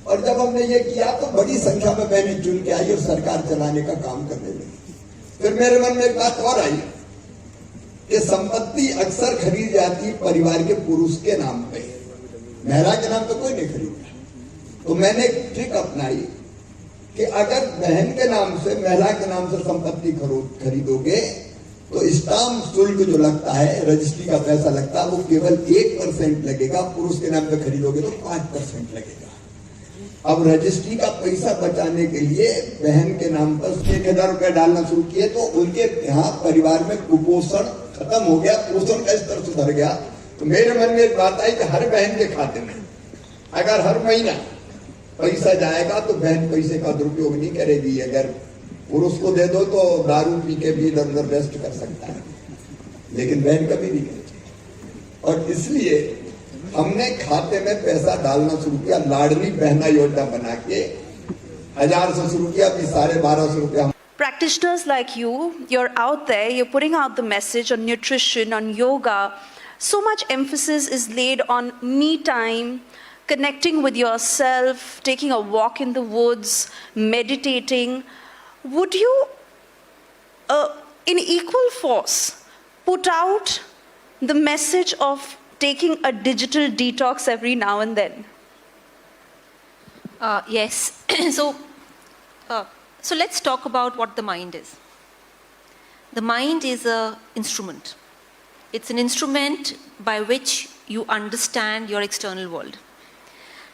और जब हमने ये किया तो बड़ी संख्या में बहनें चुन के आई और सरकार चलाने का काम करने लगी। फिर मेरे मन में एक बात और आई कि संपत्ति अक्सर खरीदी जाती है परिवार के पुरुष के नाम पे, महिला के नाम पे कोई नहीं खरीदता। तो मैंने एक ट्रिक अपनाई कि अगर बहन के नाम से, महिला के नाम से संपत्ति खरीदोगे तो स्टाम्प शुल्क जो लगता है, रजिस्ट्री का पैसा लगता है, वो केवल 1% लगेगा। पुरुष के नाम पे खरीदोगे तो 5% लगेगा। अब रजिस्ट्री का पैसा बचाने के लिए बहन के नाम पर 1000 रुपया डालना शुरू किए तो उनके यहाँ परिवार में कुपोषण खत्म हो गया, पोषण का स्तर सुधर गया। तो मेरे मन में एक बात आई कि हर बहन के खाते में अगर हर महीना पैसा जाएगा तो बहन पैसे का दुरुपयोग नहीं करेगी। अगर पुरुष को दे दो तो दारू पी के भी इधर उधर वेस्ट कर सकता है, लेकिन बहन कभी नहीं करेगी। और इसलिए हमने खाते में पैसा डालना शुरू किया, लाडली बहना योजना बना के 1000 से शुरू किया, अभी 1250 रुपया। practitioners like you, you're out there, you're putting out the message on nutrition, on yoga. So much emphasis is laid on me time, connecting with yourself, taking a walk in the woods, meditating. Would you, in equal force, put out the message of taking a digital detox every now and then? Yes. So let's talk about what the mind is. The mind is an instrument. It's an instrument by which you understand your external world.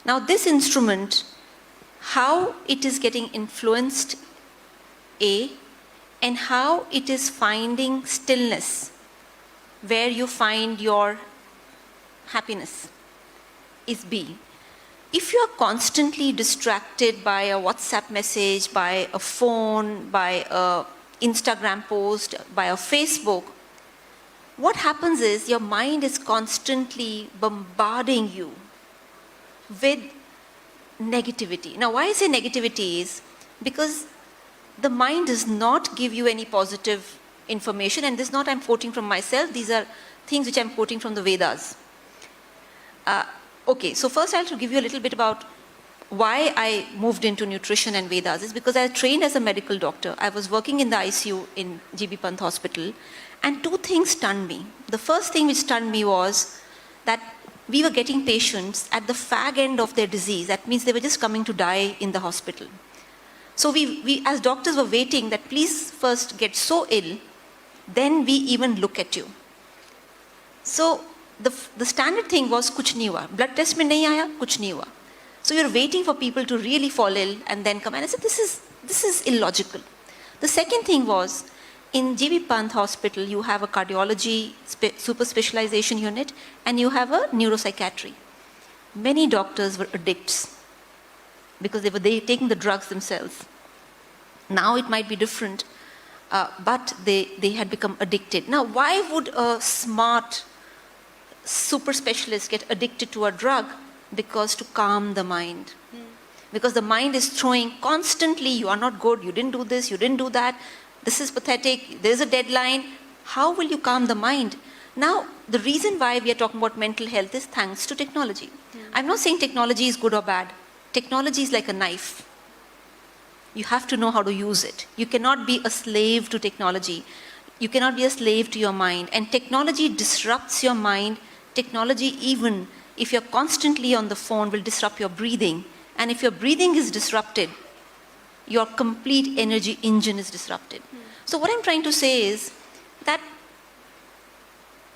Now this instrument, how it is getting influenced, A, and how it is finding stillness, where you find your happiness, is B. If you are constantly distracted by a WhatsApp message, by a phone, by an Instagram post, by a Facebook, what happens is your mind is constantly bombarding you with negativity. Now, why I say negativity is because the mind does not give you any positive information, and this is not I'm quoting from myself, these are things which I'm quoting from the Vedas. Okay, so first I'll give you a little bit about why I moved into nutrition and Vedas. Is because I trained as a medical doctor. I was working in the ICU in GB Pant Hospital, and two things stunned me. The first thing which stunned me was that we were getting patients at the fag end of their disease. That means they were just coming to die in the hospital. So we as doctors were waiting that please first get so ill, then we even look at you. So the standard thing was kuch nahi hua. Blood test mein nahi aaya, kuch nahi hua. So you're waiting for people to really fall ill and then come. And I said, this is illogical. The second thing was, in GB Pant Hospital, you have a cardiology super specialization unit and you have a neuropsychiatry. Many doctors were addicts because they were taking the drugs themselves. Now it might be different, but they had become addicted. Now, why would a smart super specialist get addicted to a drug? Because to calm the mind. Because the mind is throwing constantly, you are not good, you didn't do this, you didn't do that, this is pathetic, there's a deadline. How will you calm the mind? Now, the reason why we are talking about mental health is thanks to technology. I'm not saying technology is good or bad. Technology is like a knife. You have to know how to use it. You cannot be a slave to technology. You cannot be a slave to your mind. And technology disrupts your mind. Technology, even if you're constantly on the phone, will disrupt your breathing. And if your breathing is disrupted, your complete energy engine is disrupted. So what I'm trying to say is that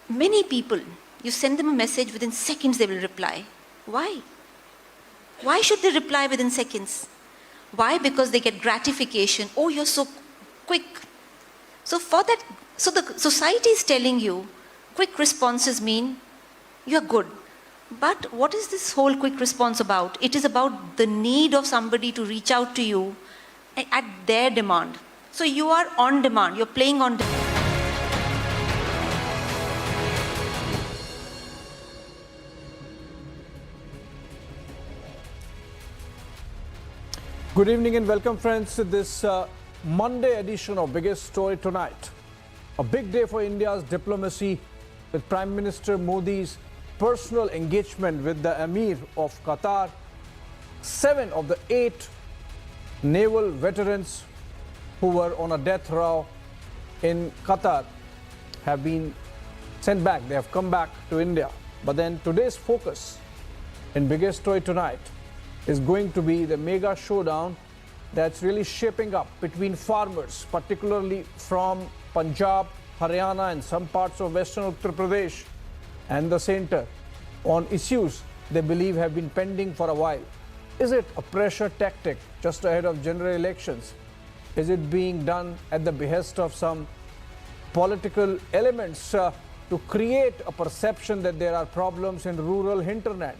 many people, you send them a message, within seconds they will reply. Why? Why should they reply within seconds? Why? Because they get gratification. Oh, you're so quick. So for that, so the society is telling you quick responses mean you're good. But what is this whole quick response about? It is about the need of somebody to reach out to you at their demand. So you are on demand, you're playing on demand. Good evening and welcome, friends, to this Monday edition of Biggest Story Tonight. A big day for India's diplomacy, with Prime Minister Modi's personal engagement with the Emir of Qatar. 7 of the 8 naval veterans who were on a death row in Qatar have been sent back. They have come back to India. But then today's focus in Biggest Story Tonight is going to be the mega showdown that's really shaping up between farmers, particularly from Punjab, Haryana and some parts of western Uttar Pradesh and the center, on issues they believe have been pending for a while. Is it a pressure tactic just ahead of general elections? Is it being done at the behest of some political elements to create a perception that there are problems in rural hinterland?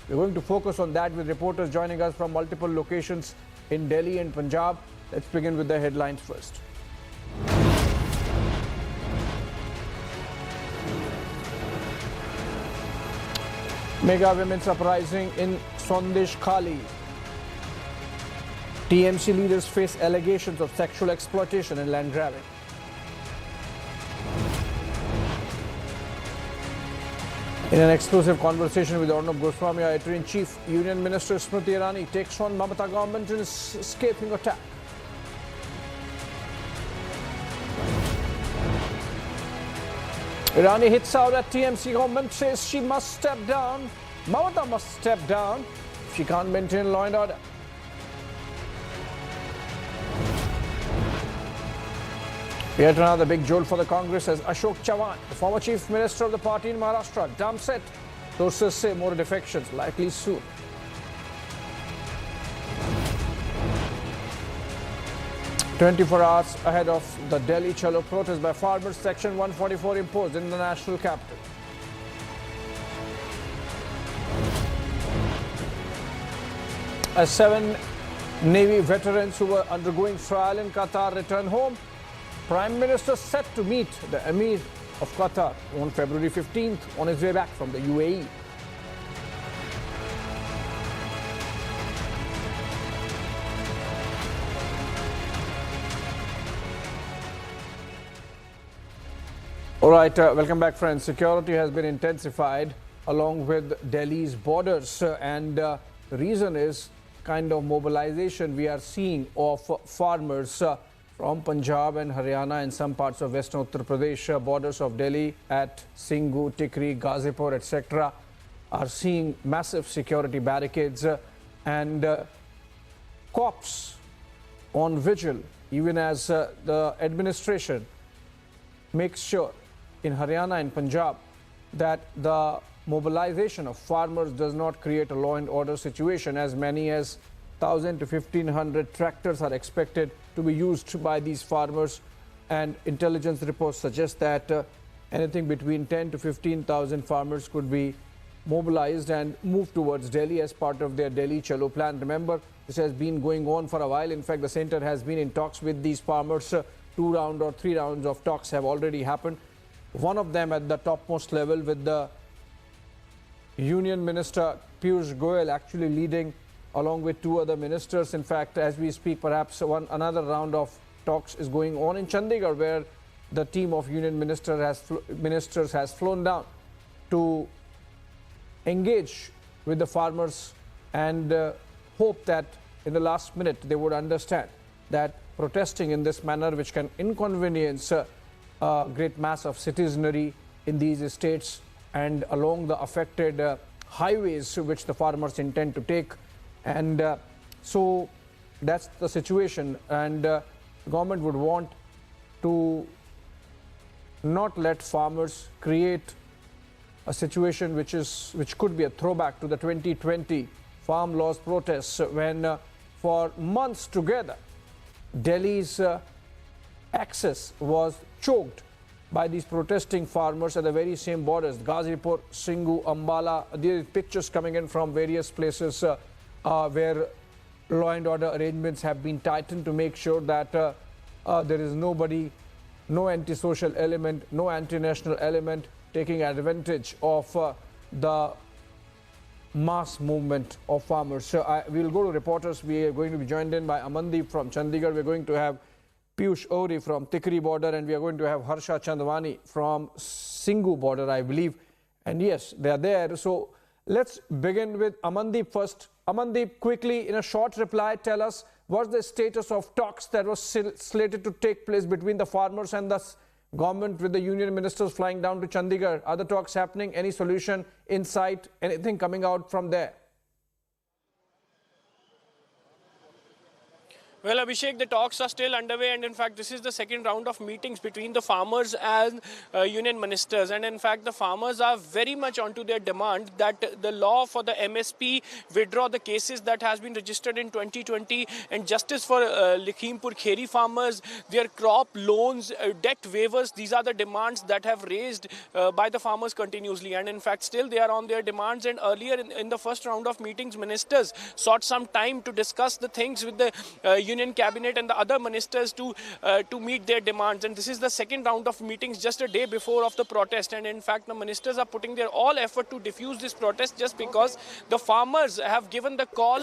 We're going to focus on that with reporters joining us from multiple locations in Delhi and Punjab. Let's begin with the headlines first. Mega women's uprising in Sandeshkhali. TMC leaders face allegations of sexual exploitation and land grabbing. In an exclusive conversation with Arnab Goswami, Editor-in-Chief, Union Minister Smriti Irani takes on Mamata government in escaping attack. Irani hits out at TMC government, says she must step down. Mamata must step down if she can't maintain law and order. Yet another big jolt for the Congress as Ashok Chavan, the former chief minister of the party in Maharashtra, dumps it. Sources say more defections likely soon. "24 hours ahead of the Delhi Chalo protest by farmers, Section 144 imposed in the national capital. As 7 Navy veterans who were undergoing trial in Qatar return home, Prime Minister set to meet the Emir of Qatar on February 15th on his way back from the UAE. All right, welcome back, friends. Security has been intensified along with Delhi's borders, and the reason is kind of mobilization we are seeing of farmers from Punjab and Haryana and some parts of western Uttar Pradesh, borders of Delhi at Singhu, Tickri, Ghazipur, etc. are seeing massive security barricades and cops on vigil, even as the administration makes sure in Haryana and Punjab that the mobilization of farmers does not create a law and order situation. As many as 1,000 to 1,500 tractors are expected to be used by these farmers, and intelligence reports suggest that anything between 10 to 15,000 farmers could be mobilized and moved towards Delhi as part of their Delhi Chalo plan. Remember, this has been going on for a while. In fact, the center has been in talks with these farmers. 2 rounds or 3 rounds of talks have already happened. One of them at the topmost level with the Union Minister Piyush Goyal actually leading along with 2 other ministers. In fact, as we speak, perhaps another round of talks is going on in Chandigarh, where the team of Union ministers has flown down to engage with the farmers and hope that in the last minute they would understand that protesting in this manner, which can inconvenience a great mass of citizenry in these states and along the affected highways which the farmers intend to take. And so that's the situation, and the government would want to not let farmers create a situation which could be a throwback to the 2020 farm laws protests, when for months together Delhi's access was choked by these protesting farmers at the very same borders, Ghazipur, Singhu, Ambala. There are pictures coming in from various places where law and order arrangements have been tightened to make sure that there is nobody, no antisocial element, no anti-national element taking advantage of the mass movement of farmers. So we'll go to reporters. We are going to be joined in by Amandeep from Chandigarh. We're going to have Piyush Ohri from Tickri border, and we are going to have Harsha Chandwani from Singhu border, I believe. And yes, they are there. So let's begin with Amandeep first. Amandeep, quickly, in a short reply, tell us what's the status of talks that was slated to take place between the farmers and the government, with the union ministers flying down to Chandigarh. Are the talks happening? Any solution in sight? Anything coming out from there? Well, Abhishek, the talks are still underway, and in fact, this is the second round of meetings between the farmers and union ministers. And in fact, the farmers are very much onto their demand that the law for the MSP withdraw the cases that has been registered in 2020, and justice for Lakhimpur Kheri farmers, their crop loans, debt waivers. These are the demands that have raised by the farmers continuously. And in fact, still they are on their demands. And earlier in the first round of meetings, ministers sought some time to discuss the things with the Union Cabinet and the other ministers to meet their demands. And this is the second round of meetings just a day before of the protest. And in fact, the ministers are putting their all effort to diffuse this protest just because the farmers have given the call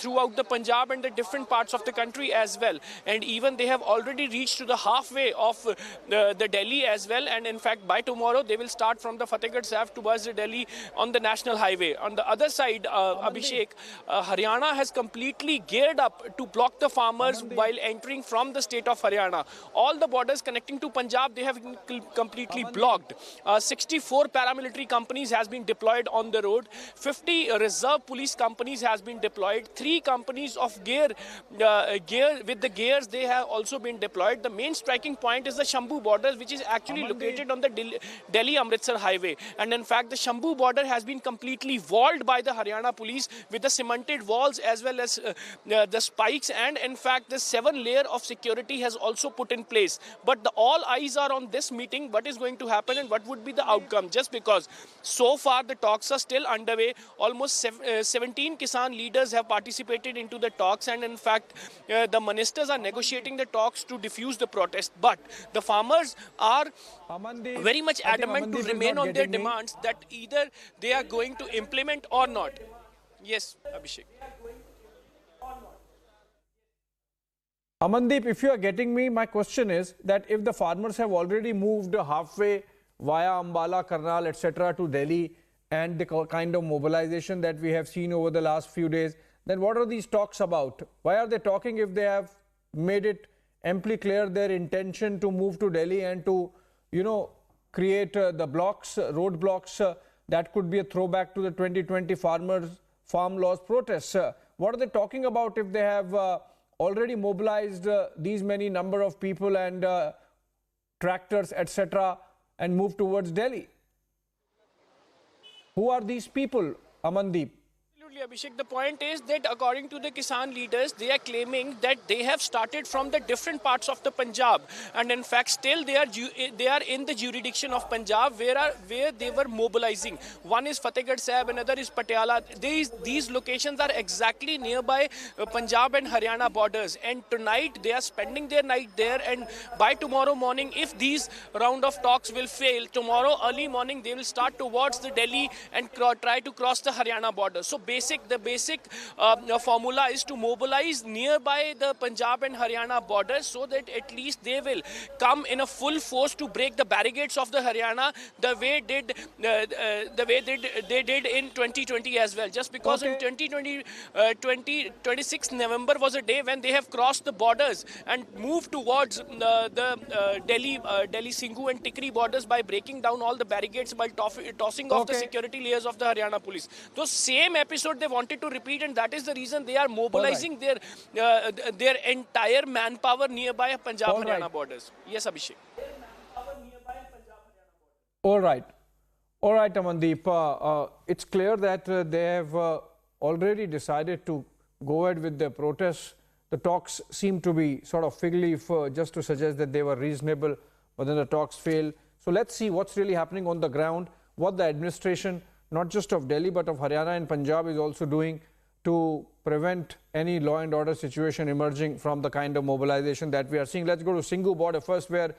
throughout the Punjab and the different parts of the country as well. And even they have already reached to the halfway of the Delhi as well. And in fact, by tomorrow, they will start from the Fatehgarh Sahib towards the Delhi on the national highway. On the other side, Abhishek, Haryana has completely geared up to block the farmers while entering from the state of Haryana. All the borders connecting to Punjab, they have completely blocked. 64 paramilitary companies has been deployed on the road. 50 reserve police companies has been deployed. 3 companies of gear with the gears, they have also been deployed. The main striking point is the Shambhu border, which is actually located on the Delhi-Amritsar highway. And in fact, the Shambhu border has been completely walled by the Haryana police with the cemented walls as well as the spikes. And in fact, the 7 layer of security has also put in place. But all eyes are on this meeting, what is going to happen and what would be the outcome, just because so far the talks are still underway. Almost 17 Kisan leaders have participated into the talks, and in fact the ministers are negotiating the talks to diffuse the protest. But the farmers are very much adamant to remain on their demands that either they are going to implement or not. Yes, Abhishek. Amandeep, if you are getting me, my question is that if the farmers have already moved halfway via Ambala, Karnal, etc. to Delhi, and the kind of mobilization that we have seen over the last few days, then what are these talks about? Why are they talking if they have made it amply clear their intention to move to Delhi and to, create the blocks, roadblocks that could be a throwback to the 2020 farm laws protests? What are they talking about if they have already mobilized these many number of people and tractors, etc., and moved towards Delhi? Who are these people, Amandeep? Abhishek, the point is that according to the Kisan leaders, they are claiming that they have started from the different parts of the Punjab, and in fact still they are in the jurisdiction of Punjab where they were mobilizing. One is Fatehgarh Sahib, another is Patiala. These locations are exactly nearby Punjab and Haryana borders, and tonight they are spending their night there, and by tomorrow morning, if these round of talks will fail, tomorrow early morning they will start towards the Delhi and try to cross the Haryana border. So the basic formula is to mobilize nearby the Punjab and Haryana borders so that at least they will come in a full force to break the barricades of the Haryana the way they did in 2020 as well. Just because in 2020, 26th November was a day when they have crossed the borders and moved towards the Delhi Singhu and Tickri borders by breaking down all the barricades by tossing off the security layers of the Haryana police. Those same episode they wanted to repeat, and that is the reason they are mobilizing their entire manpower nearby Punjab-Haryana borders. Yes, Abhishek. All right, Amandeep. It's clear that they have already decided to go ahead with their protests. The talks seem to be sort of fig leaf just to suggest that they were reasonable, but then the talks fail. So let's see what's really happening on the ground, what the administration, not just of Delhi but of Haryana and Punjab, is also doing to prevent any law and order situation emerging from the kind of mobilization that we are seeing. Let's go to Singhu border first, where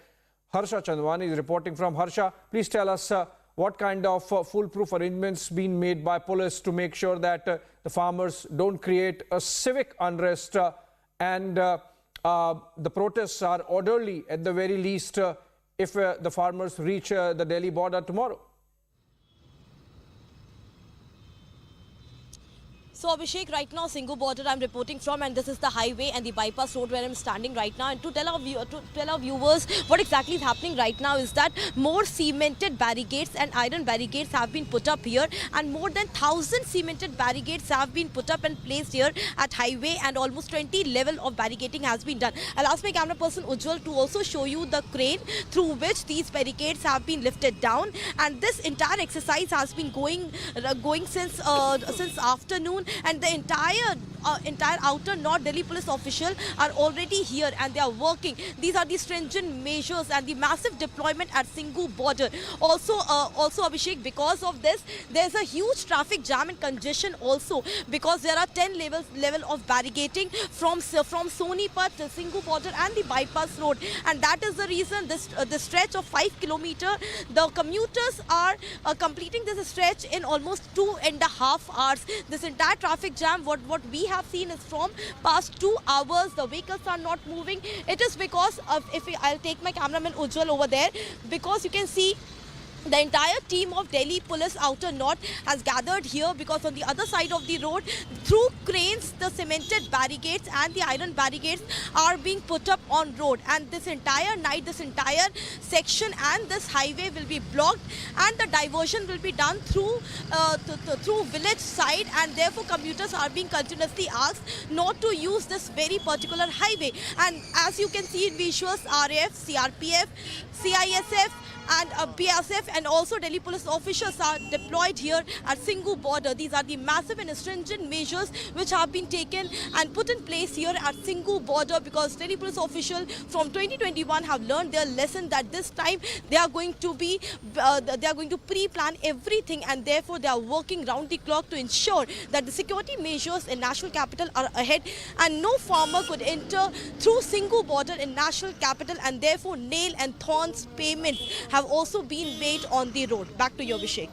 Harsha Chandwani is reporting from. Harsha, please tell us what kind of foolproof arrangements being made by police to make sure that the farmers don't create a civic unrest and the protests are orderly at the very least if the farmers reach the Delhi border tomorrow. So Abhishek, right now Singhu border I'm reporting from, and this is the highway and the bypass road where I'm standing right now. And to tell our viewers what exactly is happening right now is that more cemented barricades and iron barricades have been put up here, and more than 1,000 cemented barricades have been put up and placed here at highway, and almost 20 level of barricading has been done. I'll ask my camera person Ujjwal to also show you the crane through which these barricades have been lifted down, and this entire exercise has been going since afternoon. And the entire entire outer north Delhi police officials are already here and they are working. These are the stringent measures and the massive deployment at Singhu border. Also Abhishek, because of this, there's a huge traffic jam and congestion also, because there are 10 level of barricading from Sonipat to Singhu border and the bypass road, and that is the reason this stretch of 5 kilometers, the commuters are completing this stretch in almost 2.5 hours. This entire traffic jam, what we have seen is from past 2 hours, the vehicles are not moving. It is because of, I'll take my cameraman Ujjwal over there, because you can see the entire team of Delhi Police Outer North has gathered here, because on the other side of the road, through cranes, the cemented barricades and the iron barricades are being put up on road. And this entire night, this entire section and this highway will be blocked, and the diversion will be done through village side, and therefore commuters are being continuously asked not to use this very particular highway. And as you can see in visuals, RAF, CRPF, CISF and BSF and also Delhi police officials are deployed here at Singhu border. These are the massive and stringent measures which have been taken and put in place here at Singhu border, because Delhi police officials from 2021 have learned their lesson that this time they are going to pre-plan everything, and therefore they are working round the clock to ensure that the security measures in national capital are ahead, and no farmer could enter through Singhu border in national capital, and therefore nail and thorns payments have also been made on the road. Back to you, Abhishek.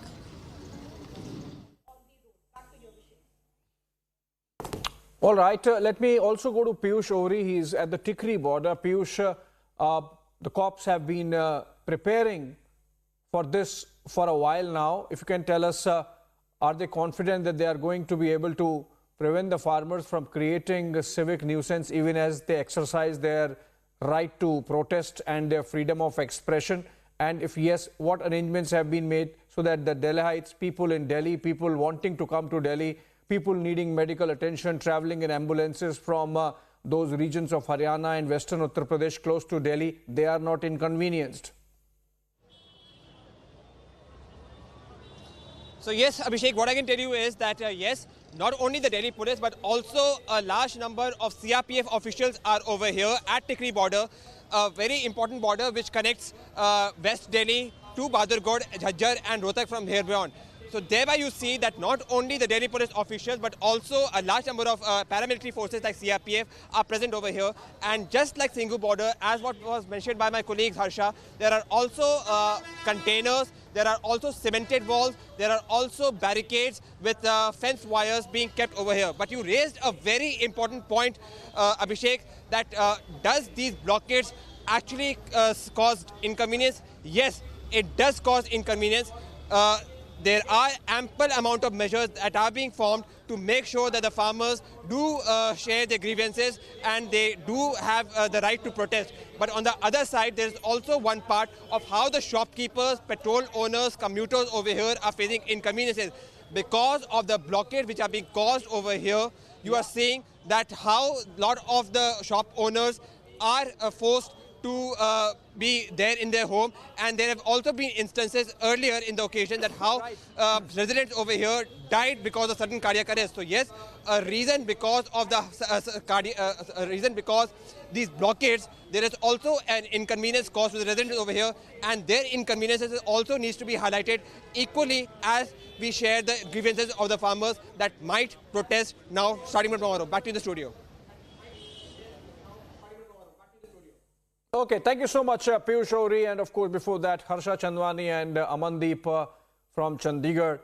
All right, let me also go to Piyush Ohri. He's at the Tickri border. Piyush, the cops have been preparing for this for a while now. If you can tell us, are they confident that they are going to be able to prevent the farmers from creating a civic nuisance even as they exercise their right to protest and their freedom of expression? And if yes, what arrangements have been made so that the Delhiites, people in Delhi, people wanting to come to Delhi, people needing medical attention, traveling in ambulances from those regions of Haryana and Western Uttar Pradesh close to Delhi, they are not inconvenienced? So yes, Abhishek, what I can tell you is that yes, not only the Delhi police but also a large number of CRPF officials are over here at Tickri border, a very important border which connects West Delhi to Badargod, Jhajjar and Rohtak from here beyond. So thereby you see that not only the Delhi police officials but also a large number of paramilitary forces like CRPF are present over here. And just like Singhu border, as what was mentioned by my colleagues Harsha, there are also containers, there are also cemented walls, there are also barricades with fence wires being kept over here. But you raised a very important point, Abhishek, that does these blockades actually cause inconvenience? Yes, it does cause inconvenience. There are ample amount of measures that are being formed to make sure that the farmers do share their grievances and they do have the right to protest. But on the other side, there is also one part of how the shopkeepers, petrol owners, commuters over here are facing inconveniences. Because of the blockade which are being caused over here, you are seeing that how a lot of the shop owners are forced to be there in their home, and there have also been instances earlier in the occasion that how residents over here died because of sudden cardiac arrest. So yes, a reason because of the reason because these blockades, there is also an inconvenience caused to the residents over here, and their inconveniences also needs to be highlighted equally as we share the grievances of the farmers that might protest now starting from tomorrow. Back to the studio. Okay, thank you so much, Piyush Ohri, and of course before that, Harsha Chandwani and Amandeep from Chandigarh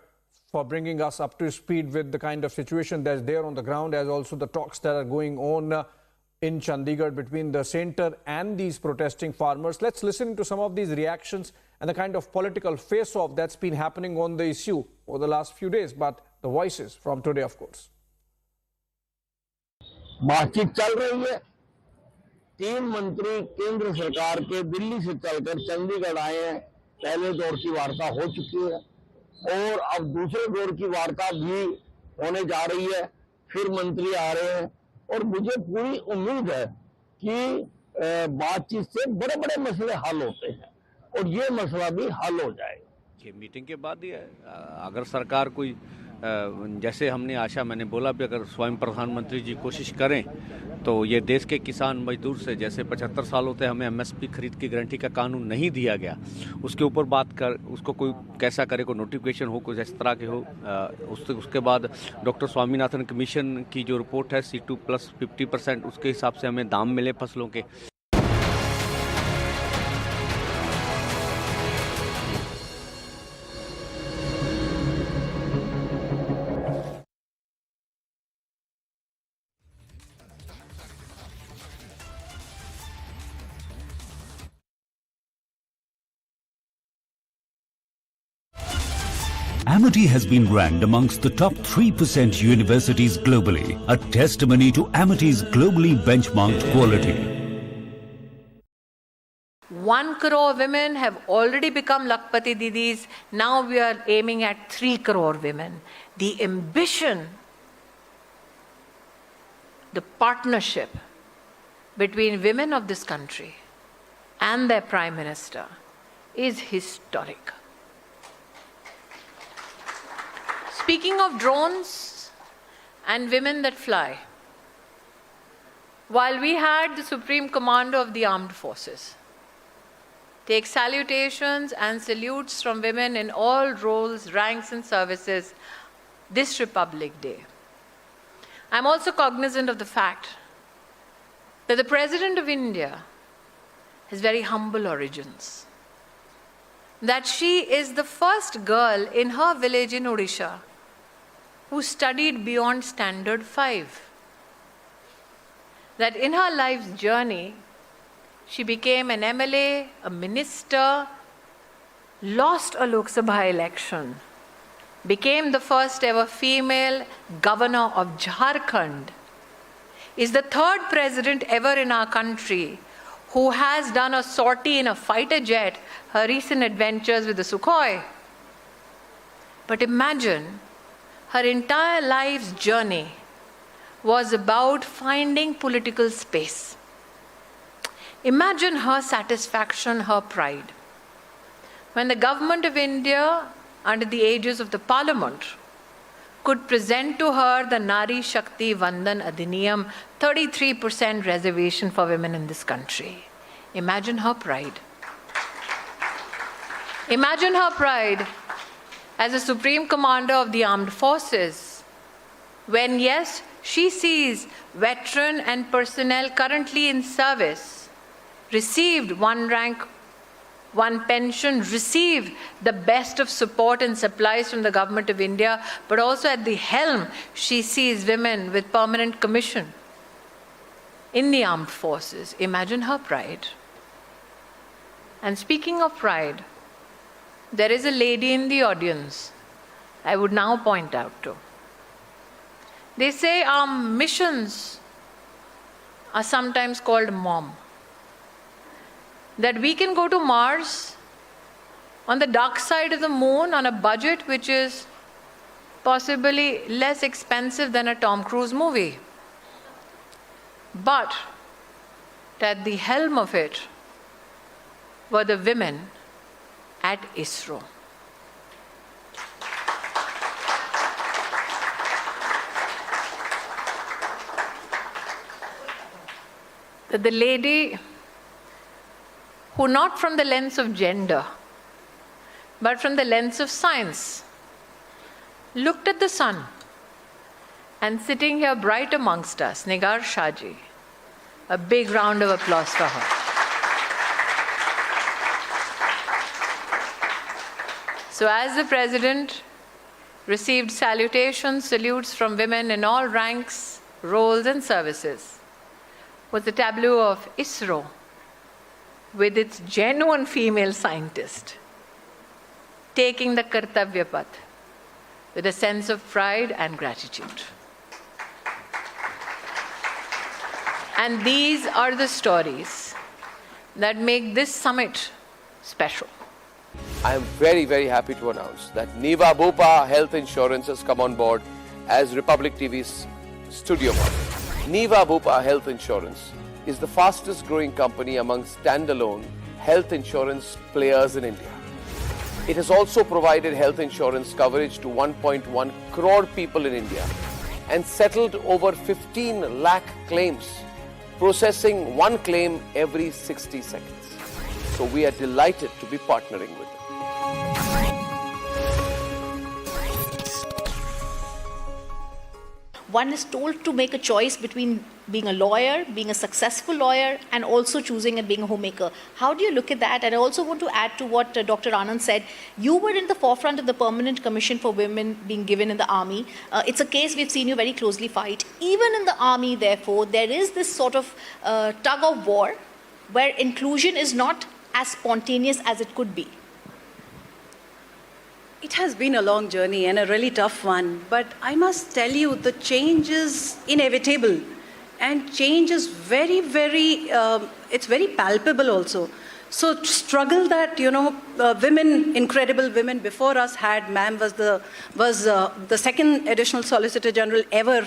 for bringing us up to speed with the kind of situation that's there on the ground, as also the talks that are going on in Chandigarh between the centre and these protesting farmers. Let's listen to some of these reactions and the kind of political face-off that's been happening on the issue over the last few days, but the voices from today, of course. बातचीत चल रही है। 3 मंत्री केंद्र सरकार के दिल्ली से चलकर चंडीगढ़ आए हैं। पहले दौर की वार्ता हो चुकी है और अब दूसरे दौर की वार्ता भी होने जा रही है। फिर मंत्री आ रहे हैं और मुझे पूरी उम्मीद है कि बातचीत से बड़े-बड़े मसले हल होते हैं और ये मसला भी हल हो जाएगा। मीटिंग के बाद ही है। अगर सरकार कोई जैसे हमने आशा मैंने बोला भी अगर स्वयं प्रधानमंत्री जी कोशिश करें तो ये देश के किसान मजदूर से जैसे 75 साल होते हमें MSP खरीद की गारंटी का कानून नहीं दिया गया, उसके ऊपर बात कर उसको कोई कैसा करे, कोई नोटिफिकेशन हो, कुछ इस तरह के हो। उसके बाद डॉक्टर स्वामीनाथन कमीशन की जो रिपोर्ट है C2 प्लस 50%, उसके हिसाब से हमें दाम मिले फसलों के। Amity has been ranked amongst the top 3% universities globally, a testimony to Amity's globally benchmarked quality. 1 crore women have already become Lakpati Didis. Now we are aiming at 3 crore women. The ambition, the partnership between women of this country and their Prime Minister is historic. Speaking of drones and women that fly, while we had the Supreme Commander of the Armed Forces take salutations and salutes from women in all roles, ranks and services this Republic Day, I'm also cognizant of the fact that the President of India has very humble origins, that she is the first girl in her village in Odisha who studied beyond Standard 5. That in her life's journey, she became an MLA, a minister, lost a Lok Sabha election, became the first ever female governor of Jharkhand, is the third president ever in our country who has done a sortie in a fighter jet, her recent adventures with the Sukhoi. But imagine, her entire life's journey was about finding political space. Imagine her satisfaction, her pride. When the government of India, under the aegis of the parliament, could present to her the Nari Shakti Vandan Adhiniyam, 33% reservation for women in this country. Imagine her pride. Imagine her pride as a Supreme Commander of the Armed Forces, when yes, she sees veteran and personnel currently in service, received 1 rank, 1 pension, received the best of support and supplies from the Government of India, but also at the helm, she sees women with permanent commission in the armed forces. Imagine her pride. And speaking of pride, there is a lady in the audience I would now point out to. They say our missions are sometimes called mom. That we can go to Mars on the dark side of the moon on a budget which is possibly less expensive than a Tom Cruise movie. But at the helm of it were the women at ISRO. The lady who, not from the lens of gender, but from the lens of science, looked at the sun, and sitting here bright amongst us, Nigar Shahji, a big round of applause for her. So as the President received salutations, salutes from women in all ranks, roles and services, was the tableau of ISRO with its genuine female scientist taking the Kartavya Path with a sense of pride and gratitude. And these are the stories that make this summit special. I am very, very happy to announce that Niva Bopa Health Insurance has come on board as Republic TV's studio model. Niva Bopa Health Insurance is the fastest growing company among standalone health insurance players in India. It has also provided health insurance coverage to 1.1 crore people in India and settled over 15 lakh claims, processing one claim every 60 seconds. So we are delighted to be partnering with it. One is told to make a choice between being a lawyer, being a successful lawyer, and also choosing and being a homemaker. How do you look at that? And I also want to add to what Dr. Anand said. You were in the forefront of the Permanent Commission for Women being given in the army. It's a case we've seen you very closely fight. Even in the army, therefore, there is this sort of tug of war where inclusion is not as spontaneous as it could be. It has been a long journey and a really tough one, but I must tell you the change is inevitable, and change is very, very, it's very palpable also. So struggle that, women, incredible women before us had, ma'am was the second additional Solicitor General ever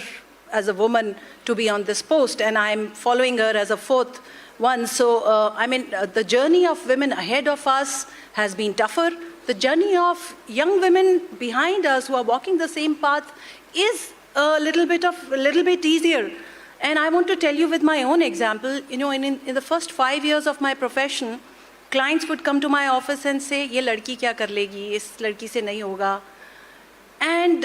as a woman to be on this post, and I'm following her as a fourth one. So, the journey of women ahead of us has been tougher. The journey of young women behind us who are walking the same path is a little bit easier. And I want to tell you with my own example, in the first 5 years of my profession, clients would come to my office and say, "Ye ladki kya kar legi? Is ladki se nahi hoga." And,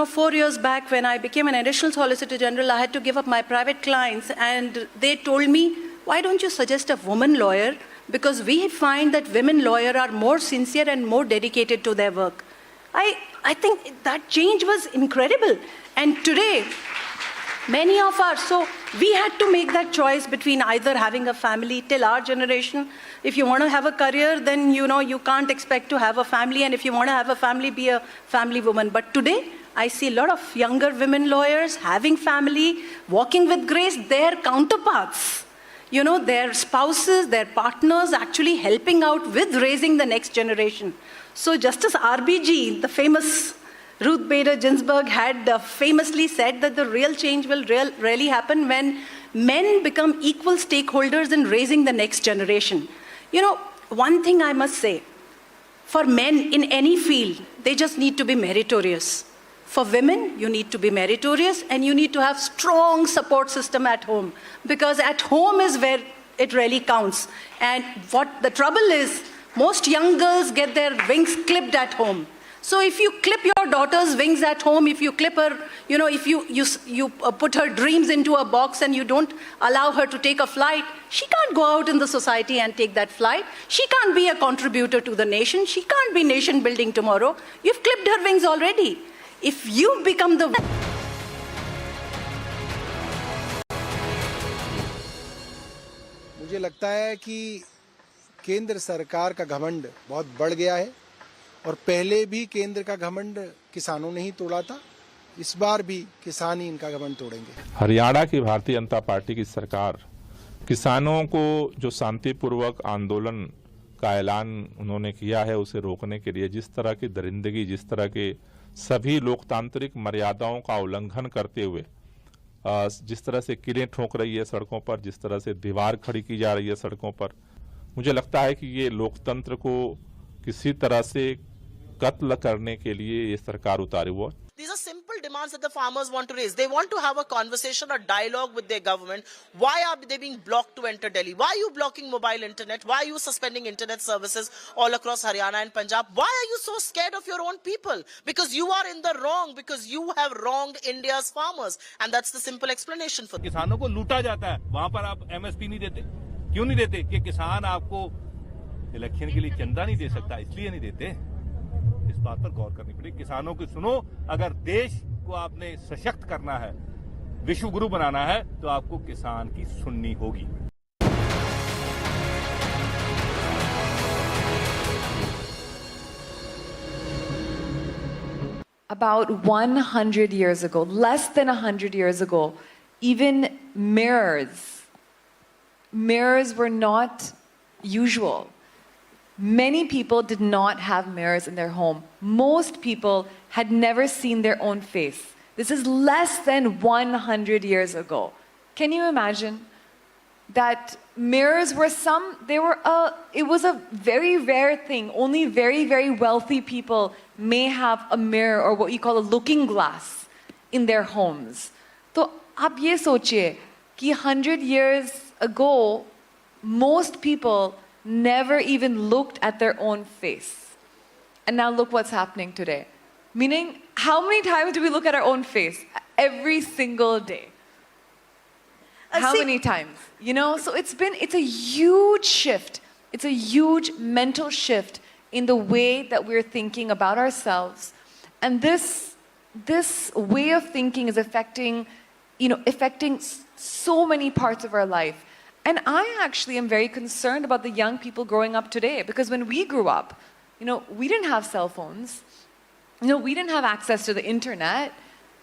4 years back when I became an additional Solicitor General, I had to give up my private clients, and they told me, "Why don't you suggest a woman lawyer? Because we find that women lawyers are more sincere and more dedicated to their work." I think that change was incredible. And today, many of us, so we had to make that choice between either having a family till our generation. If you want to have a career, then you can't expect to have a family. And if you want to have a family, be a family woman. But today, I see a lot of younger women lawyers having family, walking with grace, their counterparts. Their spouses, their partners actually helping out with raising the next generation. So Justice RBG, the famous Ruth Bader Ginsburg, had famously said that the real change will really happen when men become equal stakeholders in raising the next generation. One thing I must say, for men in any field, they just need to be meritorious. For women, you need to be meritorious, and you need to have strong support system at home, because at home is where it really counts. And what the trouble is, most young girls get their wings clipped at home. So if you clip your daughter's wings at home, if you clip her, if you put her dreams into a box and you don't allow her to take a flight, she can't go out in the society and take that flight. She can't be a contributor to the nation. She can't be nation building tomorrow. You've clipped her wings already. If you become the... मुझे लगता है कि केंद्र सरकार का घमंड बहुत बढ़ गया है, और पहले भी केंद्र का घमंड किसानों ने ही तोड़ा था, इस बार भी किसान ही इनका घमंड तोड़ेंगे। हरियाणा की भारतीय जनता पार्टी की सरकार किसानों को जो शांतिपूर्वक आंदोलन का ऐलान उन्होंने किया है, उसे रोकने के लिए जिस तरह की दरिंदगी, जिस तरह के सभी लोकतांत्रिक मर्यादाओं का उल्लंघन करते हुए जिस तरह से किलें ठोक रही है सड़कों पर, जिस तरह से दीवार खड़ी की जा रही है सड़कों पर, मुझे लगता है कि ये लोकतंत्र को किसी तरह से कत्ल करने के लिए ये सरकार उतारी हुआ। These are simple demands that the farmers want to raise. They want to have a conversation or dialogue with their government. Why are they being blocked to enter Delhi? Why are you blocking mobile internet? Why are you suspending internet services all across Haryana and Punjab? Why are you so scared of your own people? Because you are in the wrong, because you have wronged India's farmers. And that's the simple explanation for किसानों को लूटा जाता है, वहां पर आप MSP नहीं देते। क्यों नहीं देते? कि किसान आपको इलेक्शन के लिए चंदा नहीं दे सकता, इसलिए नहीं देते। इस बात पर गौर करनी पड़ेगी। किसानों को सुनो, अगर देश को आपने सशक्त करना है, विश्व गुरु बनाना है, तो आपको किसान की सुननी होगी। About 100 years ago, less than 100 years ago, even mirrors were not usual. Many people did not have mirrors in their home. Most people had never seen their own face. This is less than 100 years ago. Can you imagine? that mirrors were it was a very rare thing. Only very, very wealthy people may have a mirror or what you call a looking glass in their homes. So, aap ye sochiye ki 100 years ago, most people never even looked at their own face. And now look what's happening today. Meaning, how many times do we look at our own face? Every single day. How many times? You know, so it's a huge shift. It's a huge mental shift in the way that we're thinking about ourselves. And this way of thinking is affecting so many parts of our life. And I actually am very concerned about the young people growing up today, because when we grew up, we didn't have cell phones. We didn't have access to the internet.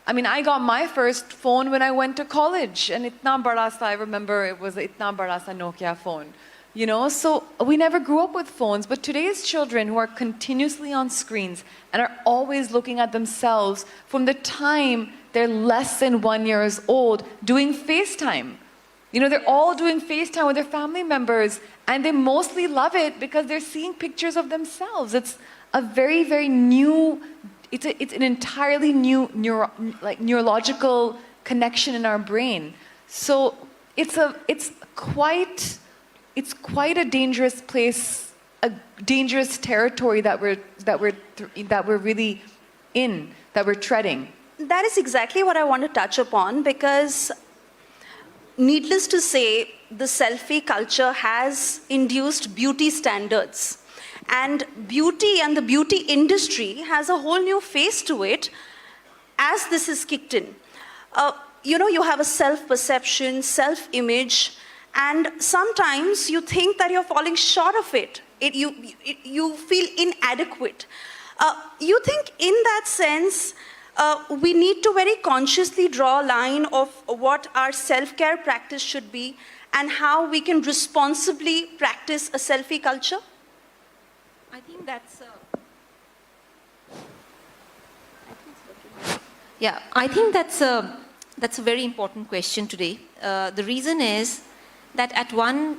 I mean, I got my first phone when I went to college, and itna bada sa, I remember it was itna bada sa Nokia phone. So we never grew up with phones, but today's children who are continuously on screens and are always looking at themselves from the time they're less than 1 year old, doing FaceTime. They're all doing FaceTime with their family members, and they mostly love it because they're seeing pictures of themselves. It's a very, very new, it's an entirely new neurological connection in our brain. So it's quite a dangerous place, a dangerous territory that we're really in, that we're treading. That is exactly what I want to touch upon, because needless to say, the selfie culture has induced beauty standards. And beauty and the beauty industry has a whole new face to it as this is kicked in. You have a self-perception, self-image, and sometimes you think that you're falling short of it. You feel inadequate. You think in that sense, we need to very consciously draw a line of what our self-care practice should be and how we can responsibly practice a selfie culture? I think that's a very important question today. The reason is that on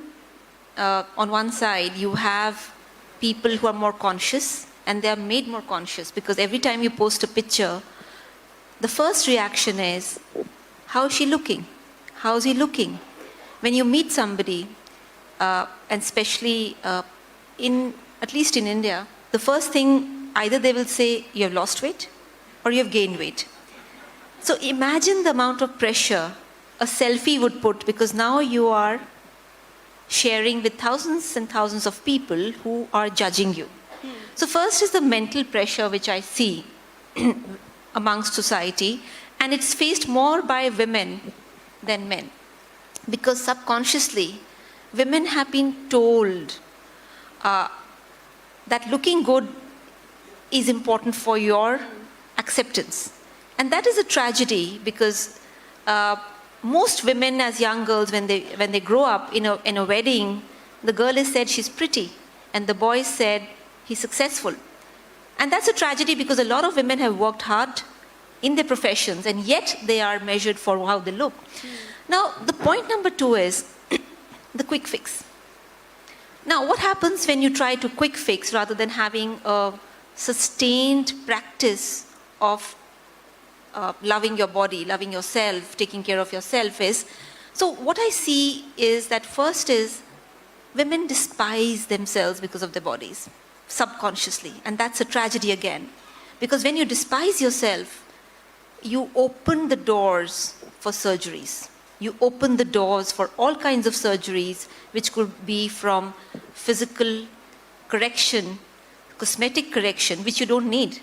one side you have people who are more conscious, and they are made more conscious because every time you post a picture, the first reaction is, how is she looking? How is he looking? When you meet somebody, and especially at least in India, the first thing, either they will say, you have lost weight or you have gained weight. So imagine the amount of pressure a selfie would put, because now you are sharing with thousands and thousands of people who are judging you. So first is the mental pressure which I see amongst society, and it's faced more by women than men. Because subconsciously, women have been told that looking good is important for your acceptance. And that is a tragedy, because most women as young girls, when they grow up in a wedding, the girl is said she's pretty, and the boy is said he's successful. And that's a tragedy, because a lot of women have worked hard in their professions, and yet they are measured for how they look. Now, the point number 2 is the quick fix. Now, what happens when you try to quick fix rather than having a sustained practice of loving your body, loving yourself, taking care of yourself is, so what I see is that first is women despise themselves because of their bodies, subconsciously. And that's a tragedy again. Because when you despise yourself, you open the doors for surgeries. You open the doors for all kinds of surgeries, which could be from physical correction, cosmetic correction, which you don't need.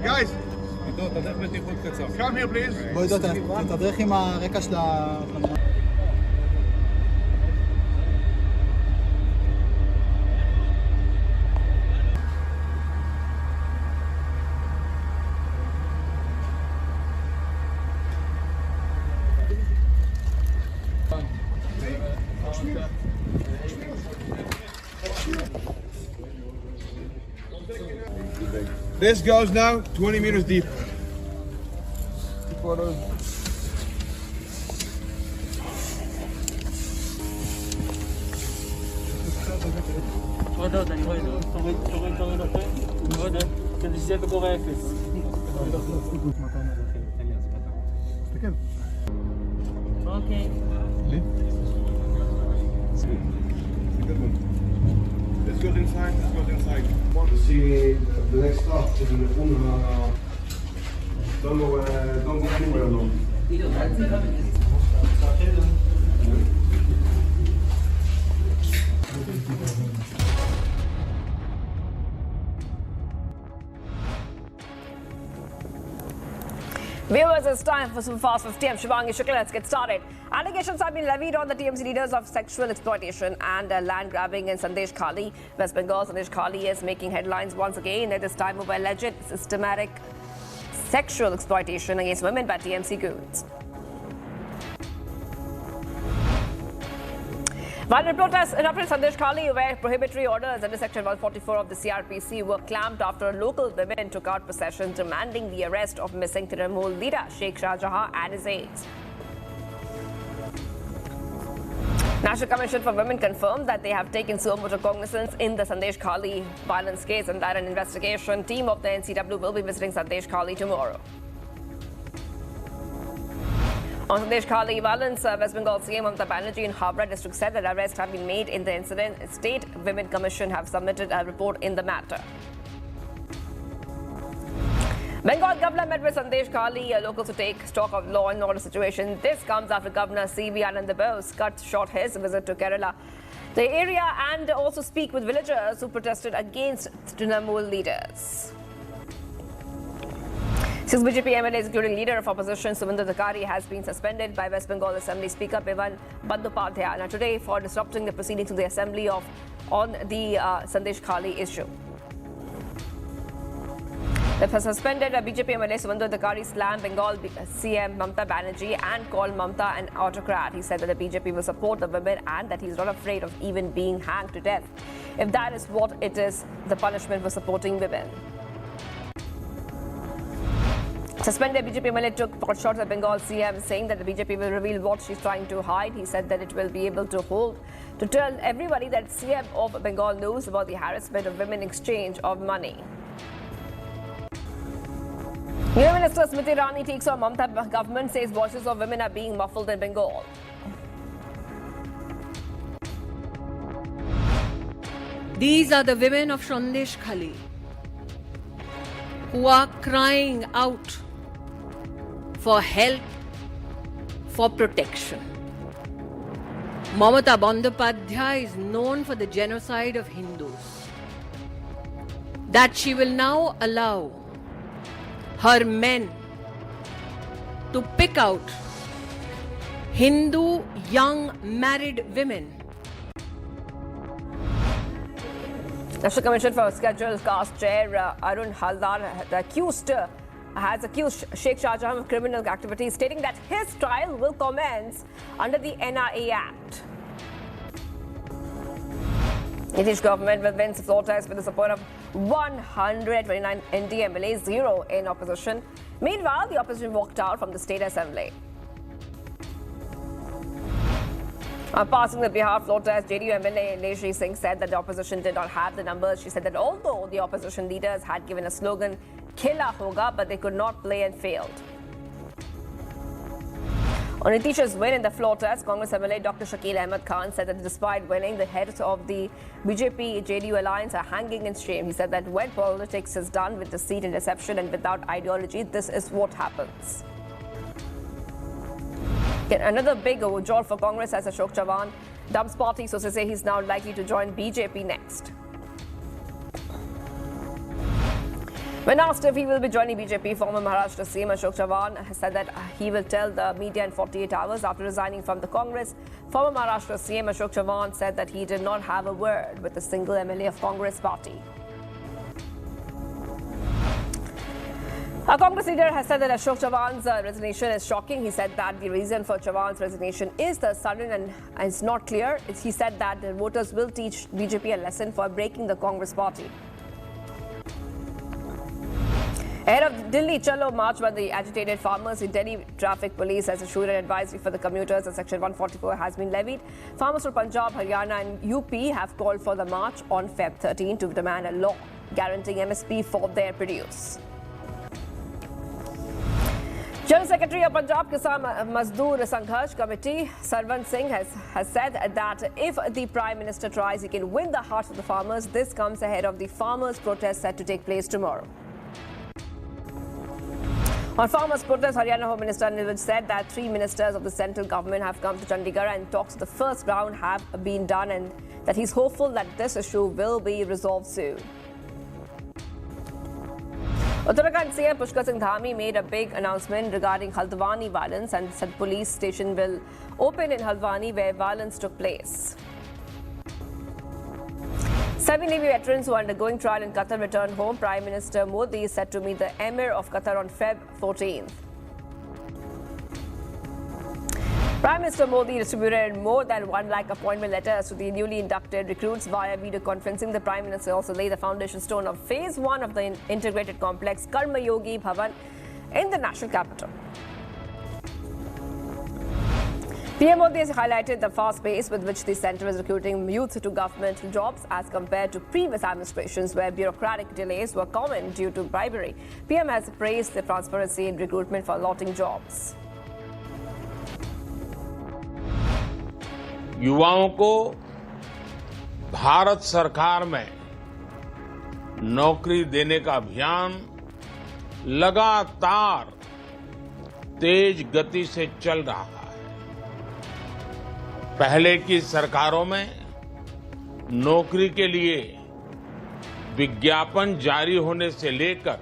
Guys, come here please. בואי תדריך עם הרקע של החניה. This goes now 20 meters deep. Okay. This goes inside, this goes inside. Want to see the next stop is in the don't go anywhere alone. Viewers, it's time for some Fast 50. I'm Shivangi Shukla. Let's get started. Allegations have been levied on the TMC leaders of sexual exploitation and land grabbing in Sandeshkhali, West Bengal. Sandeshkhali is making headlines once again, at this time over alleged systematic sexual exploitation against women by TMC goons. Violent protests erupted in Sandeshkhali, where prohibitory orders under Section 144 of the CRPC were clamped after local women took out processions demanding the arrest of missing Trinamool leader Sheikh Shah Jahan and his aides. National Commission for Women confirmed that they have taken suo motu cognizance in the Sandeshkhali violence case and that an investigation team of the NCW will be visiting Sandeshkhali tomorrow. On Sandeshkhali violence, West Bengal CM Mamata Banerjee in Habra district said that arrests have been made in the incident. State Women Commission have submitted a report in the matter. Bengal governor met with Sandeshkhali locals to take stock of law and order situation. This comes after Governor C.V. Anand Bose cut short his visit to Kerala, the area, and also speak with villagers who protested against Trinamool leaders. 6 BJP MLAs, including leader of opposition Suvinder Tickri, has been suspended by West Bengal Assembly Speaker Biman Bandyopadhyay today for disrupting the proceedings of the Assembly on the Sandeshkhali issue. The suspended BJP MLA Suvinder Tickri slammed Bengal CM Mamata Banerjee and called Mamata an autocrat. He said that the BJP will support the women and that he's not afraid of even being hanged to death, if that is what it is, the punishment for supporting women. Suspended BJP MLA took pot shots at Bengal CM, saying that the BJP will reveal what she's trying to hide. He said that it will be able to tell everybody that CM of Bengal knows about the harassment of women in exchange of money. New Minister Smriti Irani takes on Mamata government, says voices of women are being muffled in Bengal. These are the women of Sandeshkhali who are crying out for help, for protection. Mamata Bandyopadhyay is known for the genocide of Hindus. That she will now allow her men to pick out Hindu young married women. National Commission for Scheduled Caste Chair Arun Haldar has accused Sheikh Shah Jahan of criminal activities, stating that his trial will commence under the NIA Act. Nitish government will win floor test with the support of 129 ND MLAs, 0 in opposition. Meanwhile, the opposition walked out from the State Assembly. Passing the Bihar floor test, JDU MLA Leshri Singh said that the opposition did not have the numbers. She said that although the opposition leaders had given a slogan, "Khela hoga," but they could not play and failed. On Nitish's win in the floor test, Congress MLA Dr. Shakil Ahmed Khan said that despite winning, the heads of the BJP-JDU alliance are hanging in shame. He said that when politics is done with deceit and deception and without ideology, this is what happens. Another big withdrawal for Congress as Ashok Chavan dumps party, so they say he's now likely to join BJP next. When asked if he will be joining BJP, former Maharashtra CM Ashok Chavan has said that he will tell the media in 48 hours after resigning from the Congress. Former Maharashtra CM Ashok Chavan said that he did not have a word with a single MLA of Congress party. A Congress leader has said that Ashok Chavan's resignation is shocking. He said that the reason for Chavan's resignation is the sudden and it's not clear. He said that the voters will teach BJP a lesson for breaking the Congress party. Ahead of Delhi Chalo march by the agitated farmers, the Delhi Traffic Police has issued an advisory for the commuters and Section 144 has been levied. Farmers from Punjab, Haryana and UP have called for the march on Feb 13 to demand a law guaranteeing MSP for their produce. General Secretary of Punjab Kisan Mazdoor Sangharsh Committee, Sarwan Singh, has said that if the Prime Minister tries, he can win the hearts of the farmers. This comes ahead of the farmers' protest set to take place tomorrow. On farmers' protest, Haryana Home Minister Nivij said that 3 ministers of the central government have come to Chandigarh and talks of the first round have been done and that he's hopeful that this issue will be resolved soon. Uttarakhand CM Pushkar Singh Dhami made a big announcement regarding Haldwani violence and said police station will open in Haldwani where violence took place. 7 Navy veterans who are undergoing trial in Qatar returned home. Prime Minister Modi is set to meet the Emir of Qatar on Feb 14th. Prime Minister Modi distributed more than 1 lakh appointment letters to the newly inducted recruits via video conferencing. The Prime Minister also laid the foundation stone of Phase 1 of the integrated complex Karma Yogi Bhavan in the national capital. PM Modi has highlighted the fast pace with which the centre is recruiting youth to government jobs as compared to previous administrations where bureaucratic delays were common due to bribery. PM has praised the transparency in recruitment for allotting jobs. युवाओं को भारत सरकार में नौकरी देने का अभियान लगातार तेज गति से चल रहा है। पहले की सरकारों में नौकरी के लिए विज्ञापन जारी होने से लेकर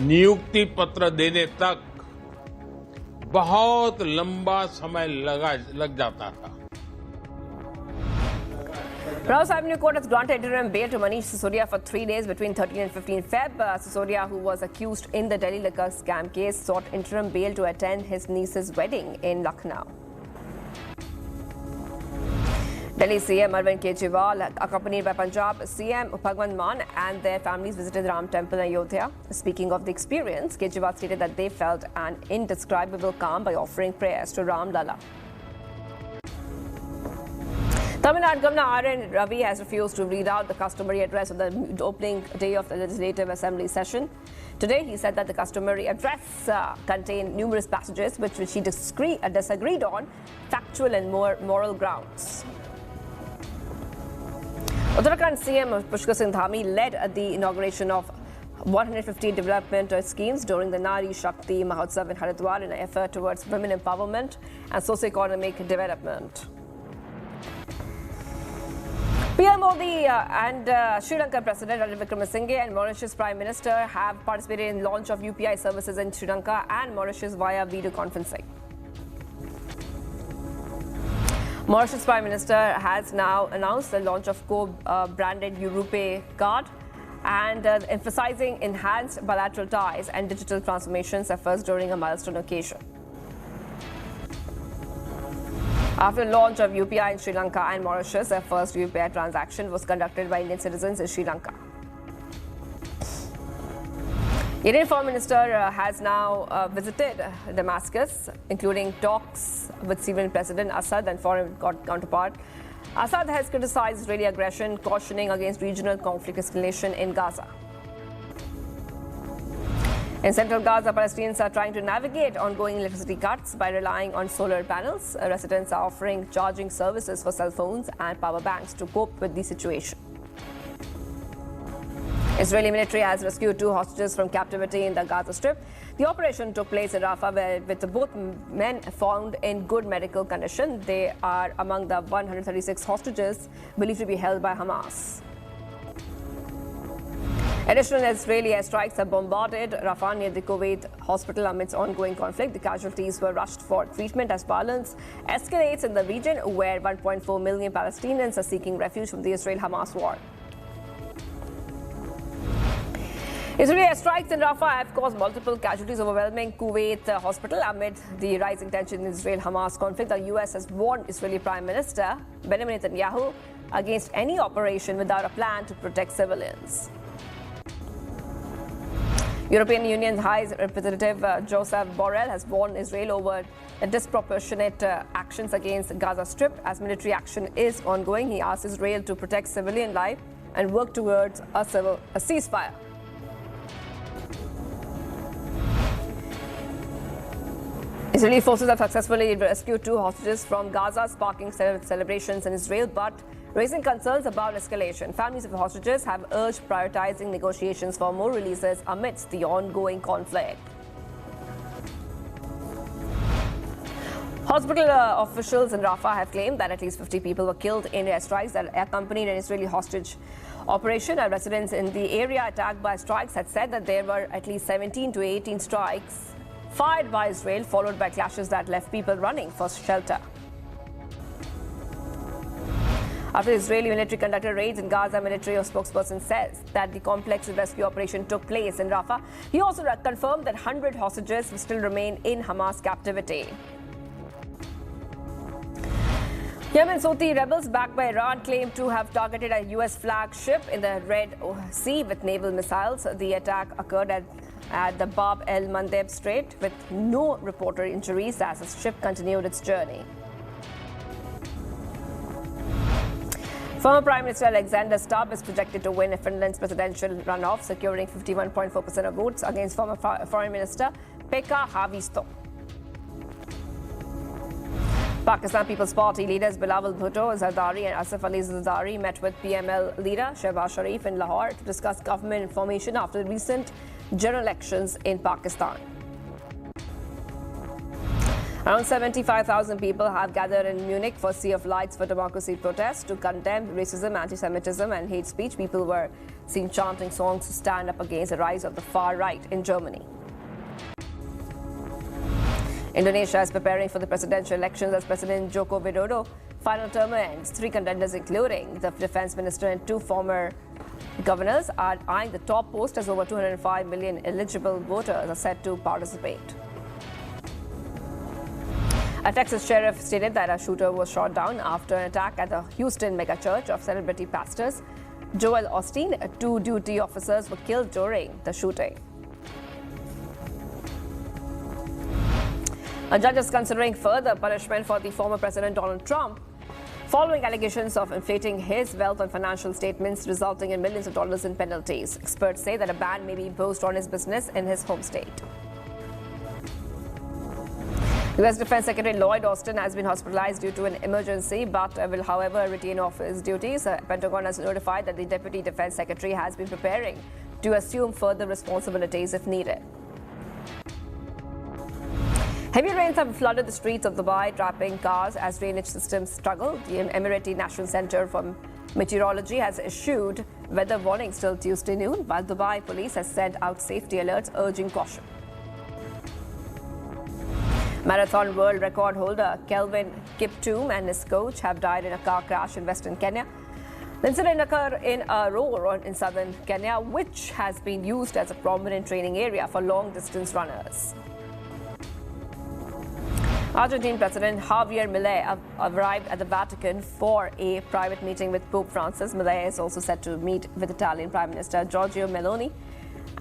नियुक्ति पत्र देने तक बहुत लंबा समय लग जाता था। Rouse Avenue Court has granted interim bail to Manish Sisodia for 3 days between 13 and 15 Feb. Sisodia, who was accused in the Delhi liquor scam case, sought interim bail to attend his niece's wedding in Lucknow. Delhi CM Arvind Kejriwal, accompanied by Punjab CM Bhagwant Mann and their families, visited Ram Temple in Ayodhya. Speaking of the experience, Kejriwal stated that they felt an indescribable calm by offering prayers to Ram Lalla. Tamil Nadu Governor R.N. Ravi has refused to read out the customary address on the opening day of the Legislative Assembly session. Today, he said that the customary address contained numerous passages which he disagreed on factual and moral grounds. Uttarakhand CM Pushkar Singh Dhami led the inauguration of 150 development schemes during the Nari Shakti Mahotsav in Haridwar in an effort towards women empowerment and socio-economic development. PM Modi and Sri Lankan President Ranil Wickremesinghe and Mauritius Prime Minister have participated in launch of UPI services in Sri Lanka and Mauritius via video conferencing. Mauritius Prime Minister has now announced the launch of co-branded RuPay card and emphasizing enhanced bilateral ties and digital transformations efforts during a milestone occasion. After the launch of UPI in Sri Lanka and Mauritius, the first UPI transaction was conducted by Indian citizens in Sri Lanka. Indian Foreign Minister has now visited Damascus, including talks with Syrian President Assad and foreign counterpart. Assad has criticized Israeli aggression, cautioning against regional conflict escalation in Gaza. In central Gaza, Palestinians are trying to navigate ongoing electricity cuts by relying on solar panels. Residents are offering charging services for cell phones and power banks to cope with the situation. Israeli military has rescued 2 hostages from captivity in the Gaza Strip. The operation took place in Rafah, where with both men found in good medical condition. They are among the 136 hostages believed to be held by Hamas. Additional Israeli airstrikes have bombarded Rafah near the Kuwait hospital amidst ongoing conflict. The casualties were rushed for treatment as violence escalates in the region, where 1.4 million Palestinians are seeking refuge from the Israel-Hamas war. Israeli airstrikes in Rafah have caused multiple casualties, overwhelming Kuwait hospital amid the rising tension in the Israel-Hamas conflict. The U.S. has warned Israeli Prime Minister Benjamin Netanyahu against any operation without a plan to protect civilians. European Union High Representative Joseph Borrell has warned Israel over disproportionate actions against Gaza Strip. As military action is ongoing, he asked Israel to protect civilian life and work towards a ceasefire. Israeli forces have successfully rescued 2 hostages from Gaza, sparking celebrations in Israel, but raising concerns about escalation. Families of the hostages have urged prioritizing negotiations for more releases amidst the ongoing conflict. Hospital officials in Rafah have claimed that at least 50 people were killed in airstrikes that accompanied an Israeli hostage operation. Residents in the area attacked by strikes had said that there were at least 17 to 18 strikes fired by Israel, followed by clashes that left people running for shelter. After Israeli military conducted raids in Gaza, military spokesperson says that the complex rescue operation took place in Rafah. He also confirmed that 100 hostages still remain in Hamas captivity. Yemen's Houthi rebels backed by Iran claim to have targeted a U.S. flagship in the Red Sea with naval missiles. The attack occurred at the Bab el-Mandeb Strait with no reported injuries as the ship continued its journey. Former Prime Minister Alexander Stubb is projected to win Finland's presidential runoff, securing 51.4% of votes against former Foreign Minister Pekka Haavisto. Pakistan People's Party leaders Bilawal Bhutto Zardari and Asif Ali Zardari met with PML leader Shehbaz Sharif in Lahore to discuss government formation after the recent general elections in Pakistan. Around 75,000 people have gathered in Munich for Sea of Lights for Democracy protests to condemn racism, anti-Semitism and hate speech. People were seen chanting songs to stand up against the rise of the far right in Germany. Indonesia is preparing for the presidential elections as President Joko Widodo final term ends. 3 contenders, including the defense minister and 2 former governors, are eyeing the top post as over 205 million eligible voters are set to participate. A Texas sheriff stated that a shooter was shot down after an attack at the Houston megachurch of celebrity pastors Joel Osteen. 2 duty officers were killed during the shooting. A judge is considering further punishment for the former President Donald Trump following allegations of inflating his wealth on financial statements, resulting in millions of dollars in penalties. Experts say that a ban may be imposed on his business in his home state. U.S. Defense Secretary Lloyd Austin has been hospitalized due to an emergency, but will, however, retain office duties. Pentagon has notified that the Deputy Defense Secretary has been preparing to assume further responsibilities if needed. Heavy rains have flooded the streets of Dubai, trapping cars as drainage systems struggle. The Emirati National Center for Meteorology has issued weather warnings till Tuesday noon, while Dubai police has sent out safety alerts urging caution. Marathon world record holder Kelvin Kiptoom and his coach have died in a car crash in western Kenya. The incident occurred in Arua in southern Kenya, which has been used as a prominent training area for long-distance runners. Argentine President Javier Milei arrived at the Vatican for a private meeting with Pope Francis. Milei is also set to meet with Italian Prime Minister Giorgia Meloni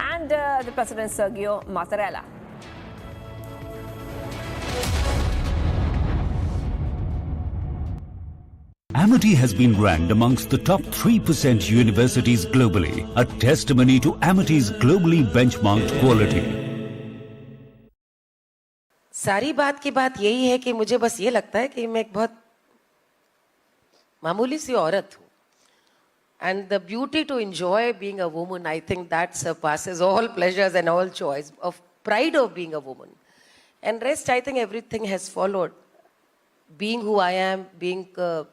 and the President Sergio Mattarella. Amity has been ranked amongst the top 3% universities globally, a testimony to Amity's globally benchmarked quality. सारी बात की बात यही है कि मुझे बस ये लगता है कि मैं एक बहुत मामूली सी औरत हूँ. And the beauty to enjoy being a woman, I think that surpasses all pleasures and all joys of pride of being a woman. And rest, I think everything has followed. Being who I am, being the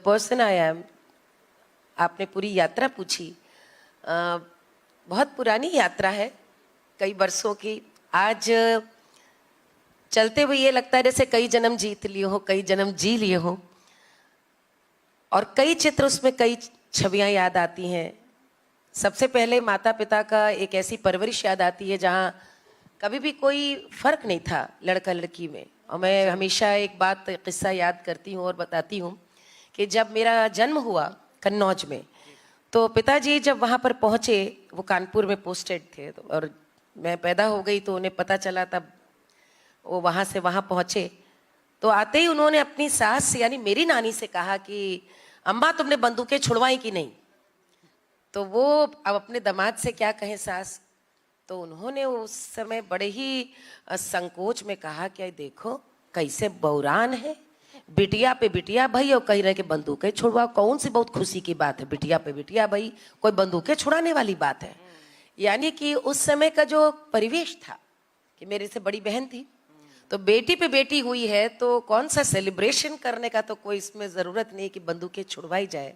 person I am. आपने पूरी यात्रा पूछी. बहुत पुरानी यात्रा है, कई वर्षों की. आज चलते हुए ये लगता है जैसे कई जन्म जीत लिए हो, कई जन्म जी लिए हो, और कई चित्र उसमें, कई छवियां याद आती हैं. सबसे पहले माता पिता का एक ऐसी परवरिश याद आती है जहां कभी भी कोई फर्क नहीं था लड़का लड़की में. और मैं हमेशा एक बात किस्सा याद करती हूँ और बताती हूँ कि जब मेरा जन्म हुआ कन्नौज में, तो पिताजी जब वहाँ पर पहुँचे, वो कानपुर में पोस्टेड थे, तो और मैं पैदा हो गई तो उन्हें पता चला, तब वो वहाँ से वहाँ पहुँचे। तो आते ही उन्होंने अपनी सास यानी मेरी नानी से कहा कि अम्मा तुमने बंदूकें छुड़वाई कि नहीं। तो वो अब अपने दामाद से क्या कहें सास, तो उन्होंने उस समय बड़े ही संकोच में कहा कि देखो कैसे बौरान है, बिटिया पे बिटिया भाई, और कह रहे कि बंदूकें छुड़वाओ, कौन सी बहुत खुशी की बात है, बिटिया पे बिटिया भाई, कोई बंदूकें छुड़ाने वाली बात है। यानी कि उस समय का जो परिवेश था कि मेरे से बड़ी बहन थी, तो बेटी पे बेटी हुई है तो कौन सा सेलिब्रेशन करने का, तो कोई इसमें ज़रूरत नहीं कि बंदूकें छुड़वाई जाए।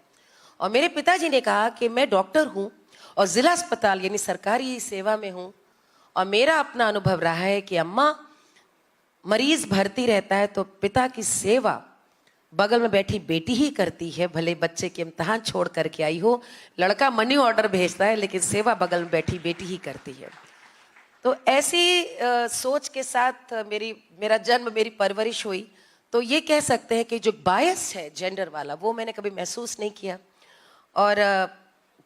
और मेरे पिताजी ने कहा कि मैं डॉक्टर हूँ और ज़िला अस्पताल यानी सरकारी सेवा में हूँ, और मेरा अपना अनुभव रहा है कि अम्मा मरीज भर्ती रहता है तो पिता की सेवा बगल में बैठी बेटी ही करती है, भले बच्चे के इम्तहान छोड़ करके आई हो, लड़का मनी ऑर्डर भेजता है लेकिन सेवा बगल में बैठी बेटी ही करती है। तो ऐसी सोच के साथ मेरा जन्म, मेरी परवरिश हुई। तो ये कह सकते हैं कि जो बायस है जेंडर वाला, वो मैंने कभी महसूस नहीं किया, और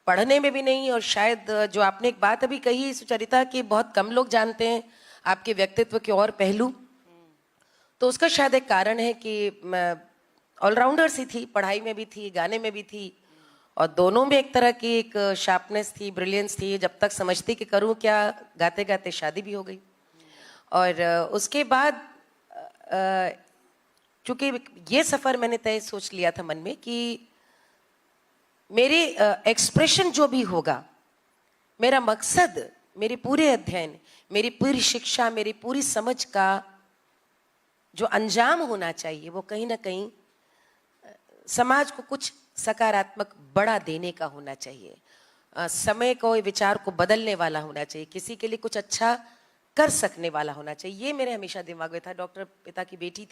पढ़ने में भी नहीं। और शायद जो आपने एक बात अभी कही सुचरिता, कि बहुत कम लोग जानते हैं आपके व्यक्तित्व के और पहलू, तो उसका शायद एक कारण है कि मैं ऑलराउंडर सी थी, पढ़ाई में भी थी, गाने में भी थी, और दोनों में एक तरह की एक शार्पनेस थी, ब्रिलियंस थी। जब तक समझती कि करूं क्या, गाते गाते शादी भी हो गई। और उसके बाद चूंकि ये सफ़र मैंने तय सोच लिया था मन में कि मेरी एक्सप्रेशन जो भी होगा, मेरा मकसद, मेरे पूरे अध्ययन, मेरी पूरी शिक्षा, मेरी पूरी समझ का जो अंजाम होना चाहिए, वो कहीं ना कहीं समाज को कुछ सकारात्मक बड़ा देने का होना चाहिए, समय को, विचार को बदलने वाला होना चाहिए, किसी के लिए कुछ अच्छा कर सकने वाला होना चाहिए। ये मेरे हमेशा दिमाग में था। डॉक्टर पिता की बेटी थी।